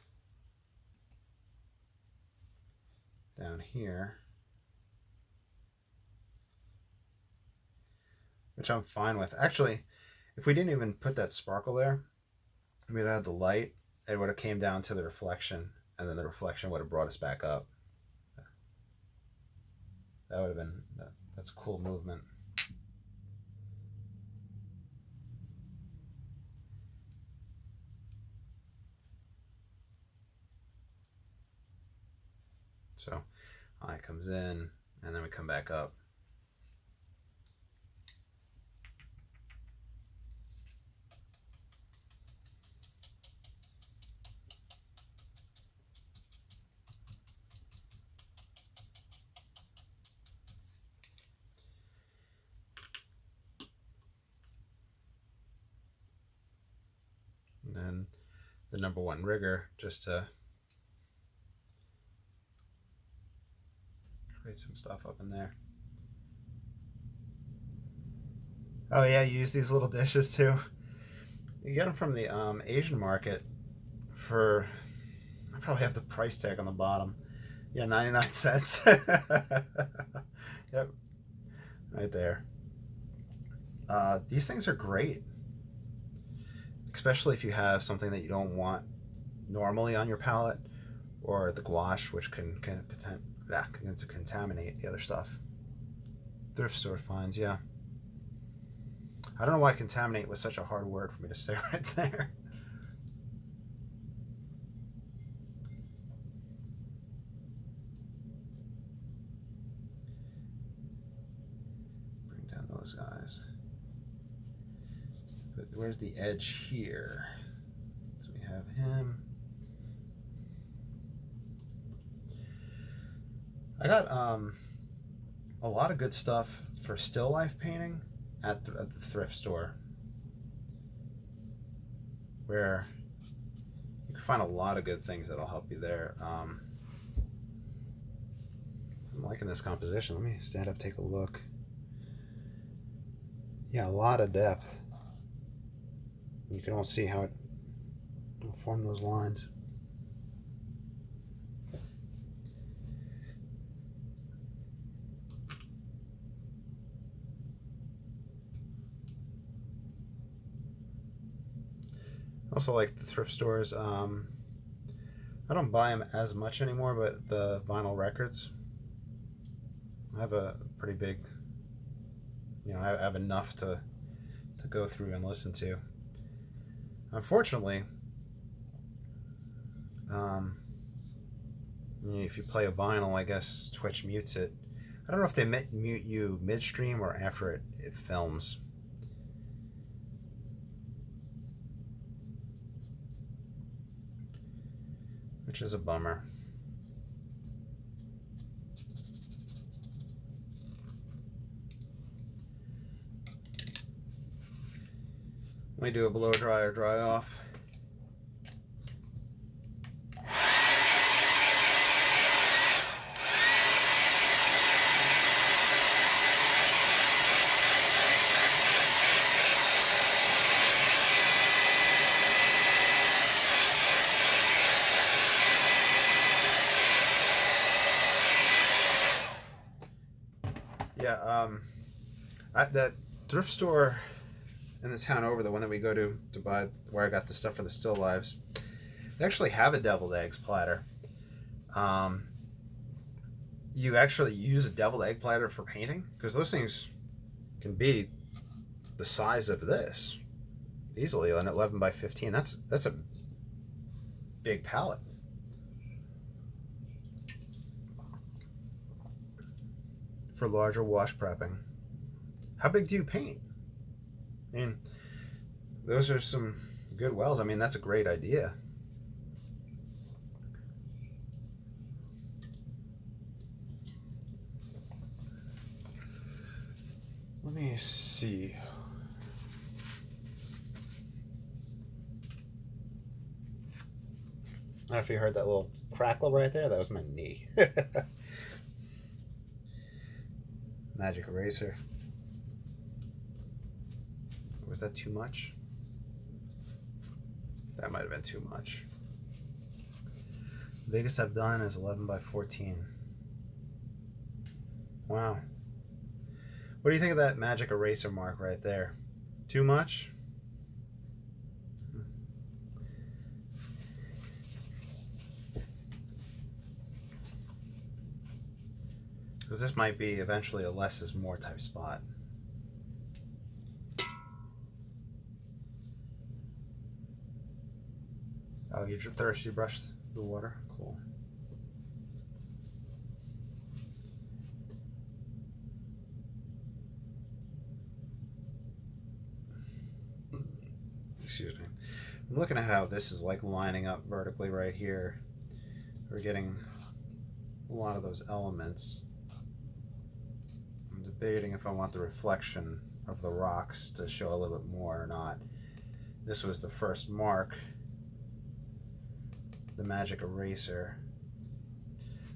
down here, which I'm fine with. Actually, if we didn't even put that sparkle there, we'd have the light, it would have came down to the reflection, and then the reflection would have brought us back up. That would have been, that's a cool movement. So eye comes in, and then we come back up. And then the number one rigger, just to create some stuff up in there. Oh yeah, you use these little dishes too. You get them from the Asian market for, I probably have the price tag on the bottom. Yeah, 99 cents. Yep, right there. These things are great, especially if you have something that you don't want normally on your palette, or the gouache, which can contaminate the other stuff. Thrift store finds, yeah. I don't know why contaminate was such a hard word for me to say right there. Bring down those guys. But where's the edge here? So we have him. I got a lot of good stuff for still life painting at the thrift store, where you can find a lot of good things that'll help you there. I'm liking this composition. Let me stand up, take a look. Yeah, a lot of depth. You can all see how it will form those lines. Also like the thrift stores. I don't buy them as much anymore, but the vinyl records, I have a pretty big, I have enough to go through and listen to. Unfortunately, If you play a vinyl, I guess Twitch mutes it. I don't know if they mute you midstream or after it films. Which is a bummer. Let me do a blow dry or dry off. Yeah, that thrift store in the town over, the one that we go to buy, where I got the stuff for the still lives, they actually have a deviled eggs platter. You actually use a deviled egg platter for painting, because those things can be the size of this easily, an 11 by 15. That's a big palette. For larger wash prepping. How big do you paint? I mean, those are some good wells. I mean, that's a great idea. Let me see. I don't know if you heard that little crackle right there. That was my knee. Magic eraser. Was that too much? That might have been too much. The biggest I've done is 11 by 14. Wow. What do you think of that magic eraser mark right there? Too much? Because this might be eventually a less is more type spot. Oh, you're thirsty, you brushed the water? Cool. Excuse me. I'm looking at how this is like lining up vertically right here. We're getting a lot of those elements. I'm debating if I want the reflection of the rocks to show a little bit more or not. This was the first mark. The magic eraser.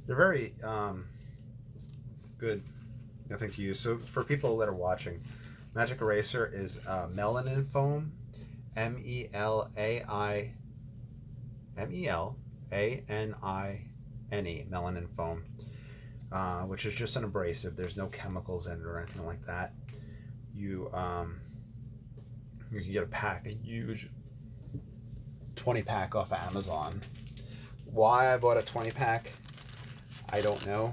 They're very good, I think, to use. So for people that are watching, magic eraser is melanin foam, MELANINE, melanin foam, which is just an abrasive. There's no chemicals in it or anything like that. You can get a pack, a huge 20 pack off of Amazon. Why I bought a 20 pack, I don't know,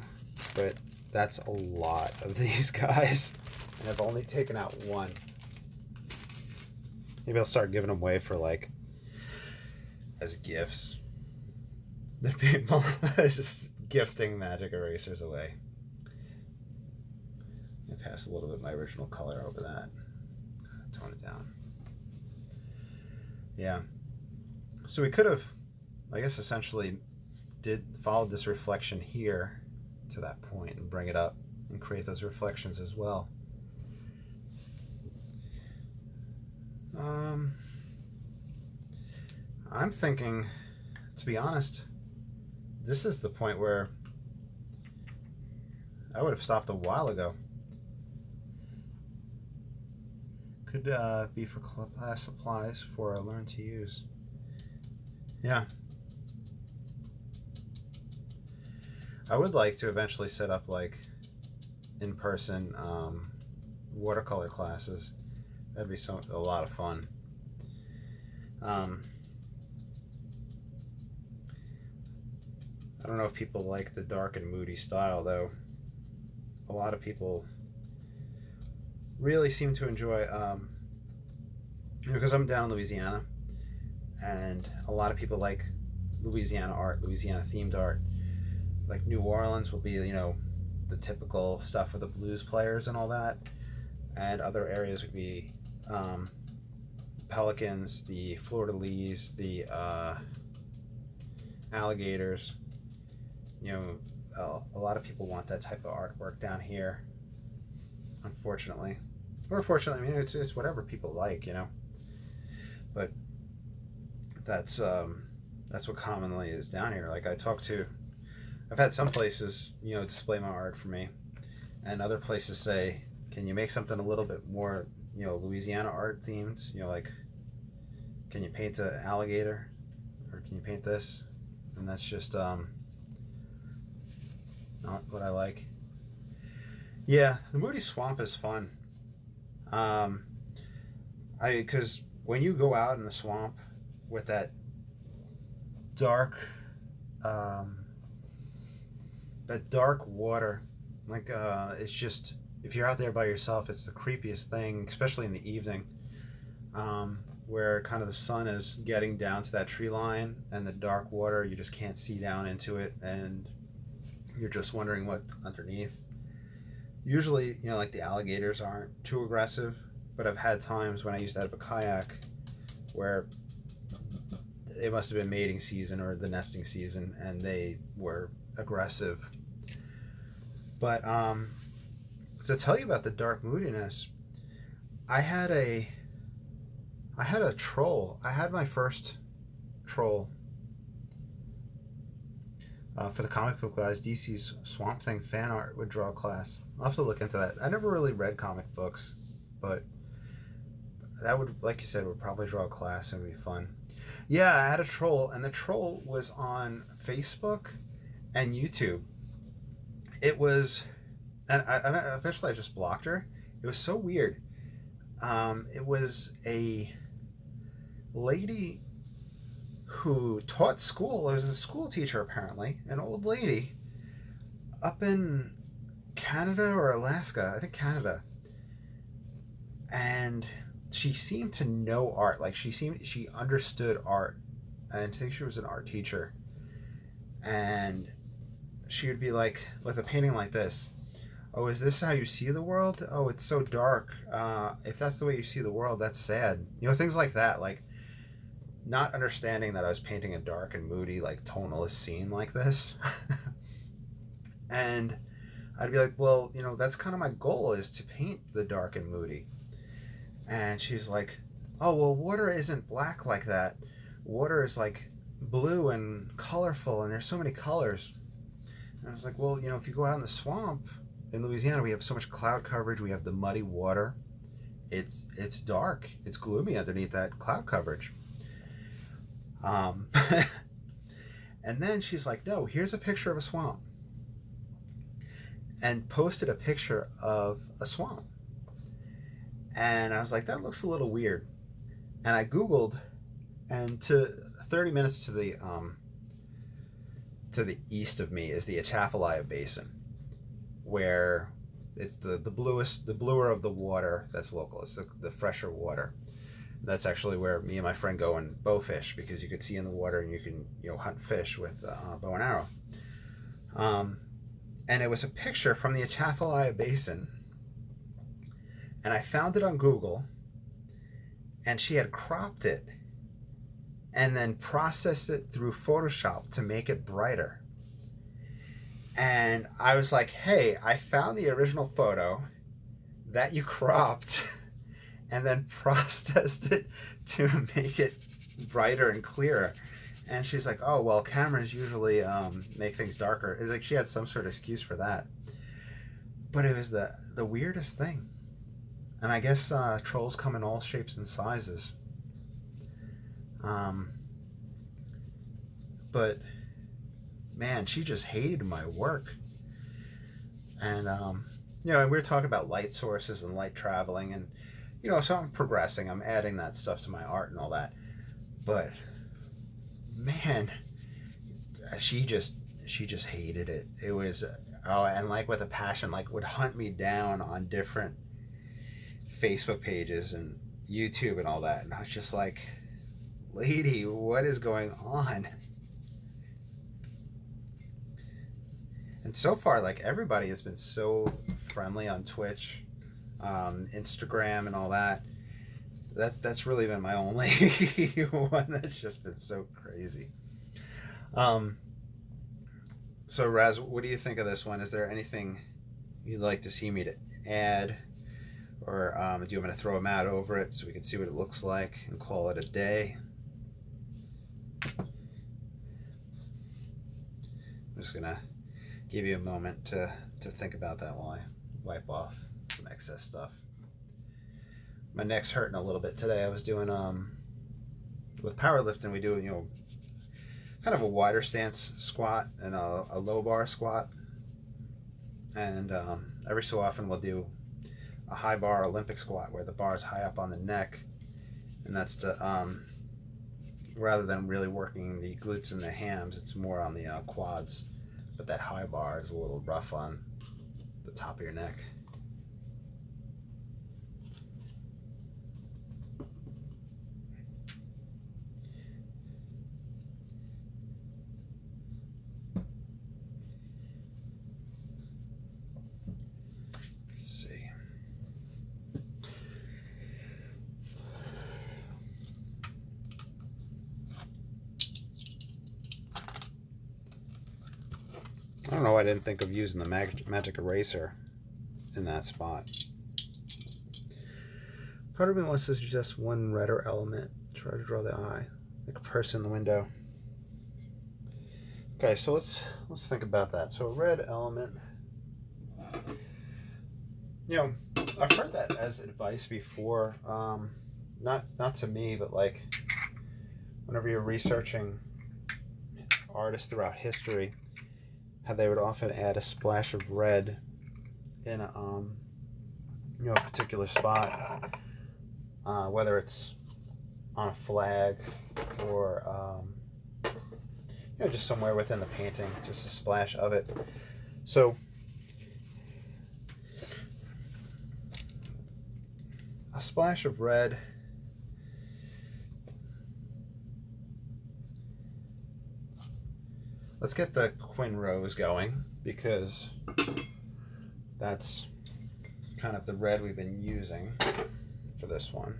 but that's a lot of these guys, and I've only taken out one. Maybe I'll start giving them away for like as gifts. The people just gifting magic erasers away. I pass a little bit of my original color over that. Tone it down. Yeah. So we could have, I guess, essentially followed this reflection here to that point and bring it up and create those reflections as well. I'm thinking, to be honest, this is the point where I would have stopped a while ago. Could be for class supplies for Learn to Use. Yeah. I would like to eventually set up like in-person watercolor classes. That'd be a lot of fun. I don't know if people like the dark and moody style, though. A lot of people really seem to enjoy, because I'm down in Louisiana, and a lot of people like Louisiana art, Louisiana themed art. Like New Orleans will be, the typical stuff with the blues players and all that. And other areas would be Pelicans, the Fleur-de-Lis, the alligators. A lot of people want that type of artwork down here, unfortunately. Or fortunately, it's whatever people like, But that's what commonly is down here. Like I've had some places, display my art for me, and other places say, can you make something a little bit more, Louisiana art themed? Like, can you paint an alligator, or can you paint this? And that's just not what I like. Yeah, the Moody Swamp is fun. Because when you go out in the swamp with that dark water, like it's just, if you're out there by yourself, it's the creepiest thing, especially in the evening, where kind of the sun is getting down to that tree line, and the dark water, you just can't see down into it, and you're just wondering what underneath. Usually, like the alligators aren't too aggressive, but I've had times when I used to have a kayak where it must have been mating season or the nesting season, and they were aggressive. But to tell you about the dark moodiness, I had a troll. I had my first troll for the comic book guys. DC's Swamp Thing fan art would draw class. I'll have to look into that. I never really read comic books, but that would, like you said, would probably draw a class and it would be fun. Yeah, I had a troll, and the troll was on Facebook and YouTube. It was, and eventually I just blocked her. It was so weird. It was a lady who taught school. It was a school teacher, apparently, an old lady up in Canada or Alaska. I think Canada. And she seemed to know art. Like she understood art. And I think she was an art teacher. And she would be like, with a painting like this, oh, is this how you see the world? Oh, it's so dark. If that's the way you see the world, that's sad. Things like that. Like, not understanding that I was painting a dark and moody, like, tonalist scene like this. And I'd be like, well, that's kind of my goal, is to paint the dark and moody. And she's like, oh, well, water isn't black like that. Water is, like, blue and colorful, and there's so many colors. And I was like, well, if you go out in the swamp in Louisiana, we have so much cloud coverage. We have the muddy water. It's dark. It's gloomy underneath that cloud coverage. And then she's like, no, here's a picture of a swamp. And posted a picture of a swamp. And I was like, that looks a little weird. And I Googled, and to 30 minutes to the east of me is the Atchafalaya Basin, where it's the bluer of the water that's local. It's the fresher water. That's actually where me and my friend go and bow fish, because you could see in the water and you can hunt fish with bow and arrow. And it was a picture from the Atchafalaya Basin, and I found it on Google, and she had cropped it and then processed it through Photoshop to make it brighter. And I was like, hey, I found the original photo that you cropped and then processed it to make it brighter and clearer. And she's like, oh, well, cameras usually make things darker. It's like she had some sort of excuse for that. But it was the weirdest thing. And I guess trolls come in all shapes and sizes. But, man, she just hated my work. And, and we were talking about light sources and light traveling, and so I'm progressing. I'm adding that stuff to my art and all that. But, man, she just hated it. It was, and like with a passion, like would hunt me down on different Facebook pages and YouTube and all that. And I was just like, lady, what is going on? And so far, like, everybody has been so friendly on Twitch, Instagram, and all that. That's really been my only one that's just been so crazy. So Raz, what do you think of this one? Is there anything you'd like to see me to add, or do you want me to throw a mat over it so we can see what it looks like and call it a day? I'm just gonna give you a moment to think about that while I wipe off some excess stuff. My neck's hurting a little bit today. I was doing with powerlifting, we do, you know, kind of a wider stance squat and a low bar squat, and every so often we'll do a high bar Olympic squat where the bar is high up on the neck, and that's to rather than really working the glutes and the hams, it's more on the quads, but that high bar is a little rough on the top of your neck. I don't know why I didn't think of using the magic eraser in that spot. Part of me wants to suggest one redder element. Try to draw the eye, like a person in the window. Okay, so let's think about that. So a red element. You know, I've heard that as advice before. Not to me, but like whenever you're researching artists throughout history, how they would often add a splash of red in a a particular spot, whether it's on a flag or just somewhere within the painting, just a splash of it. So a splash of red let's get the Quinn Rose going, because that's kind of the red we've been using for this one.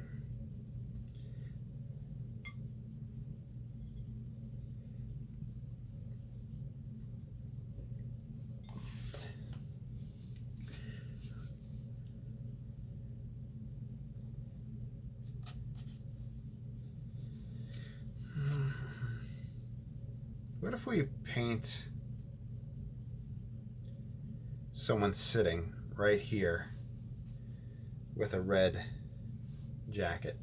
What if we paint someone sitting right here with a red jacket?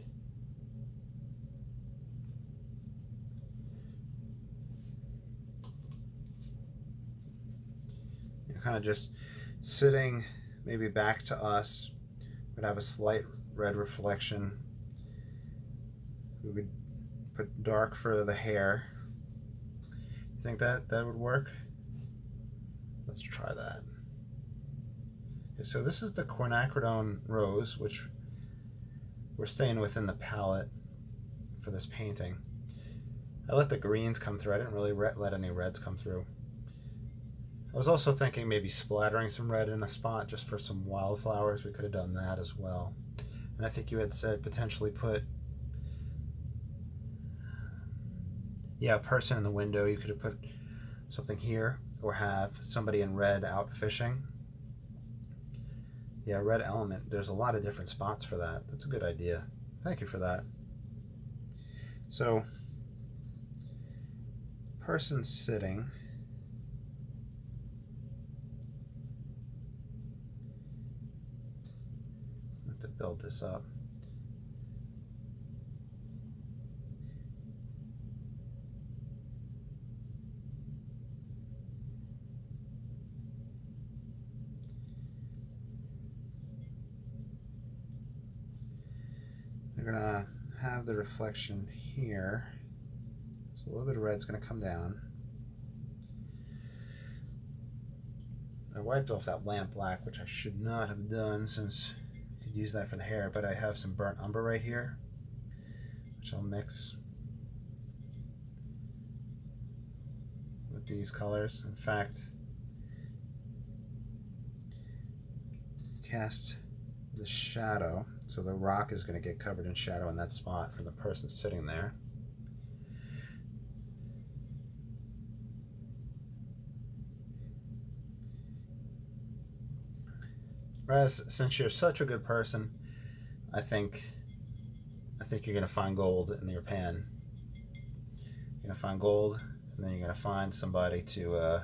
You're kind of just sitting maybe back to us, would have a slight red reflection. We would put dark for the hair. You think that would work? Let's try that. Okay, so this is the quinacridone rose, which we're staying within the palette for this painting. I let the greens come through. I didn't really let any reds come through. I was also thinking maybe splattering some red in a spot just for some wildflowers. We could have done that as well. And I think you had said potentially put a person in the window. You could have put something here, or have somebody in red out fishing. Yeah, red element. There's a lot of different spots for that. That's a good idea. Thank you for that. So, person sitting. I have to build this up. They're going to have the reflection here. So a little bit of red's going to come down. I wiped off that lamp black, which I should not have done since I could use that for the hair, but I have some burnt umber right here, which I'll mix with these colors. In fact, cast the shadow. So the rock is going to get covered in shadow in that spot for the person sitting there. Whereas, since you're such a good person, I think you're going to find gold in your pan. You're going to find gold, and then you're going to find somebody to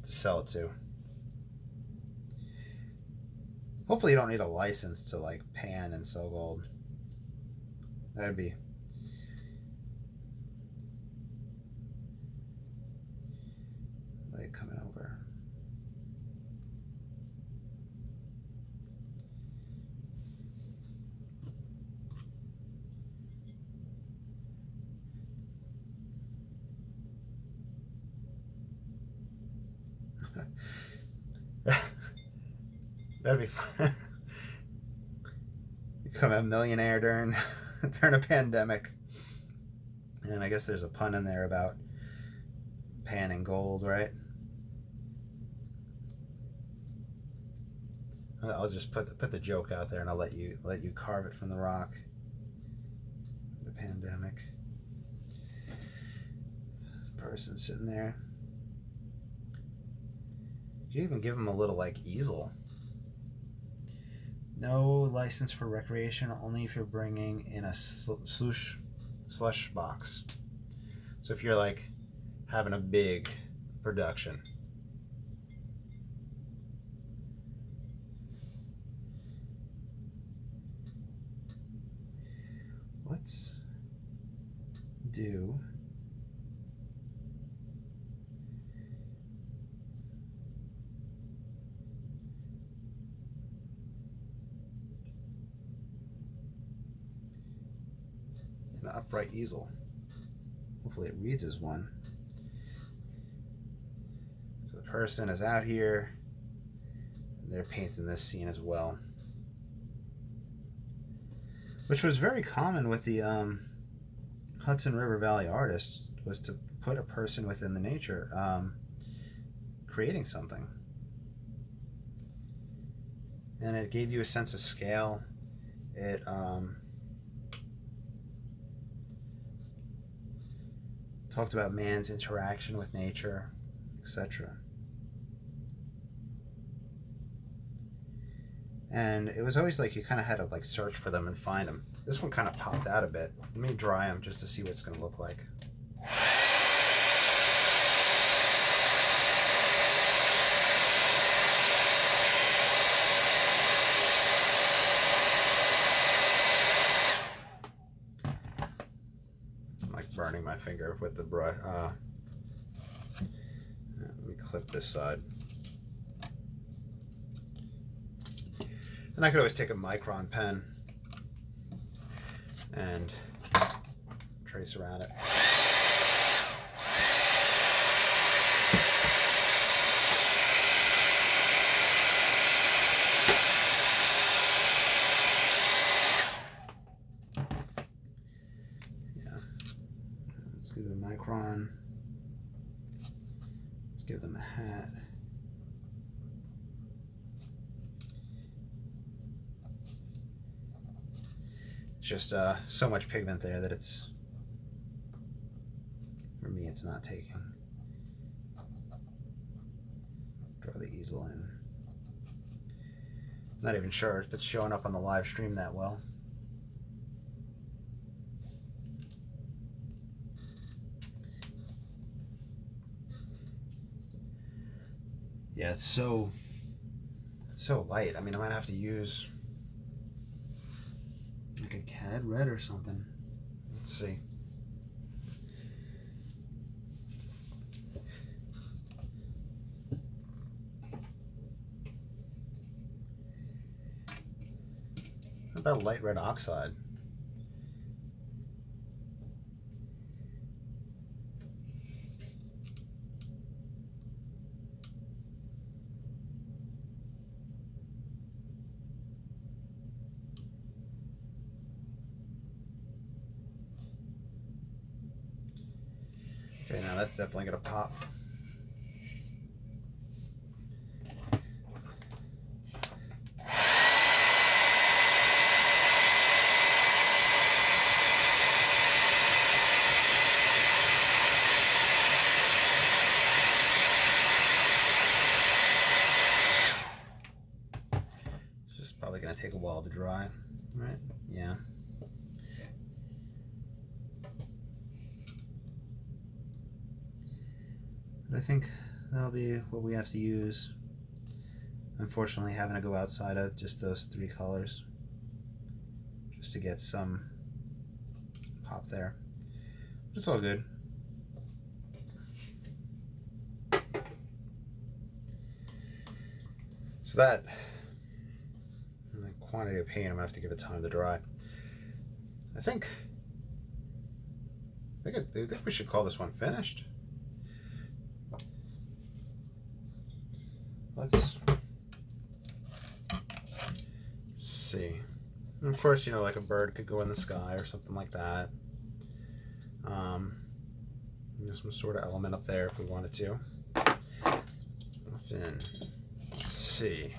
sell it to. Hopefully you don't need a license to like pan and sell gold. That'd be like coming over. That'd be fun. You become a millionaire during a pandemic. And I guess there's a pun in there about panning gold, right? I'll just put the joke out there, and I'll let you carve it from the rock. The pandemic. Person sitting there. You even give him a little like easel. No license for recreation, only if you're bringing in a slush box. So if you're like having a big production. Let's do an upright easel. Hopefully it reads as one. So the person is out here and they're painting this scene as well, which was very common with the Hudson River Valley artists, was to put a person within the nature creating something, and it gave you a sense of scale. It talked about man's interaction with nature, etc. And it was always like you kind of had to like search for them and find them. This one kind of popped out a bit. Let me dry them just to see what it's going to look like. I'm like burning my finger with the brush. Let me clip this side. And I could always take a Micron pen and trace around it. Yeah. Let's do the Micron. Let's give them a hat. Just so much pigment there that it's, for me, it's not taking. Draw the easel in. Not even sure if it's showing up on the live stream that well. Yeah, it's so light. I mean, I might have to use like a CAD red or something. Let's see. How about light red oxide? Okay, now that's definitely gonna pop. is probably going to take a while to dry, right? Yeah. But I think that'll be what we have to use. Unfortunately, having to go outside of just those 3 colors just to get some pop there. But it's all good. So that, and the quantity of paint, I'm going to have to give it time to dry. I think we should call this one finished. Let's see. And of course, you know, like a bird could go in the sky or something like that. You know, some sort of element up there if we wanted to. Then, let's see.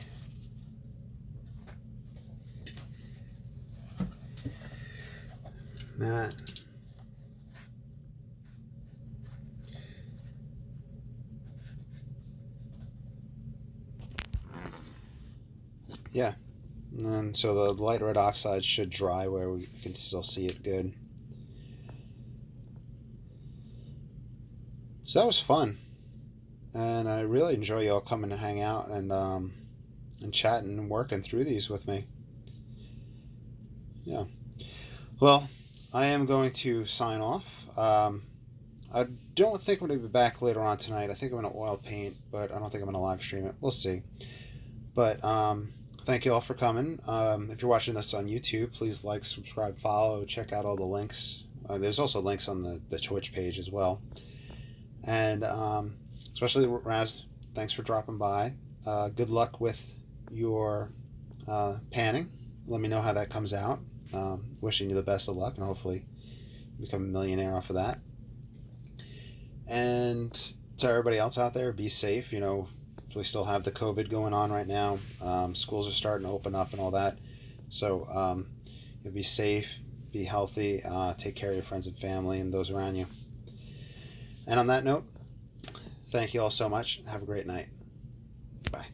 That. Yeah. And so the light red oxide should dry where we can still see it good. So that was fun, and I really enjoy y'all coming to hang out and chatting and working through these with me. Yeah. Well, I am going to sign off. I don't think I'm going to be back later on tonight. I think I'm going to oil paint, but I don't think I'm going to live stream it. We'll see. But thank you all for coming. If you're watching this on YouTube, please like, subscribe, follow, check out all the links. There's also links on the Twitch page as well. And especially Raz, thanks for dropping by. Good luck with your panning. Let me know how that comes out. Wishing you the best of luck, and hopefully become a millionaire off of that. And to everybody else out there, be safe. You know, we still have the COVID going on right now. Schools are starting to open up and all that. So be safe, be healthy, take care of your friends and family and those around you. And on that note, thank you all so much. Have a great night. Bye.